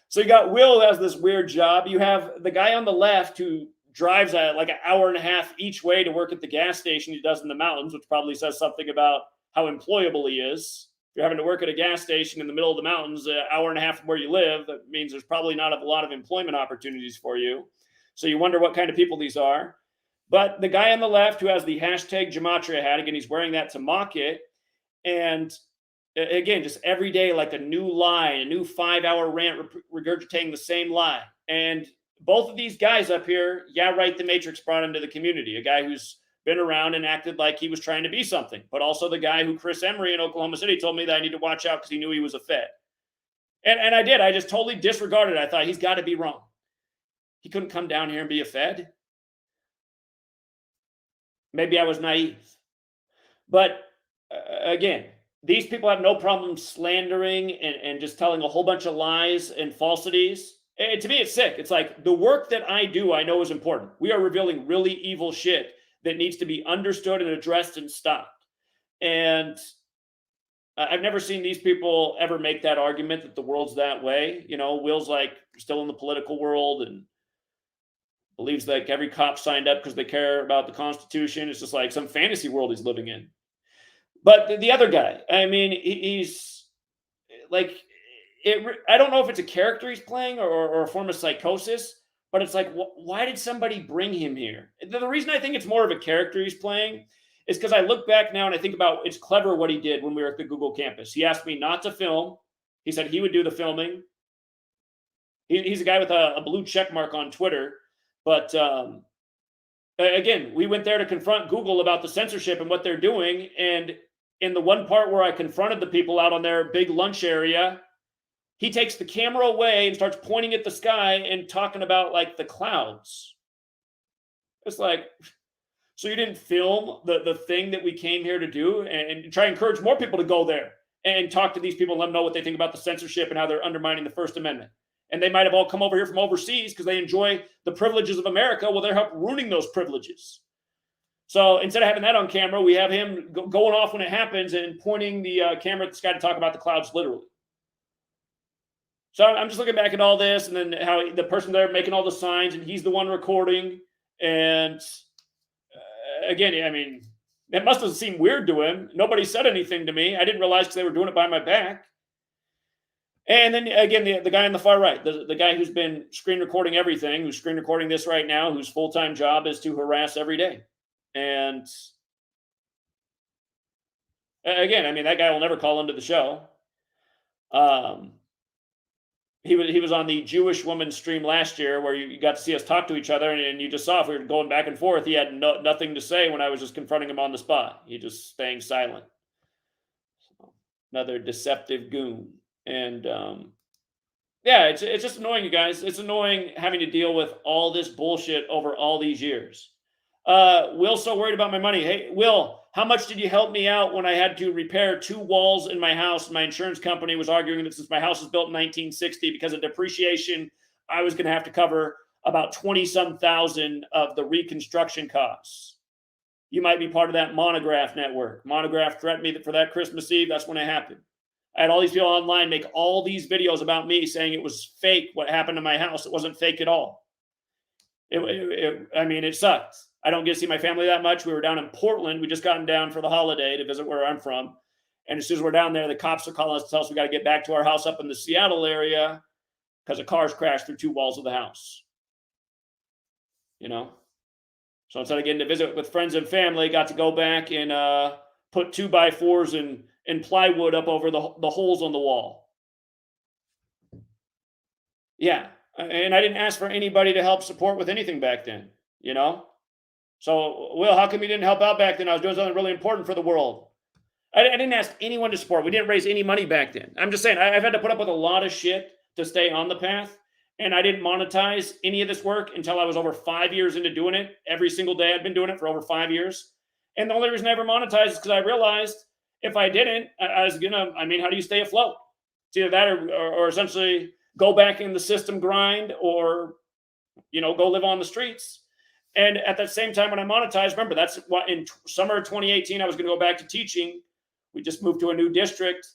[SPEAKER 1] So you got Will has this weird job. You have the guy on the left who drives like an hour and a half each way to work at the gas station he does in the mountains, which probably says something about how employable he is. If you're having to work at a gas station in the middle of the mountains, an hour and a half from where you live, that means there's probably not a lot of employment opportunities for you. So you wonder what kind of people these are. But the guy on the left who has the hashtag Gematria hat, again, he's wearing that to mock it. And again, just every day, like a new lie, a new 5-hour rant regurgitating the same lie. And both of these guys up here, yeah, right, the Matrix brought into the community, a guy who's been around and acted like he was trying to be something, but also the guy who Chris Emery in Oklahoma City told me that I need to watch out because he knew he was a Fed. And I did. I just totally disregarded it. I thought he's got to be wrong. He couldn't come down here and be a Fed. Maybe I was naive. But again, these people have no problem slandering and just telling a whole bunch of lies and falsities. And to me, it's sick. It's like the work that I do, I know is important. We are revealing really evil shit that needs to be understood and addressed and stopped. And I've never seen these people ever make that argument that the world's that way. You know, Will's like still in the political world and believes like every cop signed up because they care about the Constitution. It's just like some fantasy world he's living in. But the other guy, I mean, he's like, I don't know if it's a character he's playing or a form of psychosis, but it's like, why did somebody bring him here? The reason I think it's more of a character he's playing is because I look back now and I think about it's clever what he did when we were at the Google campus. He asked me not to film. He said he would do the filming. He's a guy with a blue check mark on Twitter. But again, we went there to confront Google about the censorship and what they're doing. And in the one part where I confronted the people out on their big lunch area, he takes the camera away and starts pointing at the sky and talking about like the clouds. It's like, so you didn't film the thing that we came here to do and try to encourage more people to go there and talk to these people and let them know what they think about the censorship and how they're undermining the First Amendment. And they might have all come over here from overseas because they enjoy the privileges of America. Well, they're helping ruining those privileges. So instead of having that on camera, we have him going off when it happens and pointing the camera at the sky to talk about the clouds literally. So I'm just looking back at all this and then how the person there making all the signs and he's the one recording. And again, I mean, it must have seemed weird to him. Nobody said anything to me. I didn't realize because they were doing it behind my back. And then again, the guy on the far right, the guy who's been screen recording everything, who's screen recording this right now, whose full-time job is to harass every day. And again, I mean, that guy will never call into the show. He was on the Jewish woman stream last year where you got to see us talk to each other, and you just saw if we were going back and forth, he had nothing to say when I was just confronting him on the spot. He just staying silent. So, another deceptive goon. And yeah, it's just annoying, you guys. It's annoying having to deal with all this bullshit over all these years. Will's so worried about my money. Hey, Will, how much did you help me out when I had to repair 2 walls in my house? My insurance company was arguing that since my house was built in 1960, because of depreciation, I was going to have to cover about 20-some thousand of the reconstruction costs. You might be part of that Monograph network. Monograph threatened me for that Christmas Eve. That's when it happened. I had all these people online make all these videos about me saying it was fake what happened to my house. It wasn't fake at all. I mean, it sucked. I don't get to see my family that much. We were down in Portland. We just gotten down for the holiday to visit where I'm from. And as soon as we're down there, the cops are calling us to tell us we got to get back to our house up in the Seattle area because a car's crashed through 2 walls of the house. You know? So instead of getting to visit with friends and family, got to go back and put 2x4s and plywood up over the holes on the wall. Yeah. And I didn't ask for anybody to help support with anything back then, you know? So, Will, how come you didn't help out back then? I was doing something really important for the world. I didn't ask anyone to support. We didn't raise any money back then. I'm just saying, I've had to put up with a lot of shit to stay on the path. And I didn't monetize any of this work until I was over 5 years into doing it. Every single day I've been doing it for over 5 years. And the only reason I ever monetized is because I realized if I didn't, I was going to, I mean, how do you stay afloat? It's either that or essentially go back in the system grind or, you know, go live on the streets. And at that same time, when I monetized, remember, that's what in summer of 2018, I was going to go back to teaching. We just moved to a new district,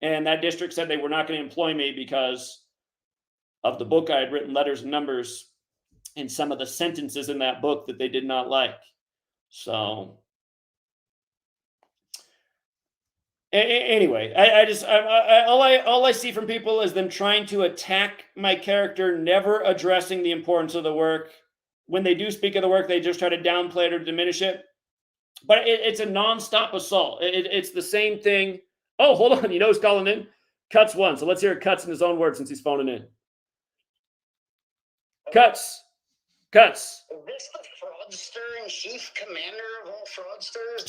[SPEAKER 1] and that district said they were not going to employ me because of the book I had written, Letters and Numbers, and some of the sentences in that book that they did not like. So anyway, all I see from people is them trying to attack my character, never addressing the importance of the work. When they do speak of the work, they just try to downplay it or diminish it. But it's a nonstop assault. It's the same thing. Oh, hold on. You know who's calling in? Cuts one. So let's hear Cuts in his own words since he's phoning in. Cuts. Is
[SPEAKER 4] this the fraudster and chief commander of all fraudsters?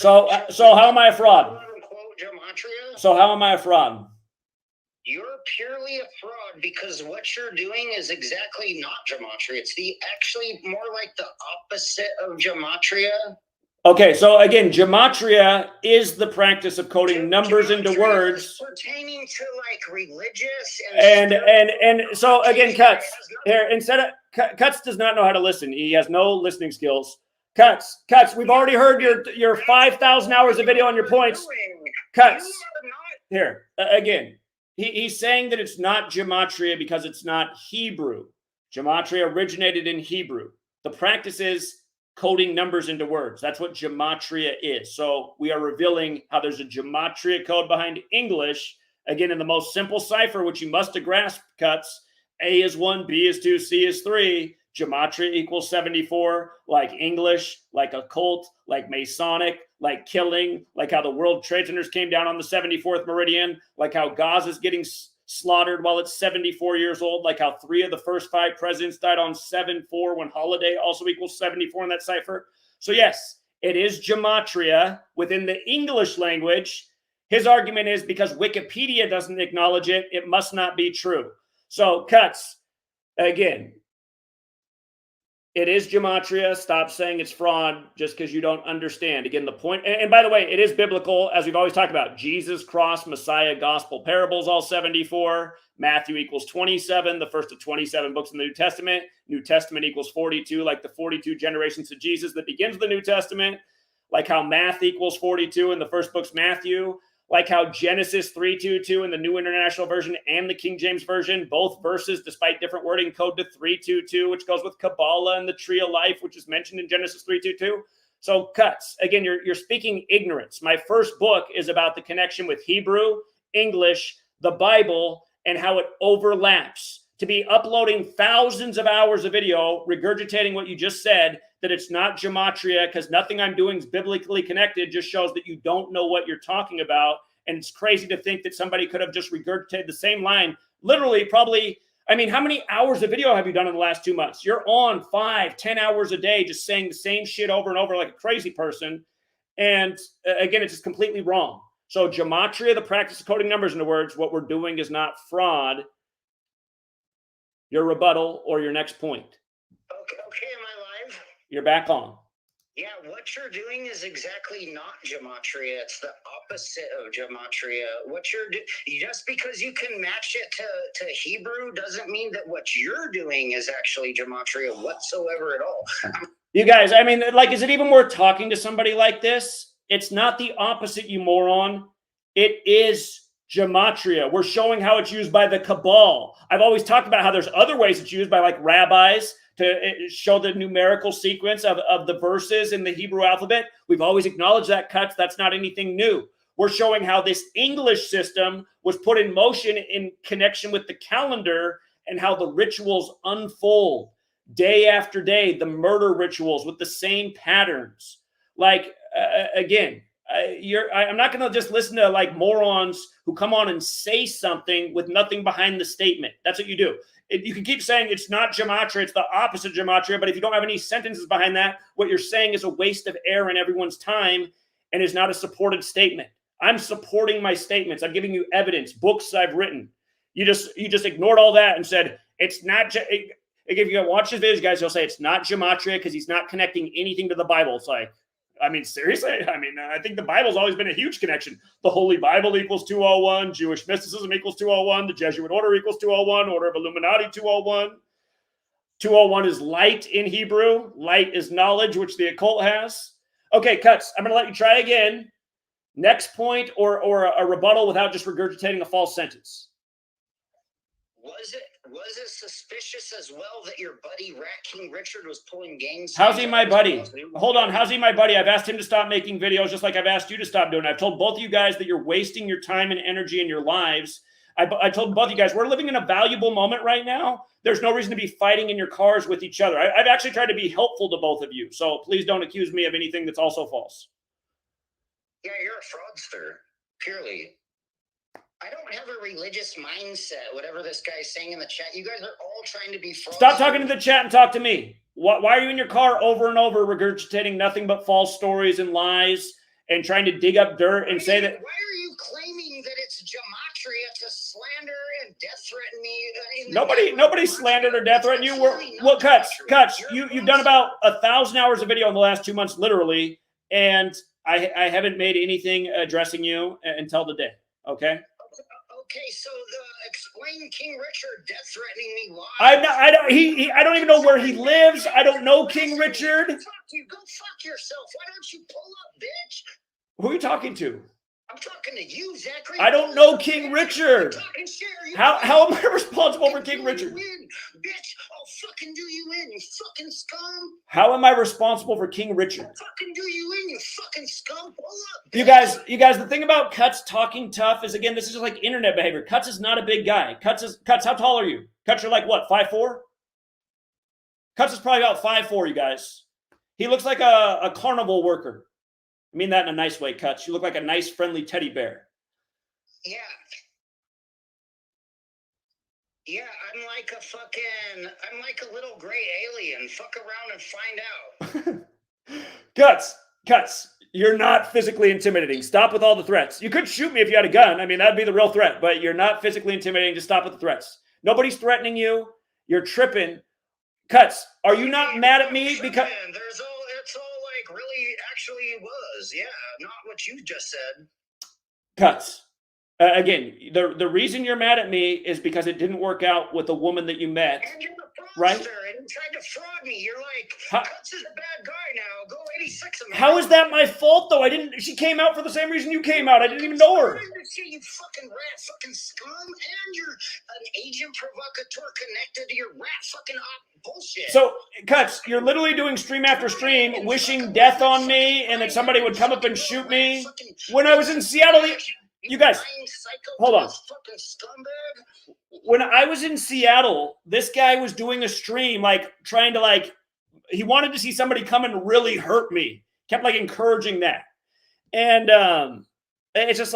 [SPEAKER 1] So how am I a fraud?
[SPEAKER 4] Gematria?
[SPEAKER 1] So how am I a fraud?
[SPEAKER 4] You're purely a fraud because what you're doing is exactly not Gematria. It's actually more like the opposite of Gematria.
[SPEAKER 1] Okay, so again, Gematria is the practice of coding numbers into words
[SPEAKER 4] pertaining to like religious
[SPEAKER 1] and so again, Cuts here instead of Cuts does not know how to listen. He has no listening skills. Cuts. We've already heard your 5,000 hours of video on your points. Cuts here again. He's saying that it's not Gematria because it's not Hebrew. Gematria originated in Hebrew. The practice is coding numbers into words. That's what Gematria is. So we are revealing how there's a Gematria code behind English. Again, in the most simple cipher, which you must have grasped, Cuts. A is 1, B is 2, C is 3. Gematria equals 74, like English, like occult, like Masonic, like killing, like how the World Trade Centers came down on the 74th meridian, like how Gaza is getting slaughtered while it's 74 years old, like how 3 of the first 5 presidents died on 7/4 when holiday also equals 74 in that cipher. So yes, it is Gematria within the English language. His argument is because Wikipedia doesn't acknowledge it, it must not be true. So Cuts, again, it is Gematria. Stop saying it's fraud just because you don't understand. Again, the point, and by the way, it is biblical, as we've always talked about. Jesus, cross, Messiah, gospel, parables, all 74. Matthew equals 27, the first of 27 books in the New Testament. New Testament equals 42, like the 42 generations of Jesus that begins the New Testament. Like how math equals 42 in the first book's Matthew. Like how Genesis 3:22 in the New International Version and the King James Version, both verses, despite different wording, code to 3:22, which goes with Kabbalah and the Tree of Life, which is mentioned in Genesis 3:22. So Cuts, again, you're speaking ignorance. My first book is about the connection with Hebrew, English, the Bible, and how it overlaps. To be uploading thousands of hours of video, regurgitating what you just said, that it's not Gematria because nothing I'm doing is biblically connected, just shows that you don't know what you're talking about. And it's crazy to think that somebody could have just regurgitated the same line. Literally, probably, I mean, how many hours of video have you done in the last 2 months? You're on 5-10 hours a day just saying the same shit over and over like a crazy person. And again, it's just completely wrong. So Gematria, the practice of coding numbers into words, what we're doing is not fraud. Your rebuttal or your next point.
[SPEAKER 4] Okay, am I live?
[SPEAKER 1] You're back on.
[SPEAKER 4] Yeah, what you're doing is exactly not Gematria. It's the opposite of Gematria. What you're doing, just because you can match it to Hebrew doesn't mean that what you're doing is actually Gematria whatsoever at all.
[SPEAKER 1] You guys, I mean, like, is it even worth talking to somebody like this? It's not the opposite, you moron. It is Gematria. We're showing how it's used by the cabal. I've always talked about how there's other ways it's used by like rabbis to show the numerical sequence of the verses in the Hebrew alphabet. We've always acknowledged that, Cuts. That's not anything new. We're showing how this English system was put in motion in connection with the calendar and how the rituals unfold day after day, the murder rituals with the same patterns. Like, again, I'm not going to just listen to like morons who come on and say something with nothing behind the statement. That's what you do. You can keep saying it's not Gematria, it's the opposite of Gematria, but if you don't have any sentences behind that, what you're saying is a waste of air and everyone's time and is not a supported statement. I'm supporting my statements. I'm giving you evidence, books I've written. You just ignored all that and said it's not. If you watch his videos, guys, he'll say it's not Gematria because he's not connecting anything to the Bible. It's like, I mean, seriously? I mean, I think the Bible's always been a huge connection. The Holy Bible equals 201. Jewish mysticism equals 201. The Jesuit order equals 201. Order of Illuminati 201. 201 is light in Hebrew. Light is knowledge, which the occult has. Okay, Cuts, I'm going to let you try again. Next point or a rebuttal without just regurgitating a false sentence.
[SPEAKER 4] Was it suspicious as well that your buddy Rat King Richard was pulling games?
[SPEAKER 1] How's he my buddy? Hold on, how's he my buddy? I've asked him to stop making videos just like I've asked you to stop doing it. I've told both of you guys that you're wasting your time and energy in your lives. I told both of you guys, we're living in a valuable moment right now. There's no reason to be fighting in your cars with each other. I've actually tried to be helpful to both of you. So please don't accuse me of anything that's also false.
[SPEAKER 4] Yeah, you're a fraudster, purely. I don't have a religious mindset, whatever this guy's saying in the chat. You guys are all trying to be fraudsters.
[SPEAKER 1] Stop talking to the chat and talk to me. Why are you in your car over and over regurgitating nothing but false stories and lies and trying to dig up dirt and say that...
[SPEAKER 4] Why are you claiming that it's Gematria to slander and death threaten me?
[SPEAKER 1] Nobody slandered or death threatened you. Well, Cuts, you've done about 1,000 hours of video in the last 2 months, literally, and I haven't made anything addressing you until today, okay?
[SPEAKER 4] Okay, so explain King Richard death threatening me live.
[SPEAKER 1] I don't even know where he lives. I don't know King Richard.
[SPEAKER 4] Fuck you. Go fuck yourself. Why don't you pull up, bitch?
[SPEAKER 1] Who are you talking to?
[SPEAKER 4] I'm talking to you, Zachary.
[SPEAKER 1] I don't know King Richard.
[SPEAKER 4] Shit,
[SPEAKER 1] how am I responsible for King Richard?
[SPEAKER 4] Bitch, I'll fucking do you in, you fucking scum.
[SPEAKER 1] How am I responsible for King Richard?
[SPEAKER 4] I'll fucking do you in, you fucking scum. Pull up,
[SPEAKER 1] bitch. You guys, the thing about Cuts talking tough is, again, this is just like internet behavior. Cuts is not a big guy. Cuts, how tall are you? Cuts, you're like what, 5'4"? Cuts is probably about 5'4", you guys. He looks like a carnival worker. I mean that in a nice way, Cuts. You look like a nice, friendly teddy bear.
[SPEAKER 4] Yeah. Yeah, I'm like a little gray alien. Fuck around and find out.
[SPEAKER 1] Cuts, you're not physically intimidating. Stop with all the threats. You could shoot me if you had a gun. I mean, that'd be the real threat, but you're not physically intimidating. Just stop with the threats. Nobody's threatening you. You're tripping. Cuts, are you not mad at me because...
[SPEAKER 4] It's all like really actually was. Yeah, not what you just said.
[SPEAKER 1] Cuts. Again, the reason you're mad at me is because it didn't work out with the woman that you met.
[SPEAKER 4] And you're the fraudster,
[SPEAKER 1] right?
[SPEAKER 4] And you tried to fraud me. You're like, Cuts is a bad guy now. Go 86 of them.
[SPEAKER 1] How is that my fault, though? She came out for the same reason you came out. I didn't even know her.
[SPEAKER 4] You fucking rat fucking scum. And you're an agent provocateur connected to your rat fucking bullshit.
[SPEAKER 1] So, Cuts, you're literally doing stream after stream, wishing death on me and that somebody would come up and shoot me. When I was in Seattle... You guys, hold on. When I was in Seattle, this guy was doing a stream, like trying to he wanted to see somebody come and really hurt me. Kept encouraging that. And it's just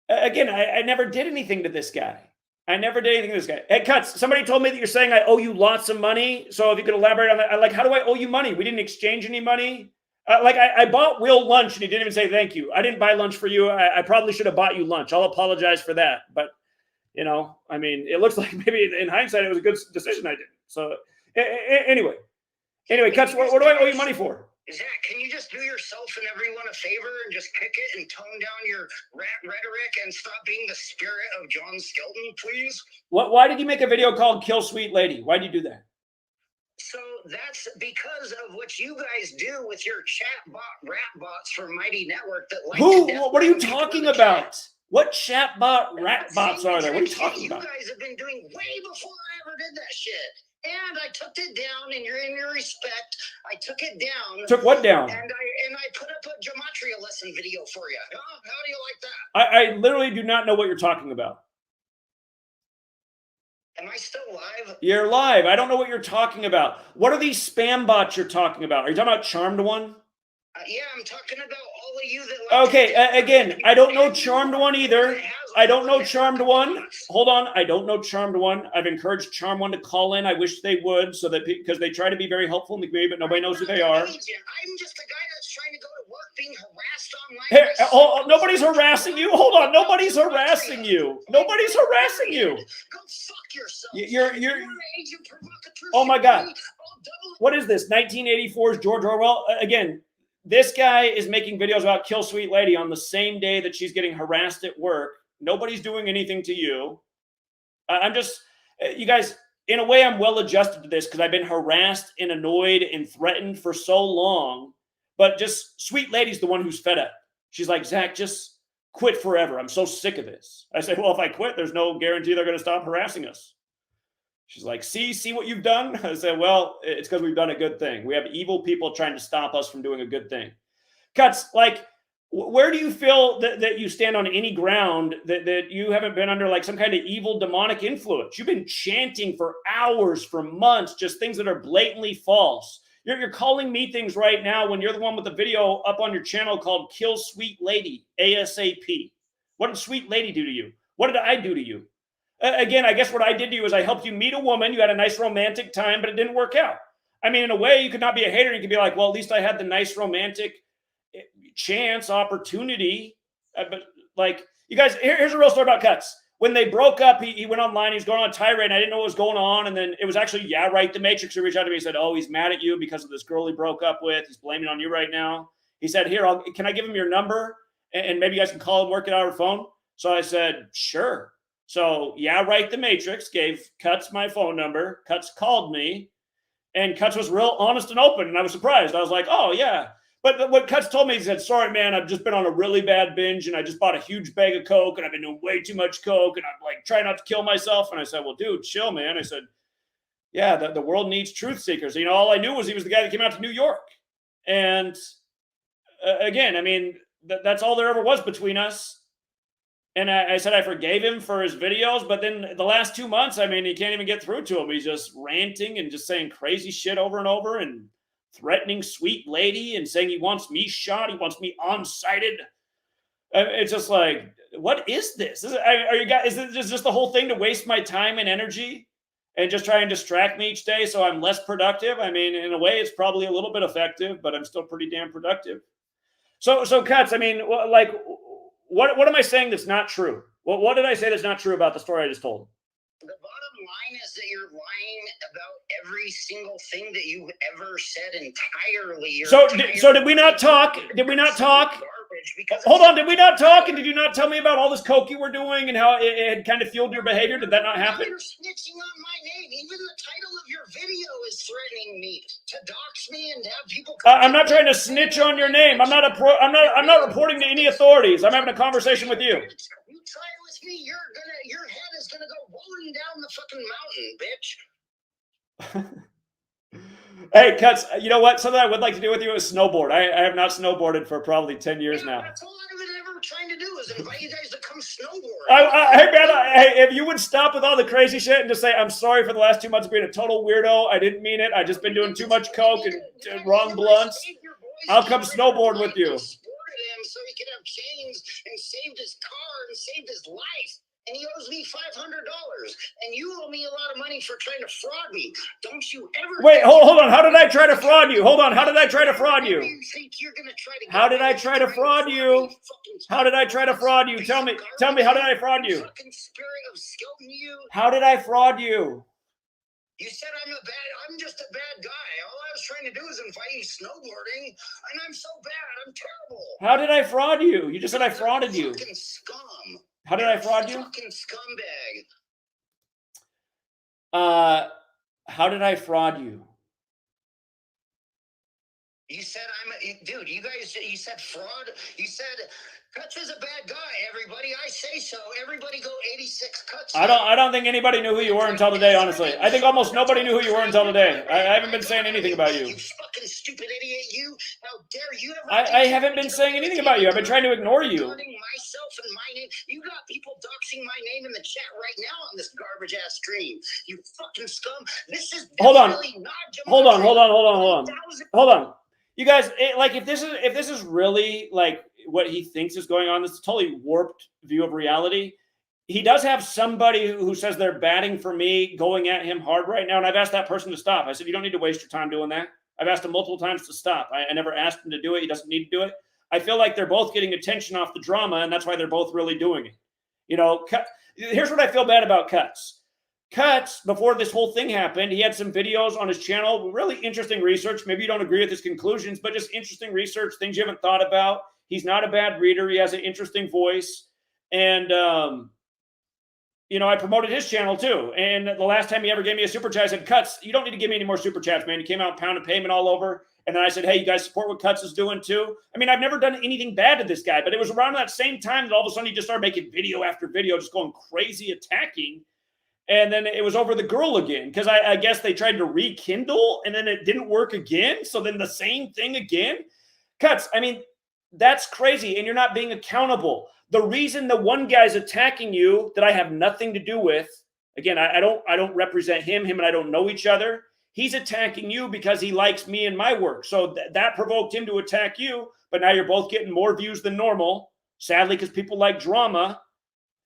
[SPEAKER 1] again, I never did anything to this guy. Hey, Cuts, somebody told me that you're saying I owe you lots of money. So if you could elaborate on that, how do I owe you money? We didn't exchange any money. I bought Will lunch and he didn't even say thank you. I didn't buy lunch for you. I probably should have bought you lunch. I'll apologize for that. But, I mean, it looks like maybe in hindsight it was a good decision I did. So, anyway, Cuts, what do I owe you money for?
[SPEAKER 4] Zach, can you just do yourself and everyone a favor and just kick it and tone down your rat rhetoric and stop being the spirit of John Skelton, please?
[SPEAKER 1] Why did you make a video called Kill Sweet Lady? Why did you do that?
[SPEAKER 4] So that's because of what you guys do with your chat rat bots for Mighty Network that like
[SPEAKER 1] What are you talking about? What chat rat bots are there? What are you talking about?
[SPEAKER 4] You guys have been doing way before I ever did that shit. And I took it down, and in your respect, I took it down.
[SPEAKER 1] Took what down?
[SPEAKER 4] And I put up a Gematria lesson video for you. How do you like that?
[SPEAKER 1] I literally do not know what you're talking about.
[SPEAKER 4] Am I still live?
[SPEAKER 1] You're live. I don't know what you're talking about. What are these spam bots you're talking about? Are you talking about Charmed One?
[SPEAKER 4] Yeah, I'm talking about all of you that...
[SPEAKER 1] Okay, again, I don't know Charmed One either. I don't know Charmed One. Hold on. I don't know Charmed One. I've encouraged Charmed One to call in. I wish they would, so that because they try to be very helpful in the community, but nobody knows who they are.
[SPEAKER 4] I'm just a guy that's trying to go to work being harassed online.
[SPEAKER 1] Hey, nobody's harassing you. Hold on. Nobody's harassing you. Nobody's harassing you.
[SPEAKER 4] Go fuck yourself.
[SPEAKER 1] You're oh my God. What is this? 1984's George Orwell? Again, this guy is making videos about Kill Sweet Lady on the same day that she's getting harassed at work. Nobody's doing anything to you. I'm just, you guys, in a way, I'm well adjusted to this because I've been harassed and annoyed and threatened for so long. But just Sweet Lady's the one who's fed up. She's like, Zach, just quit forever. I'm so sick of this. I say, well, if I quit, there's no guarantee they're going to stop harassing us. She's like, see what you've done? I said, well, it's because we've done a good thing. We have evil people trying to stop us from doing a good thing. Cuts, like, where do you feel that you stand on any ground that you haven't been under like some kind of evil demonic influence? You've been chanting for hours, for months, just things that are blatantly false. You're calling me things right now when you're the one with the video up on your channel called Kill Sweet Lady ASAP. What did Sweet Lady do to you? What did I do to you? Again, I guess what I did to you is I helped you meet a woman. You had a nice romantic time, but it didn't work out. I mean, in a way, you could not be a hater. You could be like, well, at least I had the nice romantic chance, opportunity. But like, you guys, here's a real story about Cuts. When they broke up, he went online. He was going on a tirade, and I didn't know what was going on. And then it was actually, yeah, right, the Matrix who reached out to me and said, oh, he's mad at you because of this girl he broke up with. He's blaming on you right now. He said, here, can I give him your number? And maybe you guys can call and work it out over the phone. So I said, sure. So, yeah, right, the Matrix gave Cuts my phone number. Cuts called me, and Cuts was real honest and open, and I was surprised. I was like, oh, yeah. But what Cuts told me, he said, sorry, man, I've just been on a really bad binge, and I just bought a huge bag of Coke, and I've been doing way too much Coke, and I'm like trying not to kill myself. And I said, well, dude, chill, man. I said, yeah, the world needs truth seekers. You know, all I knew was he was the guy that came out to New York. And again, I mean, that's all there ever was between us. And I said I forgave him for his videos, but then the last 2 months, I mean, he can't even get through to him. He's just ranting and just saying crazy shit over and over and threatening Sweet Lady and saying he wants me shot. He wants me on-sighted. It's just like, what is this? Are you guys? Is this just the whole thing to waste my time and energy and just try and distract me each day so I'm less productive? I mean, in a way, it's probably a little bit effective, but I'm still pretty damn productive. So Cuts, I mean, like, what am I saying that's not true? What did I say that's not true about the story I just told?
[SPEAKER 4] The bottom line is that you're lying about every single thing that you've ever said entirely.
[SPEAKER 1] So did we not talk? Did we not talk? Hold on, did we not talk? And did you not tell me about all this coke you were doing and how it had kind of fueled your behavior? Did that not happen?
[SPEAKER 4] You're snitching on my name. Even the title of your video is threatening me to dox me and have people.
[SPEAKER 1] I'm not trying to snitch on your name. I'm not reporting to any authorities. I'm having a conversation with you.
[SPEAKER 4] You try it with me, your head is gonna go rolling down the fucking mountain, bitch.
[SPEAKER 1] Hey, Cuts, you know what? Something I would like to do with you is snowboard. I have not snowboarded for probably 10 years now.
[SPEAKER 4] That's all I've been ever trying to do is invite you guys to come snowboard.
[SPEAKER 1] Hey, man, hey, if you would stop with all the crazy shit and just say, I'm sorry for the last 2 months being a total weirdo. I didn't mean it. I just been doing too much coke and wrong blunts. I'll come snowboard with you.
[SPEAKER 4] Him so he could have chains and saved his car and saved his life. And he owes me $500. And you owe me a lot of money for trying to fraud me. Don't you ever...
[SPEAKER 1] Wait, hold on. How did I try to fraud you? Hold on. How did I try to fraud you? How did I try to fraud you? How did I try to fraud you? Tell me, how did I fraud you? How did I fraud you?
[SPEAKER 4] You said I'm just a bad guy. All I was trying to do is invite you snowboarding, and I'm so bad. I'm terrible.
[SPEAKER 1] How did I fraud you? You just said I frauded you.
[SPEAKER 4] Fucking scum.
[SPEAKER 1] How did I fraud you?
[SPEAKER 4] Fucking scumbag.
[SPEAKER 1] How did I fraud you?
[SPEAKER 4] You said dude, you said fraud. You said Cuts is a bad guy, everybody. I say so. Everybody go 86 Cuts.
[SPEAKER 1] I don't think anybody knew who you were until today, honestly. I think almost nobody knew who you were until today. I haven't been saying anything about you.
[SPEAKER 4] You fucking stupid idiot, you. How dare you ever...
[SPEAKER 1] I haven't been saying anything about you. I've been trying to ignore you.
[SPEAKER 4] Myself and my name. You got people doxing my name in the chat right now on this garbage ass stream. You fucking scum. This is
[SPEAKER 1] Hold on.
[SPEAKER 4] Hold on.
[SPEAKER 1] You guys, if this is really like what he thinks is going on, this is a totally warped view of reality. He does have somebody who says they're batting for me, going at him hard right now, and I've asked that person to stop. I said, you don't need to waste your time doing that. I've asked him multiple times to stop. I never asked him to do it. He doesn't need to do it. I feel like they're both getting attention off the drama, and that's why they're both really doing it. You know, here's what I feel bad about Cuts. Cuts, before this whole thing happened, he had some videos on his channel, really interesting research. Maybe you don't agree with his conclusions, but just interesting research, things you haven't thought about. He's not a bad reader. He has an interesting voice. And, you know, I promoted his channel too. And the last time he ever gave me a super chat, I said, Cuts, you don't need to give me any more super chats, man. He came out, pounded payment all over. And then I said, hey, you guys support what Cuts is doing too? I mean, I've never done anything bad to this guy, but it was around that same time that all of a sudden he just started making video after video, just going crazy attacking. And then it was over the girl again, because I guess they tried to rekindle and then it didn't work again. So then the same thing again. Cuts, I mean, that's crazy. And you're not being accountable. The reason the one guy's attacking you that I have nothing to do with, again, I don't represent him and I don't know each other. He's attacking you because he likes me and my work. So that provoked him to attack you. But now you're both getting more views than normal. Sadly, because people like drama.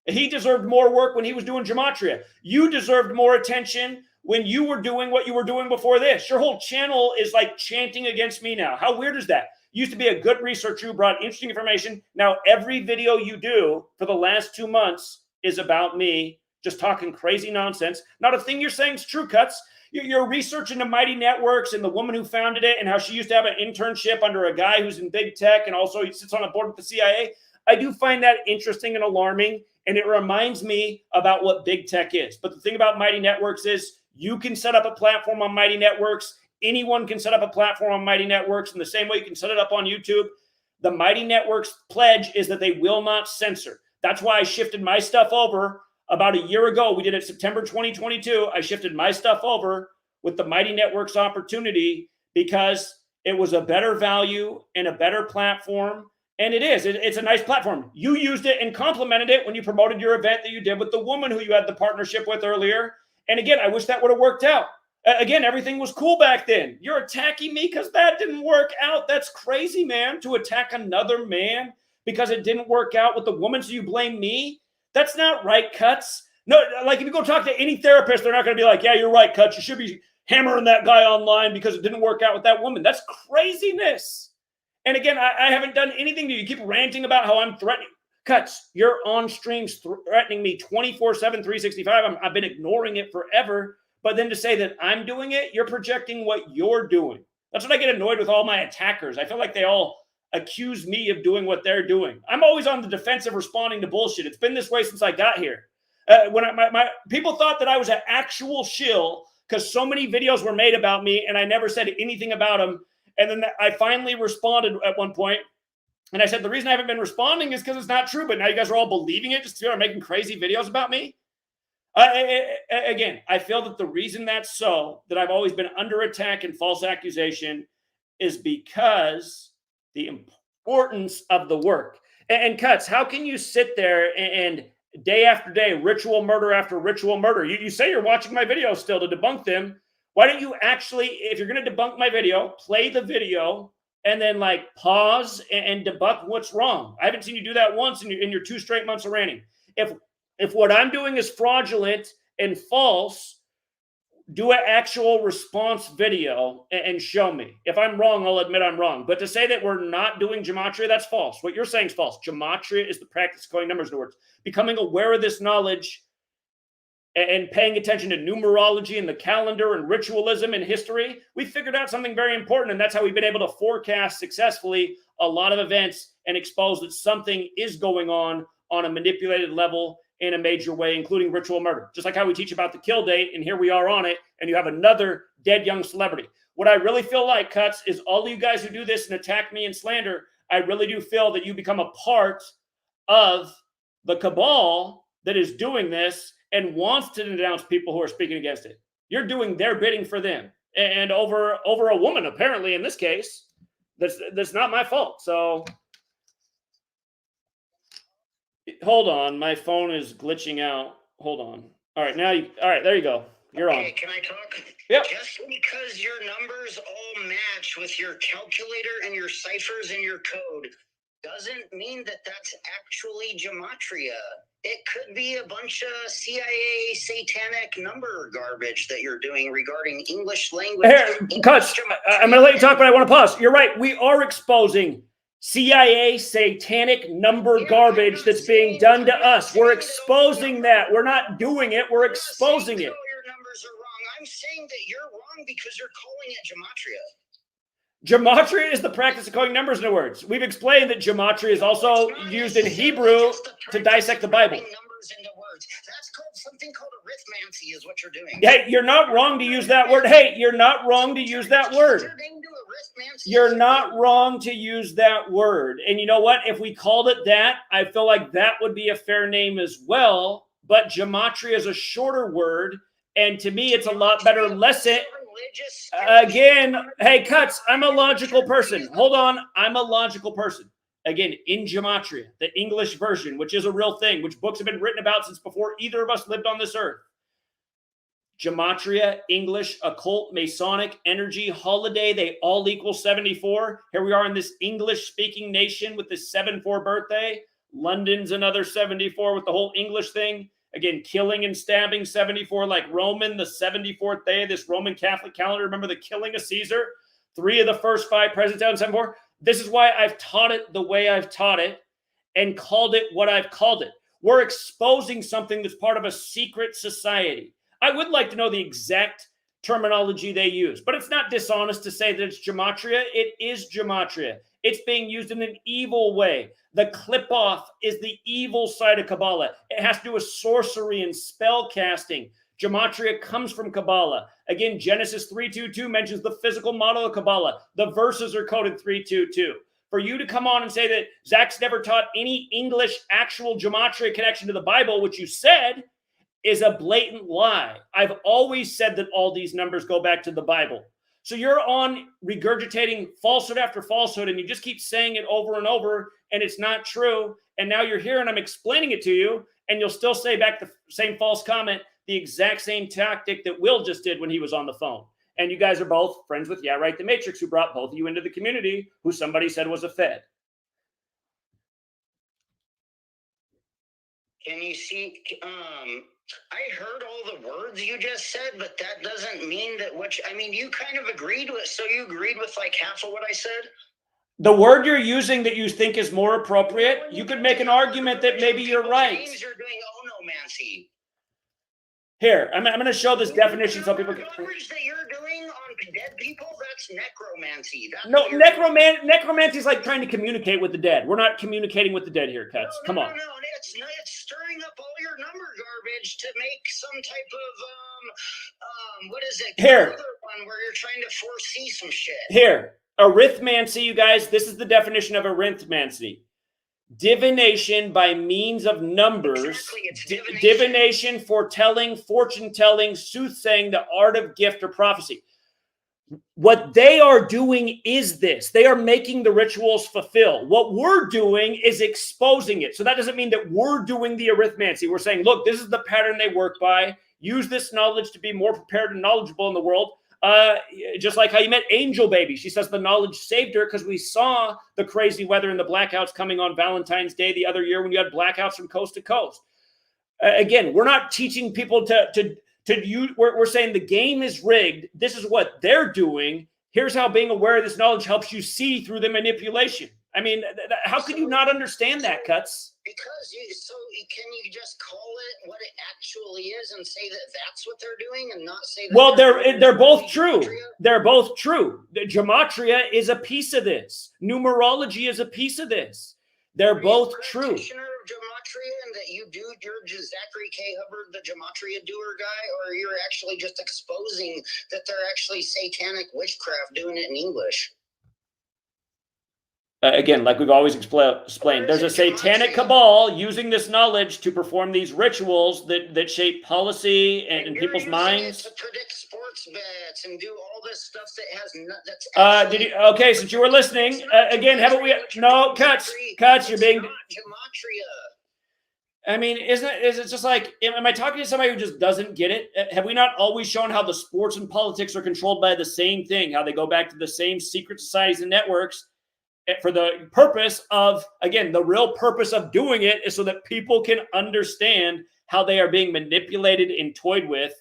[SPEAKER 1] He deserved more work when he was doing Gematria. You deserved more attention when you were doing what you were doing before this. Your whole channel is like chanting against me now. How weird is that? You used to be a good researcher who brought interesting information. Now every video you do for the last 2 months is about me just talking crazy nonsense. Not a thing you're saying is true, Cuts. You're researching the Mighty Networks and the woman who founded it and how she used to have an internship under a guy who's in big tech and also he sits on a board with the CIA. I do find that interesting and alarming, and it reminds me about what big tech is. But the thing about Mighty Networks is you can set up a platform on Mighty Networks. Anyone can set up a platform on Mighty Networks in the same way you can set it up on YouTube. The Mighty Networks pledge is that they will not censor. That's why I shifted my stuff over about a year ago. We did it September 2022. I shifted my stuff over with the Mighty Networks opportunity because it was a better value and a better platform. And it is. It's a nice platform. You used it and complimented it when you promoted your event that you did with the woman who you had the partnership with earlier. And again, I wish that would have worked out. Again, everything was cool back then. You're attacking me because that didn't work out. That's crazy, man, to attack another man because it didn't work out with the woman, so you blame me? That's not right, Cuts. No, like if you go talk to any therapist, they're not going to be like, yeah, you're right, Cuts. You should be hammering that guy online because it didn't work out with that woman. That's craziness. And again, I haven't done anything to you. You keep ranting about how I'm threatening. Cuts, you're on streams threatening me 24/7, 365. I've been ignoring it forever. But then to say that I'm doing it, you're projecting what you're doing. That's what I get annoyed with all my attackers. I feel like they all accuse me of doing what they're doing. I'm always on the defensive responding to bullshit. It's been this way since I got here. When my people thought that I was an actual shill because so many videos were made about me and I never said anything about them. And then I finally responded at one point, and I said, the reason I haven't been responding is because it's not true, but now you guys are all believing it just to start making crazy videos about me. Again, I feel that the reason that's so, that I've always been under attack and false accusation is because the importance of the work. And Cuts, how can you sit there and day after day, ritual murder after ritual murder? You say you're watching my videos still to debunk them. Why don't you actually, if you're going to debunk my video, play the video and then like pause and debunk what's wrong? I haven't seen you do that once in your 2 straight months of ranting. If what I'm doing is fraudulent and false, do an actual response video and show me. If I'm wrong, I'll admit I'm wrong. But to say that we're not doing Gematria, that's false. What you're saying is false. Gematria is the practice of calling numbers into words. Becoming aware of this knowledge and paying attention to numerology and the calendar and ritualism and history, we figured out something very important. And that's how we've been able to forecast successfully a lot of events and expose that something is going on a manipulated level in a major way, including ritual murder. Just like how we teach about the kill date, and here we are on it, and you have another dead young celebrity. What I really feel like, Cuts, is all of you guys who do this and attack me and slander, I really do feel that you become a part of the cabal that is doing this and wants to denounce people who are speaking against it. You're doing their bidding for them. And over a woman, apparently, in this case, that's not my fault. So hold on, my phone is glitching out. Hold on. All right, all right, there you go. You're on.
[SPEAKER 4] Can I talk?
[SPEAKER 1] Yep.
[SPEAKER 4] Just because your numbers all match with your calculator and your ciphers and your code doesn't mean that that's actually Gematria. It could be a bunch of CIA satanic number garbage that you're doing regarding English language.
[SPEAKER 1] Here, Cuts, I'm going to let you talk, but I want to pause. You're right. We are exposing CIA satanic number garbage that's being done to us. We're exposing that. We're not doing it. We're exposing it.
[SPEAKER 4] Your numbers are wrong. I'm saying that you're wrong because you're calling it Gematria.
[SPEAKER 1] Gematria is the practice of coding numbers into words. We've explained that gematria is also used in Hebrew to dissect the Bible.
[SPEAKER 4] Numbers into words. That's called something called arithmancy, is what you're doing.
[SPEAKER 1] Hey, you're not wrong to use that word. Hey, you're not wrong to use that word. You're not wrong to use that word. And you know what? If we called it that, I feel like that would be a fair name as well. But gematria is a shorter word. And to me, it's a lot better lesson. Again, hey, Cuts, I'm a logical person. Hold on. I'm a logical person. Again, in Gematria, the English version, which is a real thing, which books have been written about since before either of us lived on this earth. Gematria, English, occult, Masonic, energy, holiday, they all equal 74. Here we are in this English-speaking nation with this 7-4 birthday. London's another 74 with the whole English thing. Again, killing and stabbing, 74, like Roman, the 74th day of this Roman Catholic calendar. Remember the killing of Caesar? 3 of the first 5 presidents out in 74. This is why I've taught it the way I've taught it and called it what I've called it. We're exposing something that's part of a secret society. I would like to know the exact terminology they use, but it's not dishonest to say that it's gematria. It is gematria. It's being used in an evil way. The clip-off is the evil side of Kabbalah. It has to do with sorcery and spell casting. Gematria comes from Kabbalah. Again, Genesis 3:22 mentions the physical model of Kabbalah. The verses are coded 3:22. For you to come on and say that Zach's never taught any English actual gematria connection to the Bible, which you said, is a blatant lie. I've always said that all these numbers go back to the Bible. So you're on regurgitating falsehood after falsehood, and you just keep saying it over and over, and it's not true. And now you're here, and I'm explaining it to you, and you'll still say back the same false comment, the exact same tactic that Will just did when he was on the phone. And you guys are both friends with the Matrix, who brought both of you into the community, who somebody said was a Fed.
[SPEAKER 4] Can you see? I heard all the words you just said, but that doesn't mean that you kind of agreed with, so you agreed with like half of what I said?
[SPEAKER 1] The word you're using that you think is more appropriate, you could make an argument that maybe you're right.
[SPEAKER 4] You're doing onomancy.
[SPEAKER 1] Here, I'm going to show this definition so people can.
[SPEAKER 4] The language that you're doing on dead people, that's necromancy.
[SPEAKER 1] No, necromancy is like trying to communicate with the dead. We're not communicating with the dead here, Cuts. Come on.
[SPEAKER 4] No, it's stirring up all your number garbage to make some type of what is it?
[SPEAKER 1] Here,
[SPEAKER 4] another one where you're trying to foresee some shit.
[SPEAKER 1] Here, arithmancy, you guys. This is the definition of arithmancy. Divination by means of numbers.
[SPEAKER 4] Exactly, it's divination.
[SPEAKER 1] Divination, foretelling, fortune telling, soothsaying, the art of gift or prophecy. What they are doing is this. They are making the rituals fulfill. What we're doing is exposing it. So that doesn't mean that we're doing the arithmancy. We're saying, look, this is the pattern they work by. Use this knowledge to be more prepared and knowledgeable in the world. Just like how you met Angel Baby. She says the knowledge saved her because we saw the crazy weather and the blackouts coming on Valentine's Day the other year when you had blackouts from coast to coast. Again, we're not teaching people to use. We're saying the game is rigged. This is what they're doing. Here's how being aware of this knowledge helps you see through the manipulation. I mean, how could you not understand that, Cuts?
[SPEAKER 4] Because can you just call it what it actually is and say that that's what they're doing and not say that?
[SPEAKER 1] Well, they're both true. They're both true. The Gematria is a piece of this. Numerology is a piece of this. They're both true.
[SPEAKER 4] Practitioner of Gematria, and that you're just Zachary K. Hubbard, the Gematria doer guy, or you're actually just exposing that they're actually satanic witchcraft doing it in English?
[SPEAKER 1] Again, like we've always explained, there's a satanic cabal using this knowledge to perform these rituals that shape policy and people's minds.
[SPEAKER 4] To predict sports bets and do all this stuff that has
[SPEAKER 1] did you? Okay, since you were listening, again, haven't we? No, Cuts. You're being.
[SPEAKER 4] Gematria.
[SPEAKER 1] I mean, is it just like, am I talking to somebody who just doesn't get it? Have we not always shown how the sports and politics are controlled by the same thing? How they go back to the same secret societies and networks? For the purpose of, again, the real purpose of doing it is so that people can understand how they are being manipulated and toyed with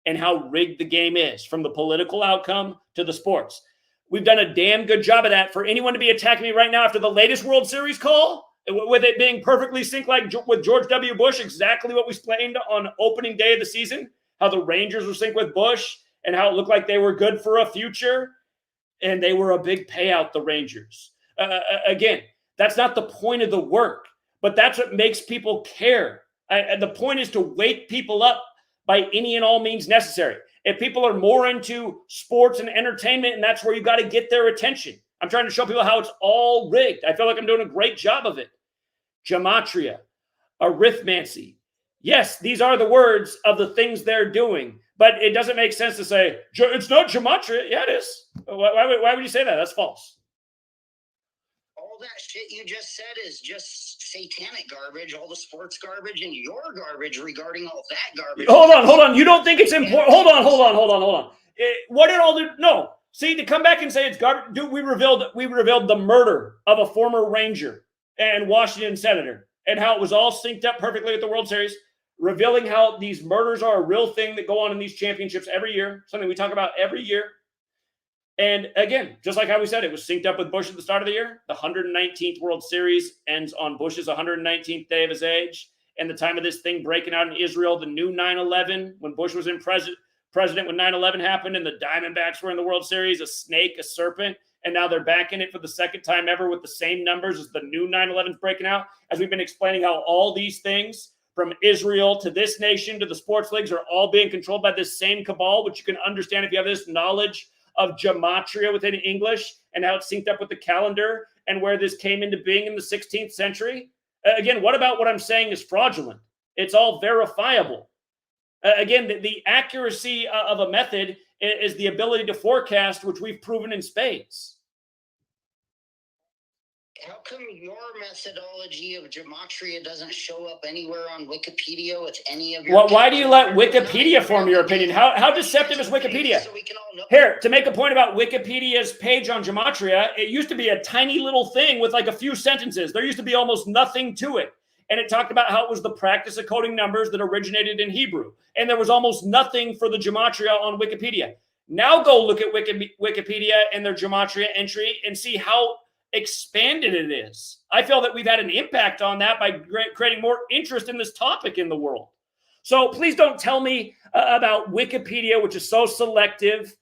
[SPEAKER 1] and how rigged the game is, from the political outcome to the sports. We've done a damn good job of that. For anyone to be attacking me right now after the latest World Series call, with it being perfectly synced like with George W. Bush, exactly what we explained on opening day of the season, how the Rangers were synced with Bush and how it looked like they were good for a future. and they were a big payout, the Rangers. Again, that's not the point of the work, but that's what makes people care. The point is to wake people up by any and all means necessary. If people are more into sports and entertainment, and that's where you got to get their attention. I'm trying to show people how it's all rigged. I feel like I'm doing a great job of it. Gematria, arithmancy. Yes, these are the words of the things they're doing, but it doesn't make sense to say, it's not Gematria. Yeah, it is. Why would you say that? That's false.
[SPEAKER 4] All that shit you just said is just satanic garbage, all the sports garbage, and your garbage regarding all that garbage.
[SPEAKER 1] Hold on. You don't think it's important? Hold on. What did all the... No. See, to come back and say it's garbage... Dude, we revealed the murder of a former Ranger and Washington senator and how it was all synced up perfectly with the World Series, revealing how these murders are a real thing that go on in these championships every year, something we talk about every year. And again, just like how we said, it was synced up with Bush at the start of the year. The 119th World Series ends on Bush's 119th day of his age. And the time of this thing breaking out in Israel, the new 9/11, when Bush was in president when 9/11 happened and the Diamondbacks were in the World Series, a snake, a serpent, and now they're back in it for the second time ever with the same numbers as the new 9/11's breaking out. As we've been explaining how all these things, from Israel to this nation to the sports leagues, are all being controlled by this same cabal, which you can understand if you have this knowledge of gematria within English and how it's synced up with the calendar and where this came into being in the 16th century. Again, what about what I'm saying is fraudulent? It's all verifiable. Again, the accuracy of a method is the ability to forecast, which we've proven in spades.
[SPEAKER 4] How come your methodology of gematria doesn't show up anywhere on Wikipedia with any of your...
[SPEAKER 1] Well, why do you let Wikipedia form your opinion? How deceptive is Wikipedia?
[SPEAKER 4] So we can all know.
[SPEAKER 1] Here, to make a point about Wikipedia's page on gematria, it used to be a tiny little thing with like a few sentences. There used to be almost nothing to it. And it talked about how it was the practice of coding numbers that originated in Hebrew. And there was almost nothing for the gematria on Wikipedia. Now go look at Wikipedia and their gematria entry and see how expanded it is. I feel that we've had an impact on that by creating more interest in this topic in the world. So please don't tell me about Wikipedia, which is so selective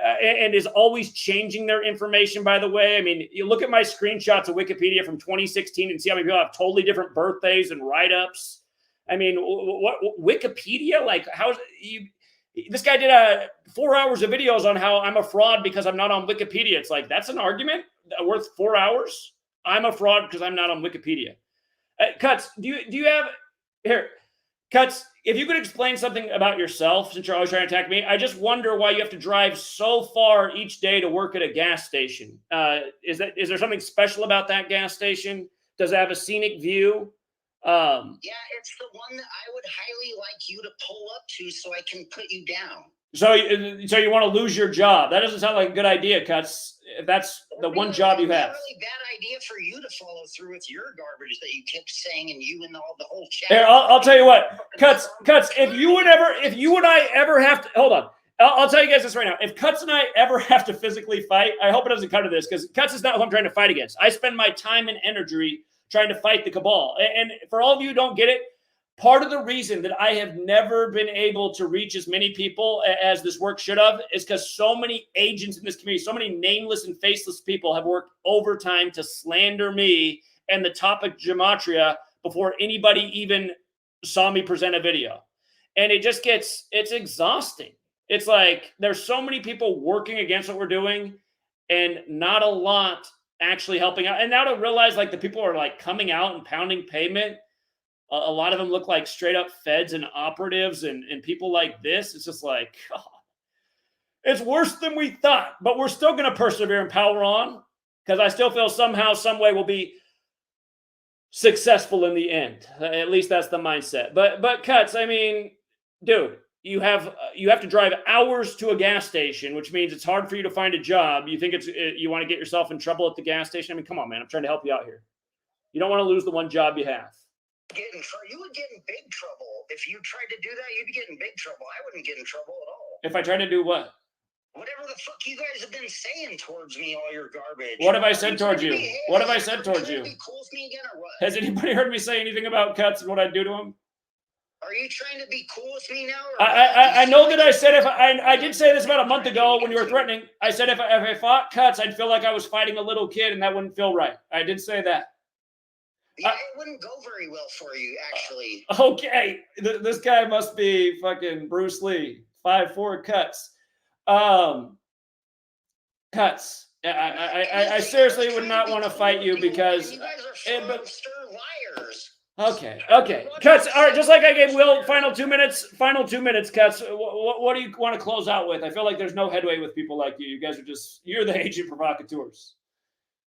[SPEAKER 1] and is always changing their information, by the way. I mean, you look at my screenshots of Wikipedia from 2016 and see how many people have totally different birthdays and write-ups. I mean, what Wikipedia? Like, how's you? This guy did 4 hours of videos on how I'm a fraud because I'm not on Wikipedia. It's like, that's an argument worth 4 hours? I'm a fraud because I'm not on Wikipedia. Cuts, do you have... Here, Cuts, if you could explain something about yourself, since you're always trying to attack me, I just wonder why you have to drive so far each day to work at a gas station. Is there something special about that gas station? Does it have a scenic view?
[SPEAKER 4] Yeah, it's the one that I would highly like you to pull up to so I can put you down.
[SPEAKER 1] So you want to lose your job? That doesn't sound like a good idea, Cuts. If that's the one job you have.
[SPEAKER 4] It's a really bad idea for you to follow through with your garbage that you kept saying, and you and the whole chat.
[SPEAKER 1] Here, I'll tell you what, Cuts. If you and I ever have to, hold on. I'll tell you guys this right now. If Cuts and I ever have to physically fight, I hope it doesn't come to this, because Cuts is not who I'm trying to fight against. I spend my time and energy trying to fight the cabal. And for all of you who don't get it, part of the reason that I have never been able to reach as many people as this work should have is because so many agents in this community, so many nameless and faceless people have worked overtime to slander me and the topic gematria before anybody even saw me present a video. And it's exhausting. It's like there's so many people working against what we're doing and not a lot actually helping out. And now to realize like the people are like coming out and pounding pavement. A lot of them look like straight up feds and operatives and people like this. It's just like, God, it's worse than we thought, but we're still going to persevere and power on because I still feel somehow, some way we'll be successful in the end. At least that's the mindset. But Cuts, I mean, dude, you have to drive hours to a gas station, which means it's hard for you to find a job. You think you want to get yourself in trouble at the gas station? I mean, come on, man. I'm trying to help you out here. You don't want to lose the one job you have.
[SPEAKER 4] You would get in big trouble. If you tried to do that, you'd be getting big trouble. I wouldn't get in trouble at all.
[SPEAKER 1] If I tried to do what?
[SPEAKER 4] Whatever the fuck you guys have been saying towards me, all your garbage.
[SPEAKER 1] What have I said towards you? What have I said towards you?
[SPEAKER 4] Be cool with me again or what?
[SPEAKER 1] Has anybody heard me say anything about Cuts and what I do to him?
[SPEAKER 4] Are you trying to be cool with me now? Or
[SPEAKER 1] I know that I said if I did say this about a month ago when you were threatening. I said if I fought Cuts, I'd feel like I was fighting a little kid, and that wouldn't feel right. I did say that.
[SPEAKER 4] Yeah, it wouldn't go very well for you, actually.
[SPEAKER 1] Okay, this guy must be fucking Bruce Lee, 5'4" Cuts. Cuts. I seriously would not want to fight you because
[SPEAKER 4] you guys are fraudster liars.
[SPEAKER 1] Okay. Cuts. All right, just like I gave Will final 2 minutes, Cuts. What do you want to close out with? I feel like there's no headway with people like you. You guys are you're the agent provocateurs.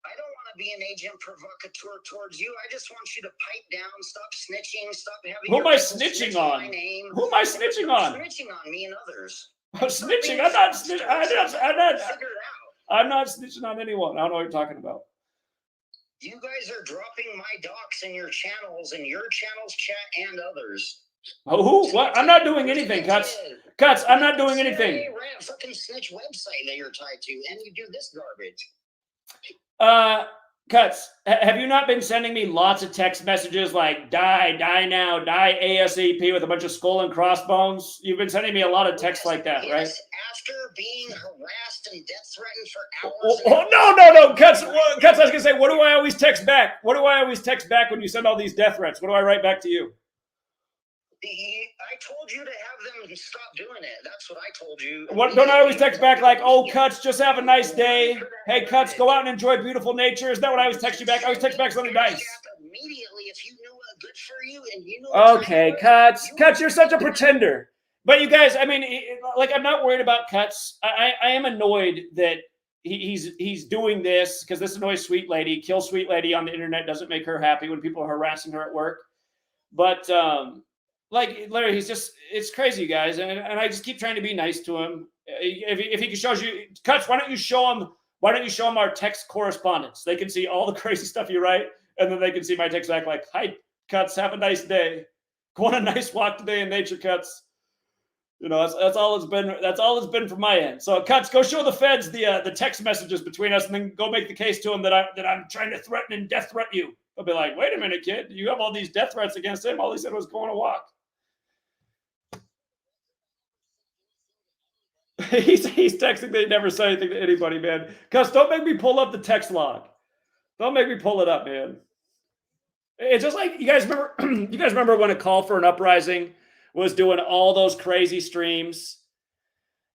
[SPEAKER 4] I don't want to be an agent provocateur towards you. I just want you to pipe down, stop snitching, stop having
[SPEAKER 1] Who am I snitching on?
[SPEAKER 4] my name.
[SPEAKER 1] Who am I snitching on?
[SPEAKER 4] Snitching on me and others.
[SPEAKER 1] Snitching? I'm not snitching.
[SPEAKER 4] Figure it out.
[SPEAKER 1] I'm not snitching on anyone. I don't know what you're talking about.
[SPEAKER 4] You guys are dropping my docs in your channels, and your channels chat and others.
[SPEAKER 1] Oh, who? What? I'm not doing anything, Cuts. Cuts, I'm not doing anything.
[SPEAKER 4] Fucking snitch website that you're tied to, and you do this garbage.
[SPEAKER 1] Cuts, have you not been sending me lots of text messages like die now, die ASAP with a bunch of skull and crossbones? You've been sending me a lot of texts like that, right?
[SPEAKER 4] After being harassed and death threatened for hours.
[SPEAKER 1] No. Cuts, I was going to say, what do I always text back? What do I always text back when you send all these death threats? What do I write back to you?
[SPEAKER 4] I told you to have them stop doing it. That's what I told you.
[SPEAKER 1] What, don't I always text back like, oh, Cuts, just have a nice day. Hey, Cuts, go out and enjoy beautiful nature. Is that what I always text you back? I always text back something nice.
[SPEAKER 4] Immediately, if you knew what good for you and you knew.
[SPEAKER 1] Okay, Cuts, you're such a pretender. But you guys, I mean, like, I'm not worried about Cuts. I am annoyed that he's doing this because this annoys Sweet Lady. Kill Sweet Lady on the internet doesn't make her happy when people are harassing her at work. But like, literally, it's crazy, you guys. And I just keep trying to be nice to him. If he shows you, Cuts, why don't you show him our text correspondence? They can see all the crazy stuff you write, and then they can see my text back like, hi, Cuts, have a nice day. Go on a nice walk today in nature, Cuts. You know, that's all it's been. That's all it's been from my end. So, Cuts, go show the feds the text messages between us, and then go make the case to them that I'm trying to threaten and death threat you. They'll be like, wait a minute, kid, you have all these death threats against him. All he said was go on a walk. He's texting that he never said anything to anybody, man. Cuts, don't make me pull up the text log. Don't make me pull it up, man. It's just like, you guys remember. You guys remember when A Call for an Uprising was doing all those crazy streams?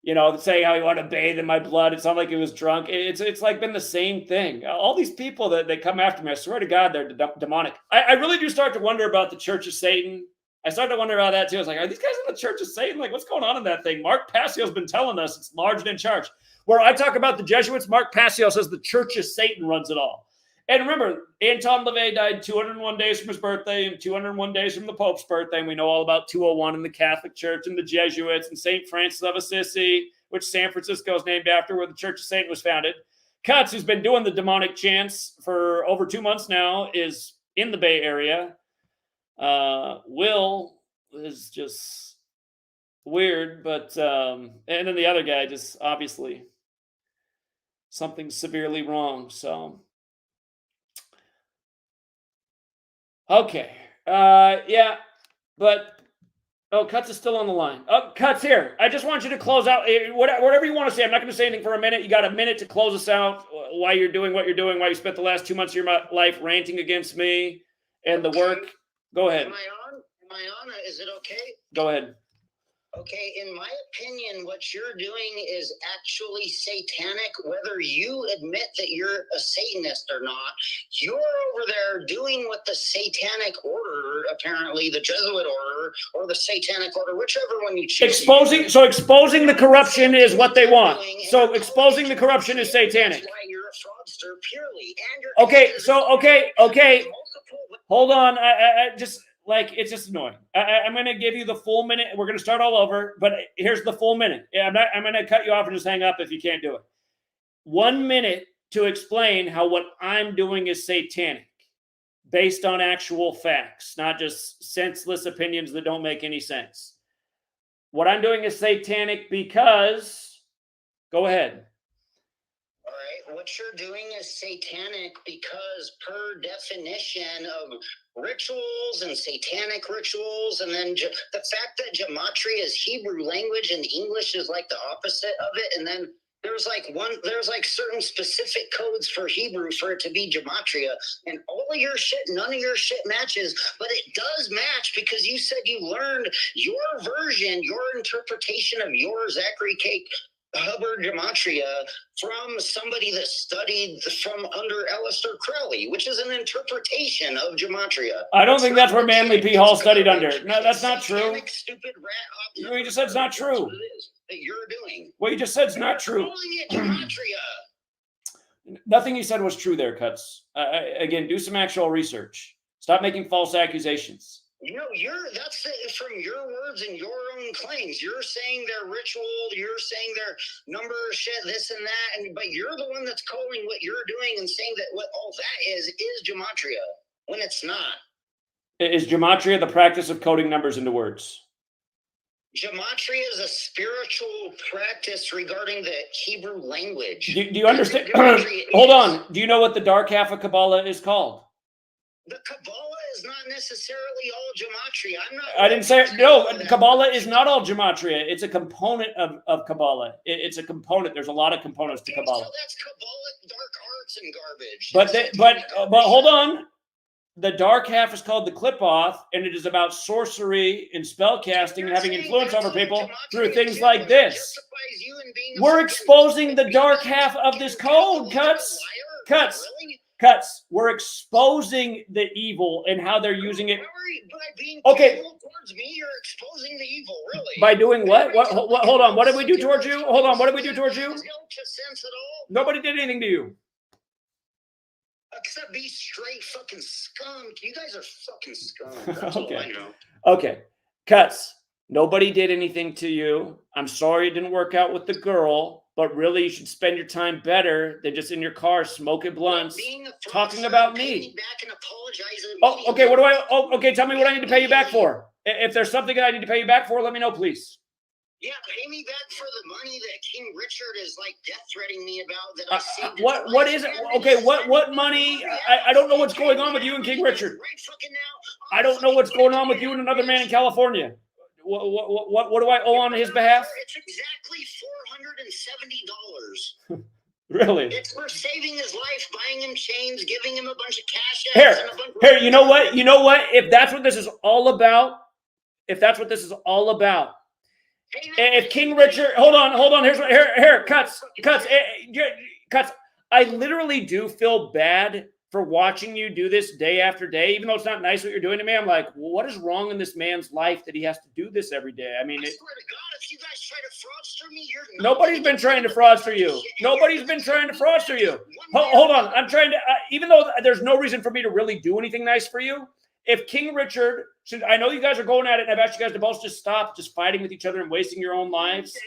[SPEAKER 1] You know, saying how he wanted to bathe in my blood. It sounded like he was drunk. It's like been the same thing. All these people that come after me, I swear to God, they're demonic. I really do start to wonder about the Church of Satan. I started to wonder about that too. I was like, are these guys in the Church of Satan? Like, what's going on in that thing? Mark Passio's been telling us it's large and in charge. Where I talk about the Jesuits, Mark Passio says the Church of Satan runs it all. And remember, Anton LaVey died 201 days from his birthday and 201 days from the Pope's birthday. And we know all about 201 in the Catholic Church and the Jesuits and St. Francis of Assisi, which San Francisco is named after, where the Church of Satan was founded. Cuts, who's been doing the demonic chants for over 2 months now, is in the Bay Area. Will is just weird, but and then the other guy just obviously something severely wrong. So okay, yeah, but Cuts is still on the line. Cuts here. I just want you to close out whatever you want to say. I'm not going to say anything for a minute. You got a minute to close us out. Why you're doing what you're doing? Why you spent the last 2 months of your life ranting against me and the work. Go ahead.
[SPEAKER 4] Am I on? Is it okay?
[SPEAKER 1] Go ahead.
[SPEAKER 4] Okay, in my opinion, what you're doing is actually satanic, whether you admit that you're a Satanist or not. You're over there doing what the satanic order, apparently the Jesuit order or the satanic order, whichever one you choose.
[SPEAKER 1] Exposing the corruption is what they want. So exposing the corruption is satanic.
[SPEAKER 4] That's why you're a fraudster purely.
[SPEAKER 1] And okay. Hold on. I just... Like, it's just annoying. I'm going to give you the full minute. We're going to start all over, but here's the full minute. I'm going to cut you off and just hang up if you can't do it. 1 minute to explain how what I'm doing is satanic, based on actual facts, not just senseless opinions that don't make any sense. What I'm doing is satanic because... Go ahead.
[SPEAKER 4] All right. what you're doing is satanic because per definition of rituals and satanic rituals, and then the fact that gematria is Hebrew language and English is like the opposite of it, and then there's like certain specific codes for Hebrew for it to be gematria, and all of your shit, none of your shit matches, but it does match because you said you learned your version, your interpretation of your Zachary K. Hubbard gematria from somebody that studied from under Aleister Crowley, which is an interpretation of gematria.
[SPEAKER 1] I don't think that's where Manly P. Hall studied under. No, that's not true.
[SPEAKER 4] Stupid rat.
[SPEAKER 1] What you just said is not true.
[SPEAKER 4] That you're doing.
[SPEAKER 1] What you just said is not true.
[SPEAKER 4] Calling it gematria.
[SPEAKER 1] Nothing you said was true there, Cuts. Again, do some actual research. Stop making false accusations.
[SPEAKER 4] You know, that's from your words and your own claims. You're saying they're ritual. You're saying they're number shit, this and that, but you're the one that's calling what you're doing and saying that what all that is gematria when it's not.
[SPEAKER 1] Is gematria the practice of coding numbers into words?
[SPEAKER 4] Gematria is a spiritual practice regarding the Hebrew language.
[SPEAKER 1] Do you understand? Hold on. Do you know what the dark half of Kabbalah is called?
[SPEAKER 4] The Kabbalah is not necessarily all gematria.
[SPEAKER 1] I didn't say no. Kabbalah is not all gematria. It's a component of Kabbalah. It's a component. There's a lot of components to Kabbalah.
[SPEAKER 4] So that's Kabbalic dark arts and garbage.
[SPEAKER 1] But hold on. The dark half is called the Clipoth, and it is about sorcery and spell casting and having influence over people through things like this. We're exposing the dark half of this code, Cuts. Cuts. We're exposing the evil and how they're using it. Okay.
[SPEAKER 4] Towards me, you're exposing the evil, really.
[SPEAKER 1] By doing what? What? Hold on. What did we do towards you? Hold on. What did we do towards you? Nobody did anything to you.
[SPEAKER 4] Except be straight fucking skunk. You guys are fucking skunk. That's
[SPEAKER 1] Okay.
[SPEAKER 4] all I know.
[SPEAKER 1] Okay. Cuts. Nobody did anything to you. I'm sorry it didn't work out with the girl, but really you should spend your time better than just in your car smoking blunts, talking about me. Oh, okay. What do I? Oh, okay. Tell me what I need to pay you back for. If there's something that I need to pay you back for, let me know, please.
[SPEAKER 4] Yeah, pay me back for the money that King Richard is like death threatening me about. That I saved.
[SPEAKER 1] What is it? Okay, what money? I don't know what's going on with you and King Richard. I don't know what's going on with you and another man in California. What do I owe on his behalf?
[SPEAKER 4] It's exactly $470.
[SPEAKER 1] Really?
[SPEAKER 4] It's for saving his life, buying him chains, giving him a bunch of cash apps.
[SPEAKER 1] Here,
[SPEAKER 4] and a bunch
[SPEAKER 1] here. You know what? You know what? If that's what this is all about, if King Richard, hold on. Here's what. Here. Cuts. I literally do feel bad for watching you do this day after day, even though it's not nice what you're doing to me. I'm like, well, what is wrong in this man's life that he has to do this every day? I mean,
[SPEAKER 4] I swear to God, if you guys try to fraudster me, you're
[SPEAKER 1] nobody's been trying to fraudster you. Nobody's been trying to fraudster you. Hold on. I'm trying to, even though there's no reason for me to really do anything nice for you, if King Richard, I know you guys are going at it, and I've asked you guys to both just stop just fighting with each other and wasting your own lives.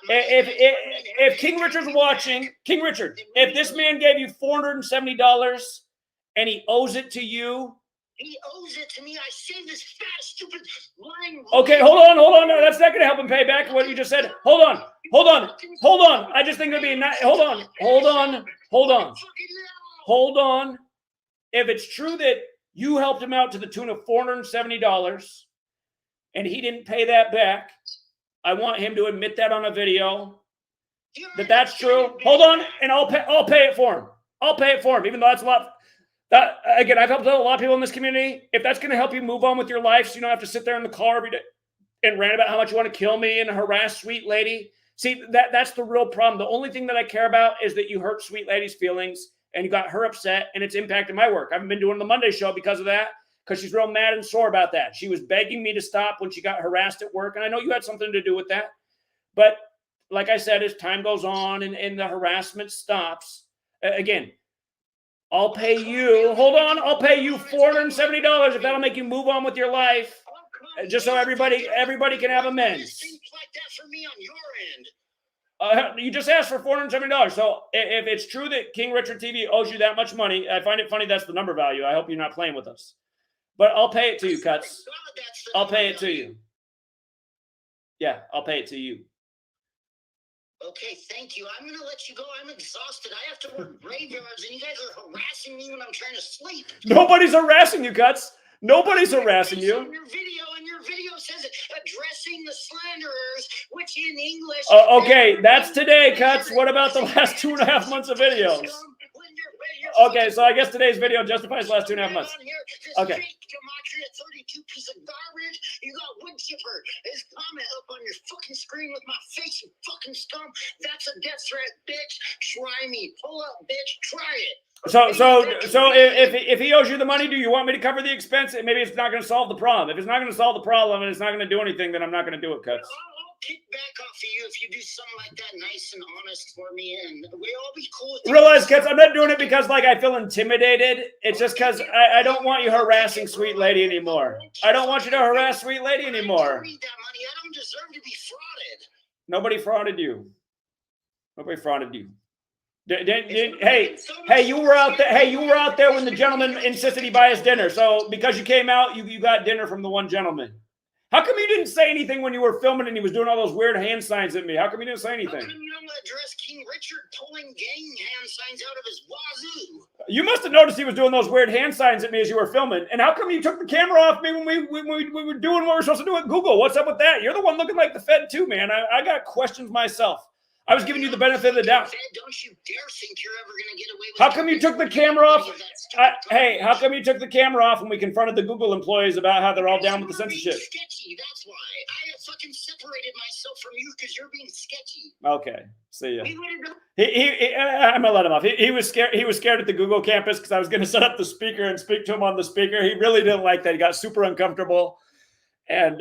[SPEAKER 1] If King Richard's watching, King Richard, if this man gave you $470 and he owes it to you.
[SPEAKER 4] He owes it to me. I saved this fat, stupid, lying.
[SPEAKER 1] Okay, hold on. No, that's not going to help him pay back what you just said. Hold on. I just think it'd be nice. Hold on. If it's true that you helped him out to the tune of $470 and he didn't pay that back, I want him to admit that on a video, that's true. Hold on, and I'll pay it for him. Even though that's a lot. Again, I've helped out a lot of people in this community. If that's going to help you move on with your life so you don't have to sit there in the car every day and rant about how much you want to kill me and harass Sweet Lady. See, that's the real problem. The only thing that I care about is that you hurt Sweet Lady's feelings and you got her upset, and it's impacted my work. I haven't been doing the Monday show because of that, because she's real mad and sore about that. She was begging me to stop when she got harassed at work, and I know you had something to do with that. But like I said, as time goes on and the harassment stops, again, I'll pay you. Hold on, I'll pay you $470 if that'll make you move on with your life, just so everybody can have amends.
[SPEAKER 4] Like that for me on your end.
[SPEAKER 1] You just asked for $470. So if it's true that King Richard TV owes you that much money, I find it funny that's the number value. I hope you're not playing with us. But I'll pay it to you, Cuts. I'll pay it to you. Yeah, I'll pay it to you.
[SPEAKER 4] Okay, thank you. I'm gonna let you go. I'm exhausted. I have to work graveyards, and you guys are harassing me when I'm trying to sleep.
[SPEAKER 1] Nobody's harassing you, Cuts. Nobody's harassing you.
[SPEAKER 4] Your video says addressing the slanderers, which in English.
[SPEAKER 1] Okay, that's today, Cuts. What about the last 2.5 months of videos? Okay, so I guess today's video justifies the last 2.5 months. Okay.
[SPEAKER 4] Gematria 32 piece of garbage. You got wood chipper. His comment up on your fucking screen with my face, you fucking scum. That's a death threat, bitch. Try me. Pull up, bitch. Try it.
[SPEAKER 1] So if he owes you the money, do you want me to cover the expense? Maybe it's not going to solve the problem. If it's not going to solve the problem and it's not going to do anything, then I'm not going to do it, Cuts.
[SPEAKER 4] I'll kick back off of you if you do something like that nice and honest for me, and we all be cool with
[SPEAKER 1] Realize, Cuts, I'm not doing it because like I feel intimidated. It's just because I don't want you harassing Sweet Lady anymore. I don't want you to harass Sweet Lady anymore.
[SPEAKER 4] I need that money. I don't deserve to be frauded.
[SPEAKER 1] Nobody frauded you. Nobody frauded you. Hey, you were out there. Hey, you were out there when the gentleman insisted he buy us dinner. So because you came out, you got dinner from the one gentleman. How come you didn't say anything when you were filming and he was doing all those weird hand signs at me? How come you didn't say anything?
[SPEAKER 4] How come you don't address King Richard pulling gang hand signs out of his wazoo?
[SPEAKER 1] You must have noticed he was doing those weird hand signs at me as you were filming. And how come you took the camera off me when we were doing what we were supposed to do at Google? What's up with that? You're the one looking like the Fed too, man. I got questions myself. I was giving you the benefit of the doubt.
[SPEAKER 4] Don't you dare think you're ever going to get away with
[SPEAKER 1] How come you took the camera off? Hey, how come you took the camera off when we confronted the Google employees about how they're all down with the censorship?
[SPEAKER 4] Sketchy, that's why. I have fucking separated myself from you because you're being sketchy.
[SPEAKER 1] Okay, see ya. I'm gonna let him off. He was scared. He was scared at the Google campus because I was going to set up the speaker and speak to him on the speaker. He really didn't like that. He got super uncomfortable, and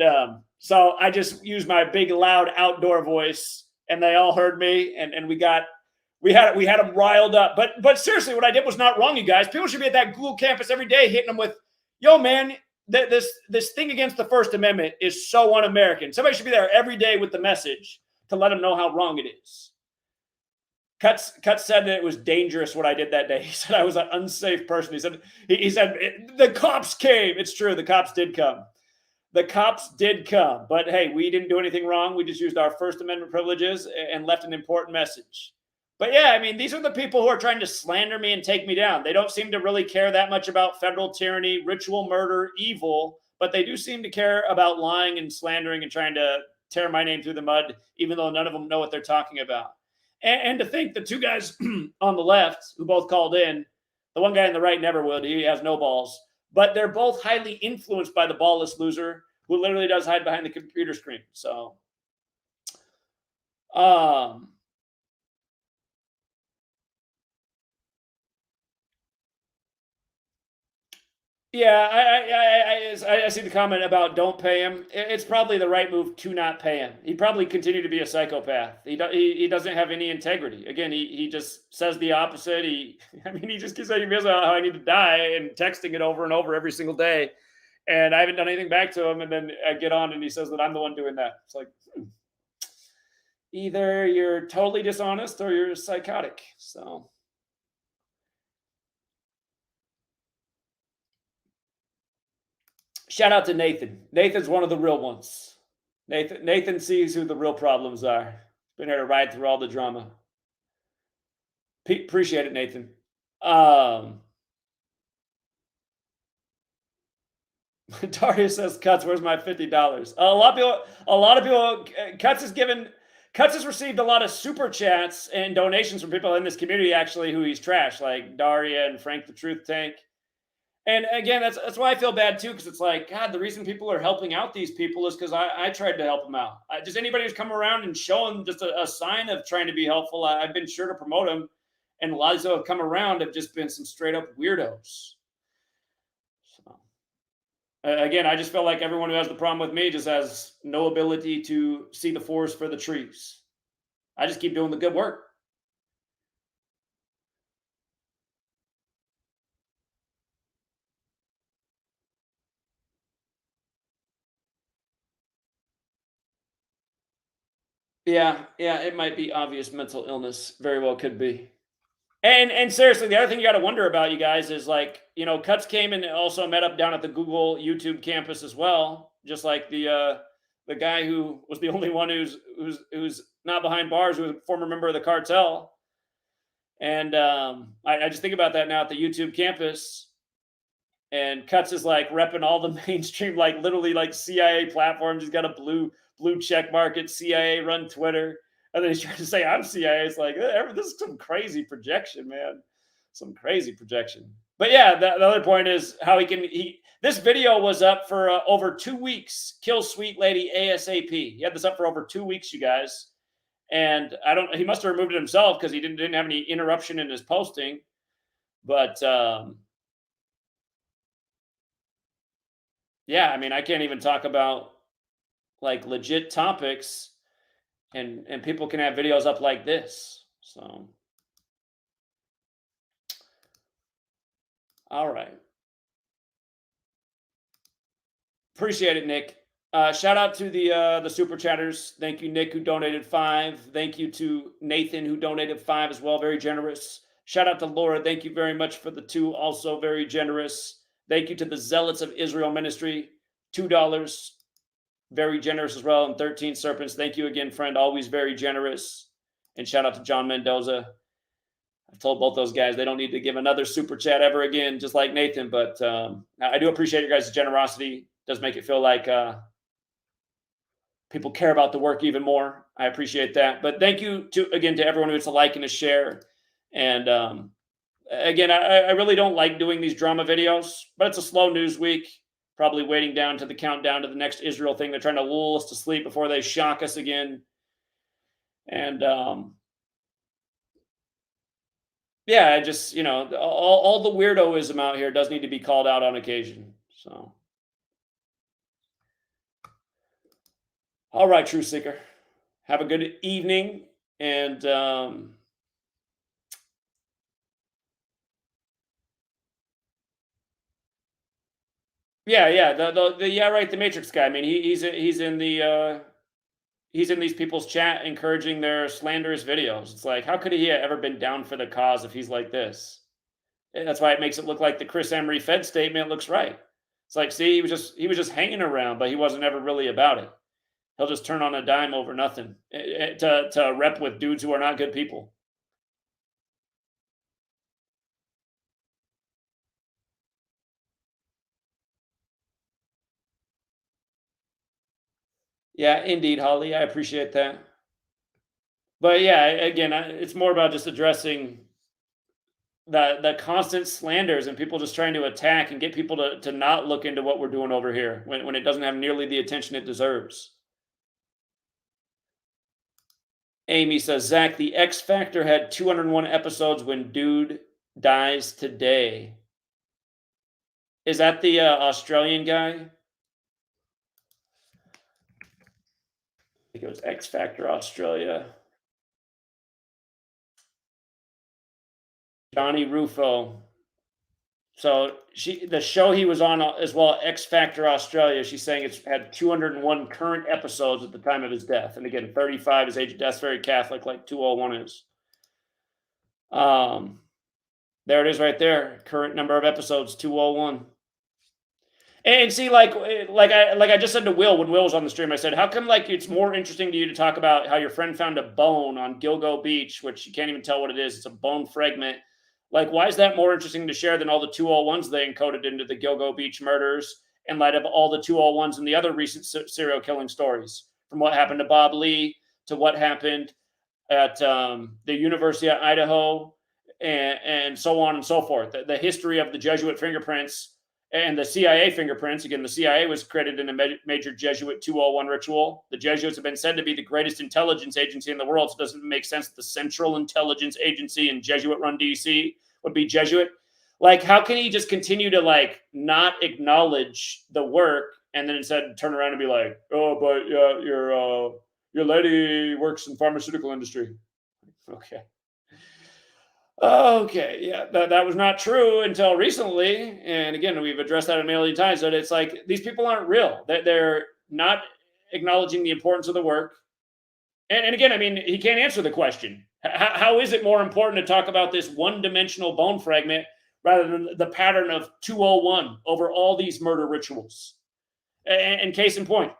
[SPEAKER 1] so I just used my big, loud outdoor voice. And they all heard me, and we had them riled up. But seriously, what I did was not wrong, you guys. People should be at that Google campus every day hitting them with, yo, man, this thing against the First Amendment is so un-American. Somebody should be there every day with the message to let them know how wrong it is. Cuts said that it was dangerous what I did that day. He said I was an unsafe person. He said the cops came. It's true, the cops did come. The cops did come, but hey, we didn't do anything wrong. We just used our First Amendment privileges and left an important message. But yeah, I mean, these are the people who are trying to slander me and take me down. They don't seem to really care that much about federal tyranny, ritual murder, evil, but they do seem to care about lying and slandering and trying to tear my name through the mud, even though none of them know what they're talking about. And to think the two guys on the left who both called in, the one guy on the right never would. He has no balls. But they're both highly influenced by the ballless loser who literally does hide behind the computer screen. So, yeah, I see the comment about don't pay him. It's probably the right move to not pay him. He'd probably continue to be a psychopath. He doesn't have any integrity. Again, he just says the opposite. He just keeps saying how I need to die and texting it over and over every single day. And I haven't done anything back to him. And then I get on and he says that I'm the one doing that. It's like, either you're totally dishonest or you're psychotic. So. Shout out to Nathan. Nathan's one of the real ones. Nathan sees who the real problems are. Been here to ride through all the drama. Appreciate it, Nathan. Daria says, Cuts, where's my $50? A lot of people, Cuts has received a lot of super chats and donations from people in this community, actually, who he's trashed, like Daria and Frank the Truth Tank. And again, that's why I feel bad too, because it's like, God, the reason people are helping out these people is because I tried to help them out. Just anybody who's come around and shown just a sign of trying to be helpful, I've been sure to promote them. And a lot of those who have come around have just been some straight up weirdos. So, again, I just feel like everyone who has the problem with me just has no ability to see the forest for the trees. I just keep doing the good work. Yeah, it might be obvious mental illness. Very well could be. And seriously, the other thing you got to wonder about, you guys, is like, Cuts came and also met up down at the Google YouTube campus as well, just like the the guy who was the only one who's not behind bars, who was a former member of the cartel. And I just think about that now at the YouTube campus. And Cuts is like repping all the mainstream, like literally like CIA platforms. He's got a blue check mark at CIA run Twitter. And then he's trying to say I'm CIA. It's like, this is some crazy projection, man. Some crazy projection. But yeah, the other point is how this video was up for over 2 weeks. Kill Sweet Lady ASAP. He had this up for over 2 weeks, you guys. And he must have removed it himself because he didn't have any interruption in his posting. But yeah, I mean, I can't even talk about like legit topics and people can have videos up like this. So, all right. Appreciate it, Nick. Shout out to the super chatters. Thank you, Nick, who donated 5. Thank you to Nathan, who donated 5 as well. Very generous. Shout out to Laura. Thank you very much for the 2. Also very generous. Thank you to the Zealots of Israel Ministry. $2. Very generous as well. And 13 Serpents. Thank you again, friend. Always very generous. And shout out to John Mendoza. I've told both those guys they don't need to give another super chat ever again, just like Nathan. But I do appreciate your guys' generosity. It does make it feel like people care about the work even more. I appreciate that. But thank you to everyone who hits a like and a share. And again, I really don't like doing these drama videos, but it's a slow news week. Probably waiting down to the countdown to the next Israel thing. They're trying to lull us to sleep before they shock us again. And yeah, I just, all the weirdoism out here does need to be called out on occasion. So, all right, True Seeker. Have a good evening. And yeah, the Matrix guy. I mean, he's in these people's chat encouraging their slanderous videos. It's like, how could he have ever been down for the cause if he's like this? And that's why it makes it look like the Chris Emery Fed statement looks right. It's like, see, he was just hanging around, but he wasn't ever really about it. He'll just turn on a dime over nothing to rep with dudes who are not good people. Yeah, indeed, Holly. I appreciate that. But yeah, again, it's more about just addressing the constant slanders and people just trying to attack and get people to not look into what we're doing over here when it doesn't have nearly the attention it deserves. Amy says, Zach, the X Factor had 201 episodes when dude dies today. Is that the Australian guy? I think it was X Factor Australia. Johnny Ruffo. So the show he was on as well, X Factor Australia, she's saying it's had 201 current episodes at the time of his death. And again, 35 is age of death, very Catholic, like 201 is. There it is right there. Current number of episodes, 201. And see, like I just said to Will when Will was on the stream, I said, how come like it's more interesting to you to talk about how your friend found a bone on Gilgo Beach, which you can't even tell what it is. It's a bone fragment. Like, why is that more interesting to share than all the 201s they encoded into the Gilgo Beach murders in light of all the 201s and the other recent serial killing stories, from what happened to Bob Lee to what happened at the University of Idaho and so on and so forth. The history of the Jesuit fingerprints and the CIA fingerprints. Again, the CIA was created in a major Jesuit 201 ritual. The Jesuits have been said to be the greatest intelligence agency in the world. So it doesn't make sense that the Central Intelligence Agency in Jesuit-run DC would be Jesuit. Like, how can he just continue to like not acknowledge the work and then instead turn around and be like, oh, but your lady works in pharmaceutical industry. Okay, yeah, that was not true until recently. And again, we've addressed that a million times, that it's like these people aren't real. They're not acknowledging the importance of the work. And again, I mean, he can't answer the question. How is it more important to talk about this one-dimensional bone fragment rather than the pattern of 201 over all these murder rituals? And case in point,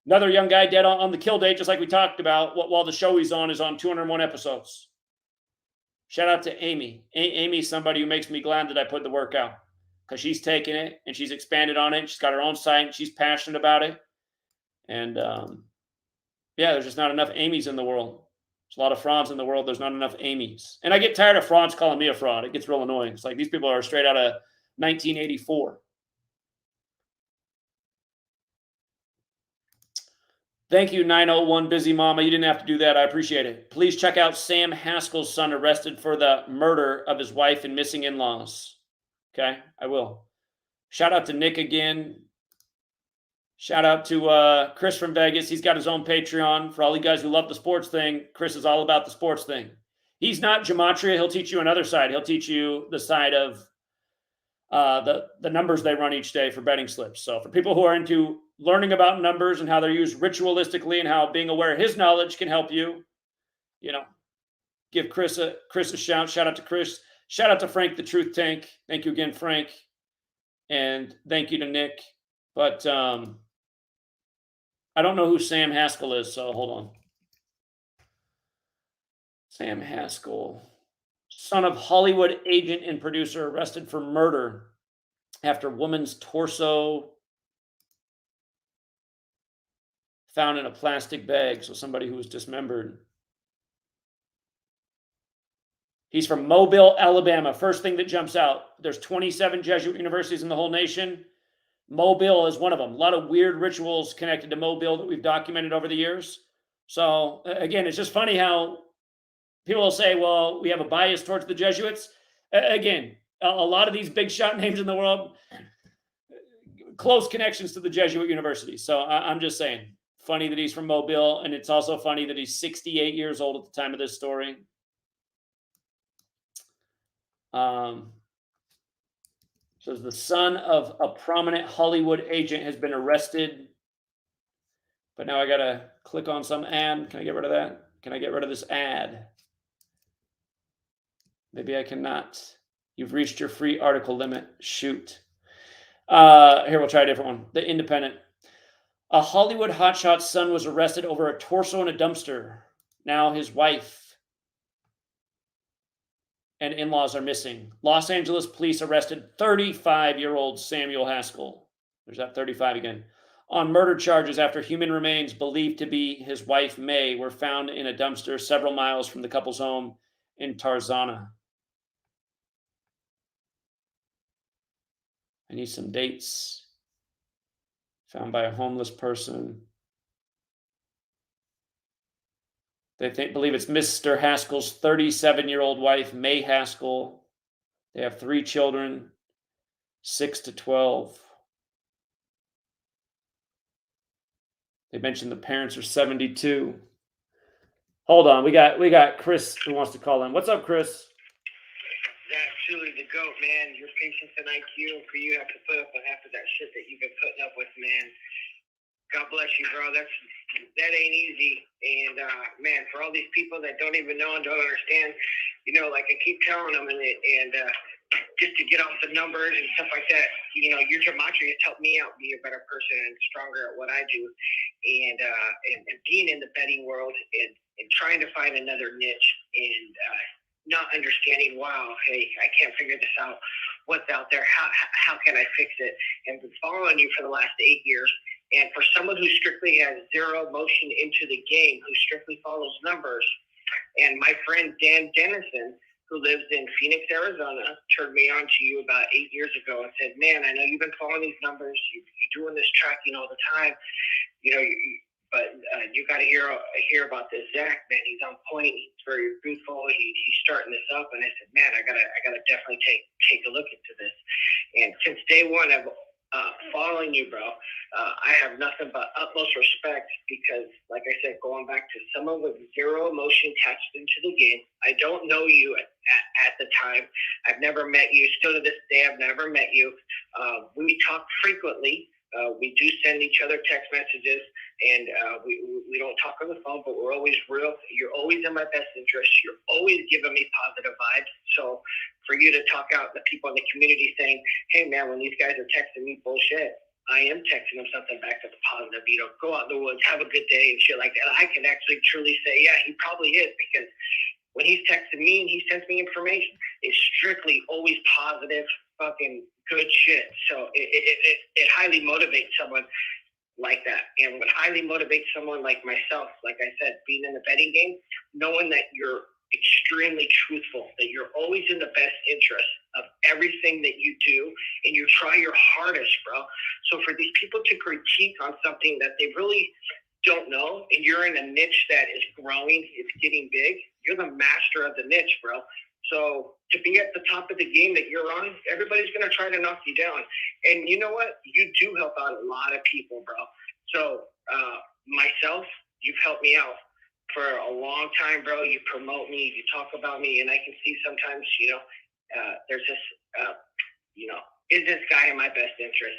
[SPEAKER 1] Another young guy dead on the kill date, just like we talked about, while the show he's on is on 201 episodes. Shout out to Amy. Amy's somebody who makes me glad that I put the work out, because she's taken it and she's expanded on it. She's got her own site and she's passionate about it. And yeah, there's just not enough Amy's in the world. There's a lot of frauds in the world. There's not enough Amy's. And I get tired of frauds calling me a fraud. It gets real annoying. It's like these people are straight out of 1984. Thank you, 901 Busy Mama. You didn't have to do that. I appreciate it. Please check out Sam Haskell's son arrested for the murder of his wife and missing in-laws. Okay, I will. Shout out to Nick again. Shout out to Chris from Vegas. He's got his own Patreon. For all you guys who love the sports thing, Chris is all about the sports thing. He's not Gematria. He'll teach you another side. He'll teach you the side of the numbers they run each day for betting slips. So for people who are into learning about numbers and how they're used ritualistically and how being aware of his knowledge can help you, give Chris a shout. Shout out to Chris. Shout out to Frank the Truth Tank. Thank you again, Frank. And thank you to Nick. But I don't know who Sam Haskell is, so hold on. Sam Haskell, son of Hollywood agent and producer, arrested for murder after woman's torso found in a plastic bag. So somebody who was dismembered. He's from Mobile, Alabama. First thing that jumps out, there's 27 Jesuit universities in the whole nation. Mobile is one of them. A lot of weird rituals connected to Mobile that we've documented over the years. So again, it's just funny how people will say, well, we have a bias towards the Jesuits. Again, a lot of these big shot names in the world, close connections to the Jesuit universities. So I'm just saying, funny that he's from Mobile. And it's also funny that he's 68 years old at the time of this story. So the son of a prominent Hollywood agent has been arrested. But now I got to click on some ad. Can I get rid of that? Can I get rid of this ad? Maybe I cannot. You've reached your free article limit. Shoot. Here, we'll try a different one. The Independent. A Hollywood hotshot's son was arrested over a torso in a dumpster. Now his wife and in-laws are missing. Los Angeles police arrested 35-year-old Samuel Haskell. There's that 35 again. On murder charges after human remains believed to be his wife May were found in a dumpster several miles from the couple's home in Tarzana. I need some dates. Found by a homeless person. They believe it's Mr. Haskell's 37-year-old wife, May Haskell. They have 3 children, 6 to 12. They mentioned the parents are 72. Hold on, we got Chris who wants to call in. What's up, Chris?
[SPEAKER 5] That's truly the GOAT, man. Your patience and IQ, and for you to have to put up with half of that shit that you've been putting up with, man. God bless you, bro. That ain't easy. And man, for all these people that don't even know and don't understand, like I keep telling them, and just to get off the numbers and stuff like that, your Gematria has helped me out be a better person and stronger at what I do, and being in the betting world and trying to find another niche and not understanding, wow, hey, I can't figure this out. What's out there? How can I fix it? And been following you for the last 8 years. And for someone who strictly has zero motion into the game, who strictly follows numbers, and my friend Dan Dennison, who lives in Phoenix, Arizona, turned me on to you about 8 years ago and said, man, I know you've been following these numbers. You're doing this tracking all the time. But you got to hear about this Zach, man. He's on point. He's very truthful. He's starting this up. And I said, man, I gotta definitely take a look into this. And since day one, I've following you, bro. I have nothing but utmost respect because, like I said, going back to someone with zero emotion attached into the game. I don't know you at the time. I've never met you. Still to this day, I've never met you. We talk frequently. We do send each other text messages, and we don't talk on the phone, but we're always real. You're always in my best interest. You're always giving me positive vibes. So for you to talk out the people in the community saying, hey, man, when these guys are texting me bullshit, I am texting him something back that's positive, go out in the woods, have a good day and shit like that. I can actually truly say, yeah, he probably is, because when he's texting me and he sends me information, it's strictly always positive, fucking good shit. So it highly motivates someone like that. And what highly motivates someone like myself, like I said, being in the betting game, knowing that you're extremely truthful, that you're always in the best interest of everything that you do, and you try your hardest, bro. So for these people to critique on something that they really don't know, and you're in a niche that is growing, it's getting big, you're the master of the niche, bro. So to be at the top of the game that you're on, everybody's going to try to knock you down. And you know what? You do help out a lot of people, bro. So myself, you've helped me out for a long time, bro. You promote me, you talk about me, and I can see sometimes, there's this, is this guy in my best interest?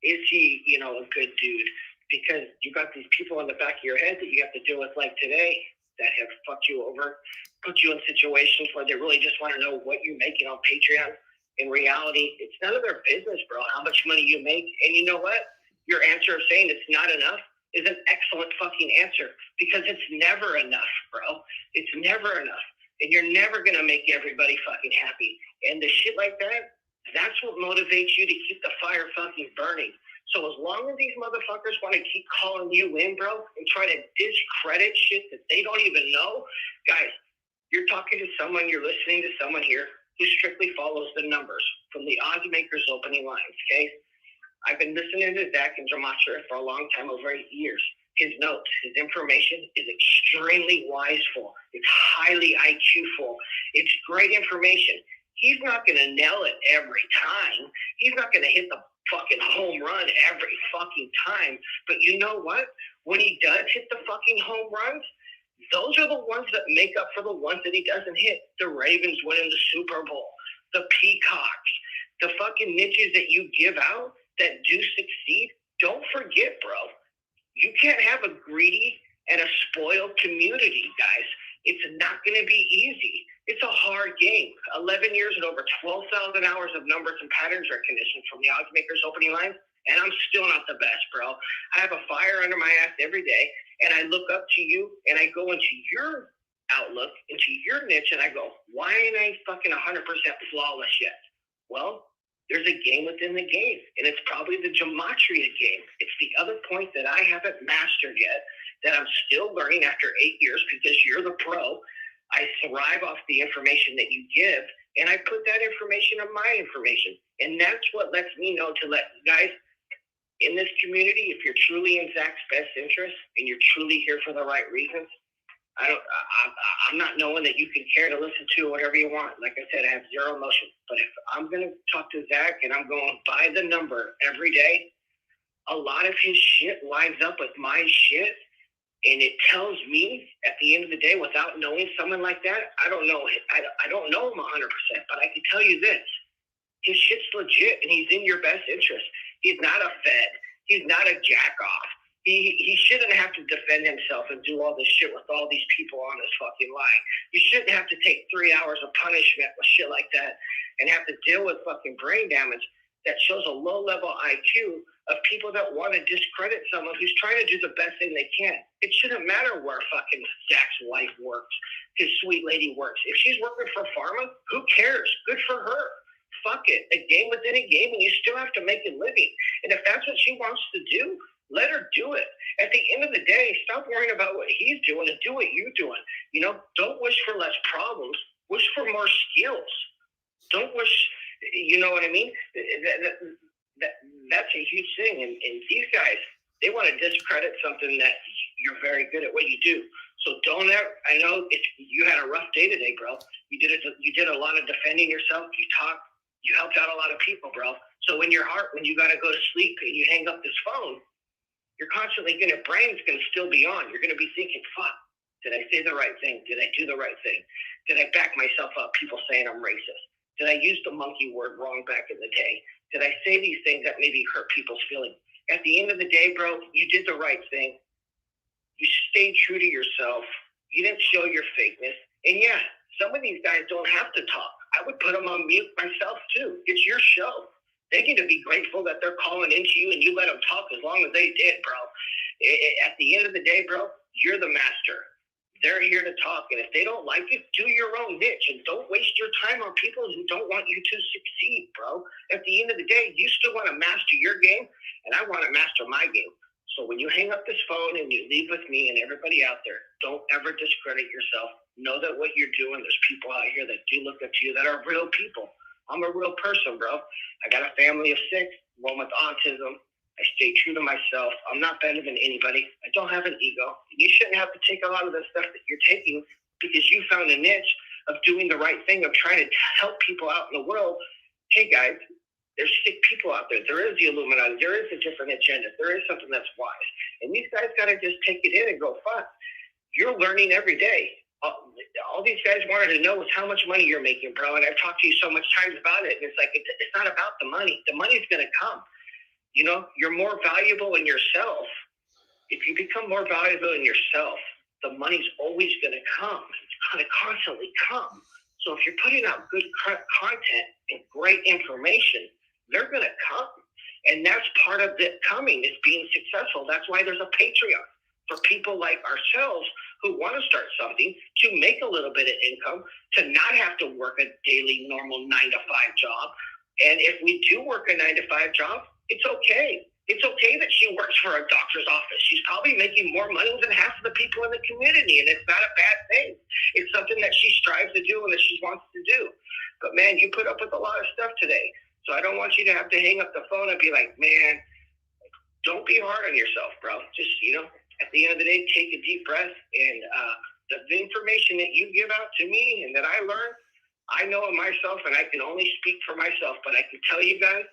[SPEAKER 5] Is he, a good dude? Because you got these people in the back of your head that you have to deal with, like today, that have fucked you over, put you in situations where they really just want to know what you're making on Patreon. In reality, it's none of their business, bro, how much money you make. And you know what? Your answer of saying it's not enough is an excellent fucking answer, because it's never enough, bro. It's never enough. And you're never going to make everybody fucking happy. And the shit like that, that's what motivates you to keep the fire fucking burning. So as long as these motherfuckers want to keep calling you in, bro, and try to discredit shit that they don't even know, guys, you're talking to someone, you're listening to someone here who strictly follows the numbers from the odds makers opening lines, okay? I've been listening to Zach and Gematria for a long time, over 8 years. His notes, his information is extremely wiseful. It's highly IQ-ful. It's great information. He's not going to nail it every time. He's not going to hit the fucking home run every fucking time. But you know what? When he does hit the fucking home runs, those are the ones that make up for the ones that he doesn't hit. The Ravens winning the Super Bowl, the Peacocks, the fucking niches that you give out that do succeed. Don't forget, bro, you can't have a greedy and a spoiled community, guys. It's not going to be easy. It's a hard game. 11 years and over 12,000 hours of numbers and patterns recognition from the odds makers opening lines, and I'm still not the best, bro. I have a fire under my ass every day, and I look up to you, and I go into your outlook, into your niche, and I go, why ain't I fucking 100% flawless yet? Well, there's a game within the game, and it's probably the Gematria game. It's the other point that I haven't mastered yet, that I'm still learning after 8 years, because you're the pro. I thrive off the information that you give, and I put that information on my information. And that's what lets me know to let guys in this community, if you're truly in Zach's best interest and you're truly here for the right reasons, I'm not knowing that you can care to listen to whatever you want. Like I said, I have zero emotion. But if I'm going to talk to Zach and I'm going by the number every day, a lot of his shit lines up with my shit. And it tells me at the end of the day, without knowing someone like that, I don't know. I don't know him 100%, but I can tell you this. His shit's legit, and he's in your best interest. He's not a fed. He's not a jack-off. He shouldn't have to defend himself and do all this shit with all these people on his fucking line. You shouldn't have to take 3 hours of punishment with shit like that and have to deal with fucking brain damage that shows a low-level IQ of people that want to discredit someone who's trying to do the best thing they can. It shouldn't matter where fucking Zach's wife works, his sweet lady works. If she's working for pharma, who cares? Good for her. Fuck it. A game within a game, and you still have to make a living. And if that's what she wants to do, let her do it. At the end of the day, stop worrying about what he's doing and do what you're doing. Don't wish for less problems. Wish for more skills. Don't wish, you know what I mean? That's a huge thing. And these guys, they want to discredit something that you're very good at what you do. So don't ever, I know you had a rough day today, bro. You did a lot of defending yourself. You talked. You helped out a lot of people, bro. So in your heart, when you got to go to sleep and you hang up this phone, you're constantly your brain's going to still be on. You're going to be thinking, fuck, did I say the right thing? Did I do the right thing? Did I back myself up? People saying I'm racist. Did I use the monkey word wrong back in the day? Did I say these things that maybe hurt people's feelings? At the end of the day, bro, you did the right thing. You stayed true to yourself. You didn't show your fakeness. And yeah, some of these guys don't have to talk. I would put them on mute myself too. It's your show. They need to be grateful that they're calling into you and you let them talk as long as they did, bro. At the end of the day, bro, you're the master. They're here to talk, and if they don't like it, do your own niche, and don't waste your time on people who don't want you to succeed, bro. At the end of the day, you still want to master your game, and I want to master my game. So when you hang up this phone and you leave with me and everybody out there, don't ever discredit yourself. Know that what you're doing, there's people out here that do look up to you that are real people. I'm a real person, bro. I got a family of 6, one with autism. I stay true to myself. I'm not better than anybody. I don't have an ego. You shouldn't have to take a lot of the stuff that you're taking because you found a niche of doing the right thing, of trying to help people out in the world. Hey, guys, there's sick people out there. There is the Illuminati. There is a different agenda. There is something that's wise. And these guys got to just take it in and go, fuck. You're learning every day. All these guys wanted to know is how much money you're making, bro. And I've talked to you so much times about it. And it's like, it's not about the money. The money's going to come. You know, you're more valuable in yourself. If you become more valuable in yourself, the money's always going to come. It's going to constantly come. So if you're putting out good content and great information, they're going to come. And that's part of it coming, is being successful. That's why there's a Patreon for people like ourselves who want to start something, to make a little bit of income, to not have to work a daily, normal 9-to-5 job. And if we do work a 9-to-5 job, it's okay. It's okay that she works for a doctor's office. She's probably making more money than half of the people in the community, and it's not a bad thing. It's something that she strives to do and that she wants to do. But, man, you put up with a lot of stuff today. So I don't want you to have to hang up the phone and be like, man, don't be hard on yourself, bro. Just, at the end of the day, take a deep breath. And the information that you give out to me and that I learn, I know of myself, and I can only speak for myself. But I can tell you guys,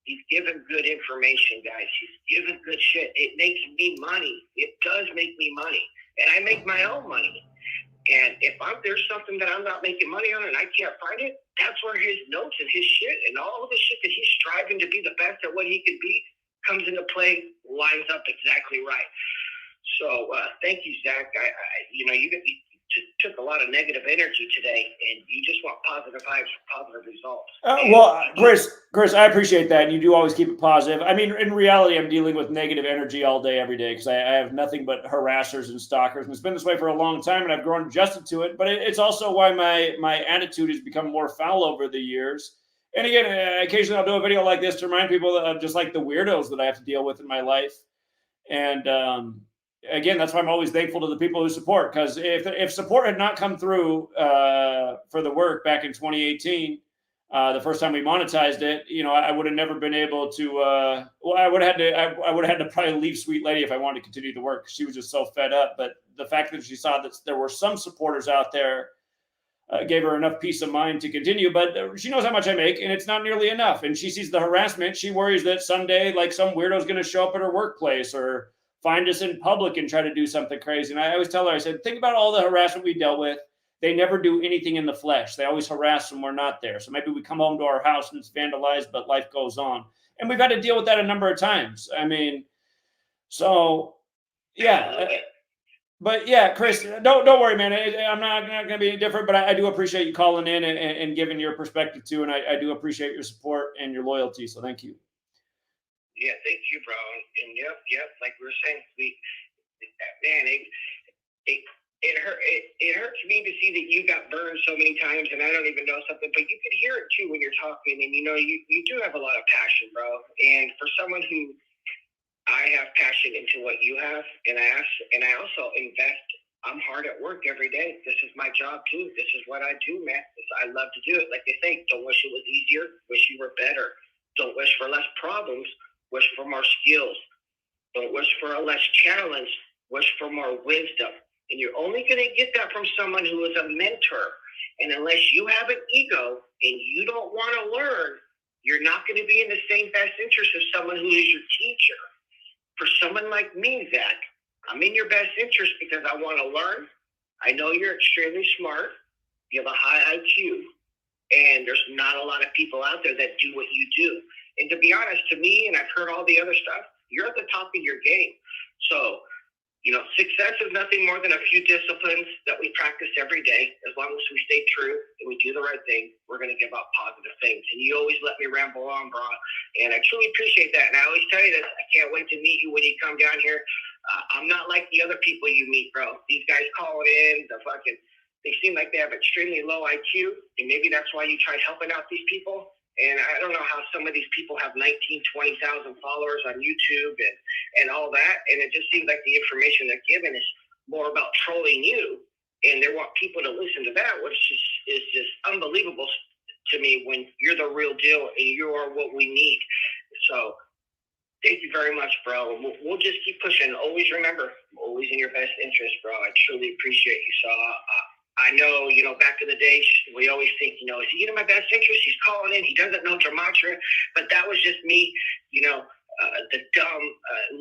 [SPEAKER 5] he's giving good information, guys. He's giving good shit. It makes me money. It does make me money. And I make my own money. And if there's something that I'm not making money on and I can't find it, that's where his notes and his shit and all the shit that he's striving to be the best at what he can be comes into play, lines up exactly right. So thank you, Zach. You took a lot of negative energy today, and you just want positive vibes for positive results.
[SPEAKER 1] Chris, I appreciate that, and you do always keep it positive. I mean, in reality, I'm dealing with negative energy all day, every day, because I have nothing but harassers and stalkers, and it's been this way for a long time, and I've grown adjusted to it. But it's also why my attitude has become more foul over the years. And again, occasionally I'll do a video like this to remind people that I'm just like the weirdos that I have to deal with in my life. And again, that's why I'm always thankful to the people who support, because if support had not come through for the work back in 2018, the first time we monetized it, I would have never been able to. I would have had to probably leave Sweet Lady if I wanted to continue the work. She was just so fed up. But the fact that she saw that there were some supporters out there gave her enough peace of mind to continue. But she knows how much I make, and it's not nearly enough. And she sees the harassment. She worries that someday, like, some weirdo is going to show up at her workplace or find us in public and try to do something crazy. And I always tell her, I said, think about all the harassment we dealt with. They never do anything in the flesh. They always harass when we're not there. So maybe we come home to our house and it's vandalized, but life goes on. And we've had to deal with that a number of times. I mean, so yeah. But yeah, Chris, don't worry, man. I'm not going to be any different, but I do appreciate you calling in and giving your perspective too. And I do appreciate your support and your loyalty. So thank you.
[SPEAKER 5] Yeah, thank you, bro. And yep, like we were saying, it hurts me to see that you got burned so many times, and I don't even know something, but you could hear it too when you're talking, and you do have a lot of passion, bro. And for someone who, I have passion into what you have, and I also invest. I'm hard at work every day. This is my job too. This is what I do, man. I love to do it. Like they say, don't wish it was easier. Wish you were better. Don't wish for less problems. Wish for more skills. Don't wish for a less challenge. Wish for more wisdom. And you're only going to get that from someone who is a mentor. And unless you have an ego and you don't want to learn, you're not going to be in the same best interest as someone who is your teacher. For someone like me, Zach, I'm in your best interest because I want to learn. I know you're extremely smart. You have a high IQ. And there's not a lot of people out there that do what you do. And to be honest, to me, and I've heard all the other stuff, you're at the top of your game. So You know, success is nothing more than a few disciplines that we practice every day. As long as we stay true and we do the right thing, we're going to give out positive things. And you always let me ramble on, bro. And I truly appreciate that. And I always tell you this, I can't wait to meet you when you come down here. I'm not like the other people you meet, bro. These guys calling in, they seem like they have extremely low IQ. And maybe that's why you tried helping out these people. And I don't know how some of these people have 19,000, 20,000 followers on YouTube and all that. And it just seems like the information they're giving is more about trolling you. And they want people to listen to that, which is just unbelievable to me when you're the real deal and you are what we need. So thank you very much, bro. We'll just keep pushing. Always remember, always in your best interest, bro. I truly appreciate you. So I know, you know, back in the day, we always think, you know, is he in my best interest? He's calling in. He doesn't know Gematria. But that was just me, you know, the dumb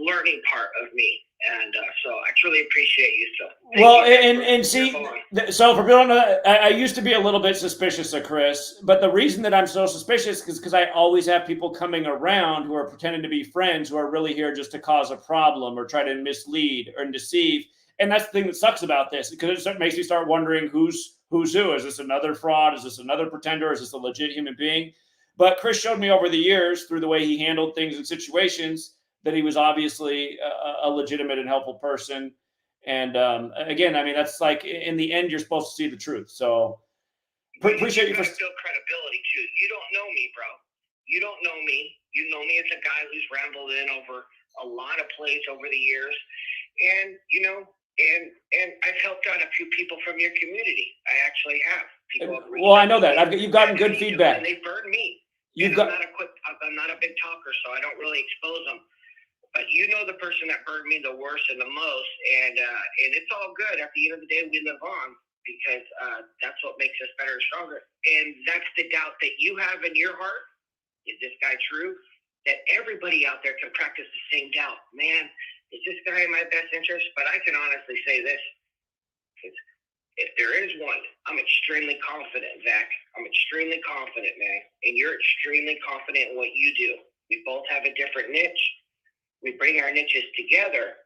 [SPEAKER 5] learning part of me. And so I truly appreciate you. So
[SPEAKER 1] well, and see, so for people who don't know, I used to be a little bit suspicious of Chris, but the reason that I'm so suspicious is because I always have people coming around who are pretending to be friends who are really here just to cause a problem or try to mislead or deceive. And that's the thing that sucks about this, because it makes me start wondering who's who. Is this another fraud? Is this another pretender? Is this a legit human being? But Chris showed me over the years, through the way he handled things in situations, that he was obviously a legitimate and helpful person. And again, I mean, that's like, in the end, you're supposed to see the truth. So appreciate you for
[SPEAKER 5] build credibility too. You don't know me, bro. You don't know me. You know me as a guy who's rambled in over a lot of plays over the years. And, you know, and I've helped out a few people from your community. I actually have.
[SPEAKER 1] Well, I know that. You've gotten good feedback.
[SPEAKER 5] And they burned me. I'm not a big talker, so I don't really expose them. But you know the person that burned me the worst and the most, and it's all good. At the end of the day, we live on, because that's what makes us better and stronger. And that's the doubt that you have in your heart. Is this guy true? That everybody out there can practice the same doubt. Man, is this guy in my best interest? But I can honestly say this. If there is one, I'm extremely confident, Zach. I'm extremely confident, man. And you're extremely confident in what you do. We both have a different niche. We bring our niches together,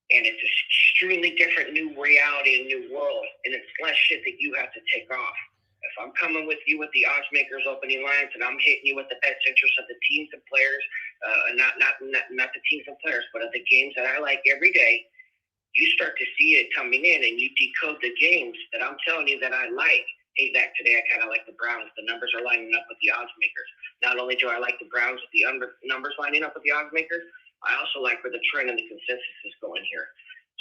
[SPEAKER 5] and it's an extremely different new reality and new world, and it's less shit that you have to take off. If I'm coming with you with the odds makers opening lines, and I'm hitting you with the best interest of the teams and players, not the teams and players, but of the games that I like every day, you start to see it coming in, and you decode the games that I'm telling you that I like. Hey, Zach, today I kind of like the Browns. The numbers are lining up with the odds makers. Not only do I like the Browns with the numbers lining up with the odds makers, I also like where the trend and the consensus is going here.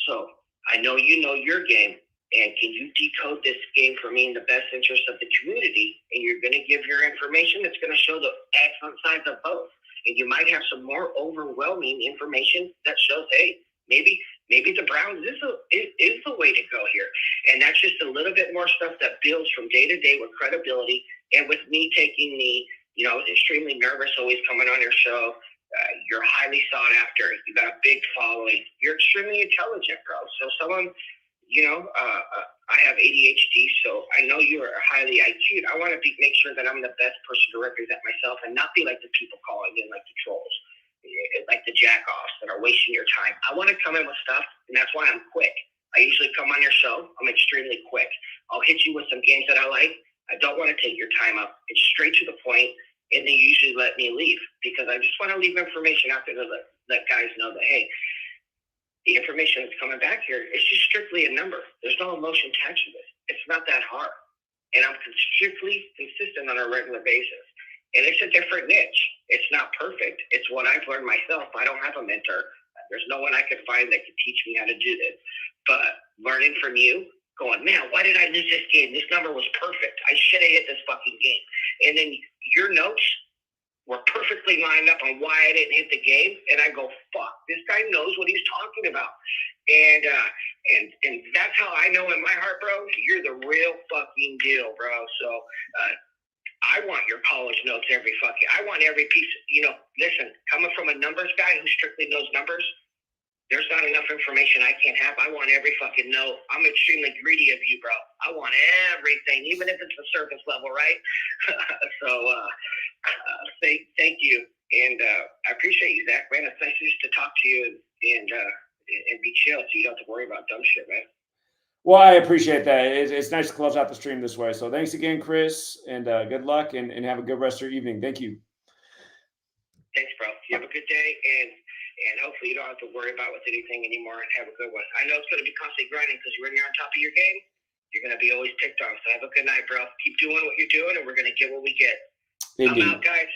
[SPEAKER 5] So I know you know your game, and can you decode this game for me in the best interest of the community? And you're going to give your information that's going to show the excellent sides of both. And you might have some more overwhelming information that shows, hey, maybe the Browns is the way to go here. And that's just a little bit more stuff that builds from day to day with credibility, and with me taking the, you know, I was extremely nervous always coming on your show. You're highly sought after. You got a big following. You're extremely intelligent, bro. So someone, you know, I have ADHD, so I know you are highly IQ'd. I want to make sure that I'm the best person to represent myself and not be like the people calling in, like the trolls, like the jack-offs that are wasting your time. I want to come in with stuff, and that's why I'm quick. I usually come on your show. I'm extremely quick. I'll hit you with some games that I like. I don't want to take your time up. It's straight to the point. And they usually let me leave, because I just want to leave information out there to let guys know that, hey, the information that's coming back here is just strictly a number. There's no emotion attached to this. It's not that hard. And I'm strictly consistent on a regular basis. And it's a different niche. It's not perfect. It's what I've learned myself. I don't have a mentor. There's no one I could find that could teach me how to do this. But learning from you, going, man, why did I lose this game? This number was perfect. I should have hit this fucking game. And then your notes were perfectly lined up on why I didn't hit the game. And I go, fuck, this guy knows what he's talking about. And that's how I know in my heart, bro, you're the real fucking deal, bro. So I want your college notes I want every piece. You know, listen, coming from a numbers guy who strictly knows numbers, there's not enough information I can't have. I want every fucking note. I'm extremely greedy of you, bro. I want everything, even if it's the surface level, right? So thank you. And I appreciate you, Zach, man. It's nice just to talk to you. And and be chill, so you don't have to worry about dumb shit, man.
[SPEAKER 1] Well, I appreciate that. It's nice to close out the stream this way. So thanks again, Chris, and good luck, and have a good rest of your evening. Thank you.
[SPEAKER 5] Thanks, bro. You have a good day, and hopefully you don't have to worry about with anything anymore, and have a good one. I know it's going to be constantly grinding because when you're on top of your game, you're going to be always ticked off. So have a good night, bro. Keep doing what you're doing, and we're going to get what we get.
[SPEAKER 1] Indeed.
[SPEAKER 5] I'm out, guys.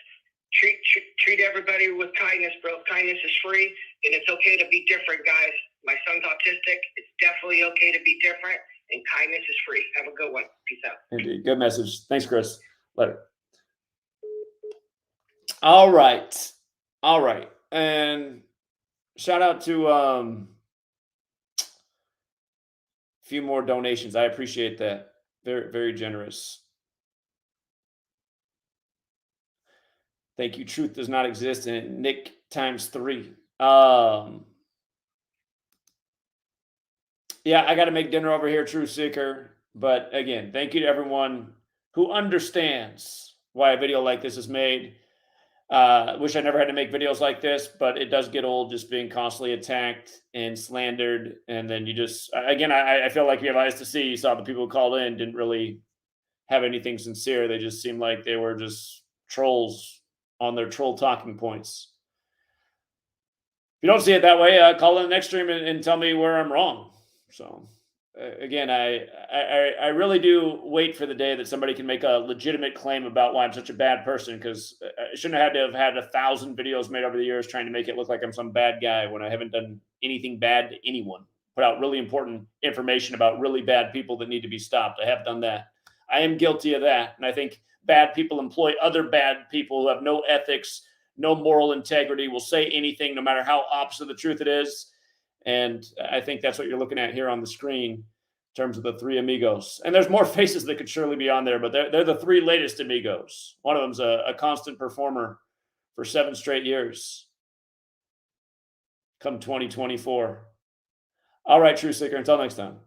[SPEAKER 5] Treat everybody with kindness, bro. Kindness is free, and it's okay to be different, guys. My son's autistic. It's definitely okay to be different, and kindness is free. Have a good one. Peace out.
[SPEAKER 1] Indeed. Good message. Thanks, Chris. Later. All right. All right. And shout out to a few more donations. I appreciate that. Very, very generous. Thank you. Truth does not exist. And Nick ×3. Yeah, I got to make dinner over here, True Seeker. But again, thank you to everyone who understands why a video like this is made. Wish I never had to make videos like this, but it does get old just being constantly attacked and slandered. And then you just, again, I feel like you have eyes to see. You saw the people who called in didn't really have anything sincere. They just seemed like they were just trolls on their troll talking points. If you don't see it that way, call in the next stream and tell me where I'm wrong. So again, I really do wait for the day that somebody can make a legitimate claim about why I'm such a bad person, because I shouldn't have had 1,000 videos made over the years trying to make it look like I'm some bad guy when I haven't done anything bad to anyone. Put out really important information about really bad people that need to be stopped. I have done that. I am guilty of that. And I think bad people employ other bad people who have no ethics, no moral integrity, will say anything no matter how opposite of the truth it is. And I think that's what you're looking at here on the screen in terms of the three amigos. And there's more faces that could surely be on there, but they're the three latest amigos. One of them's a constant performer for 7 straight years. Come 2024. All right, True Seeker, until next time.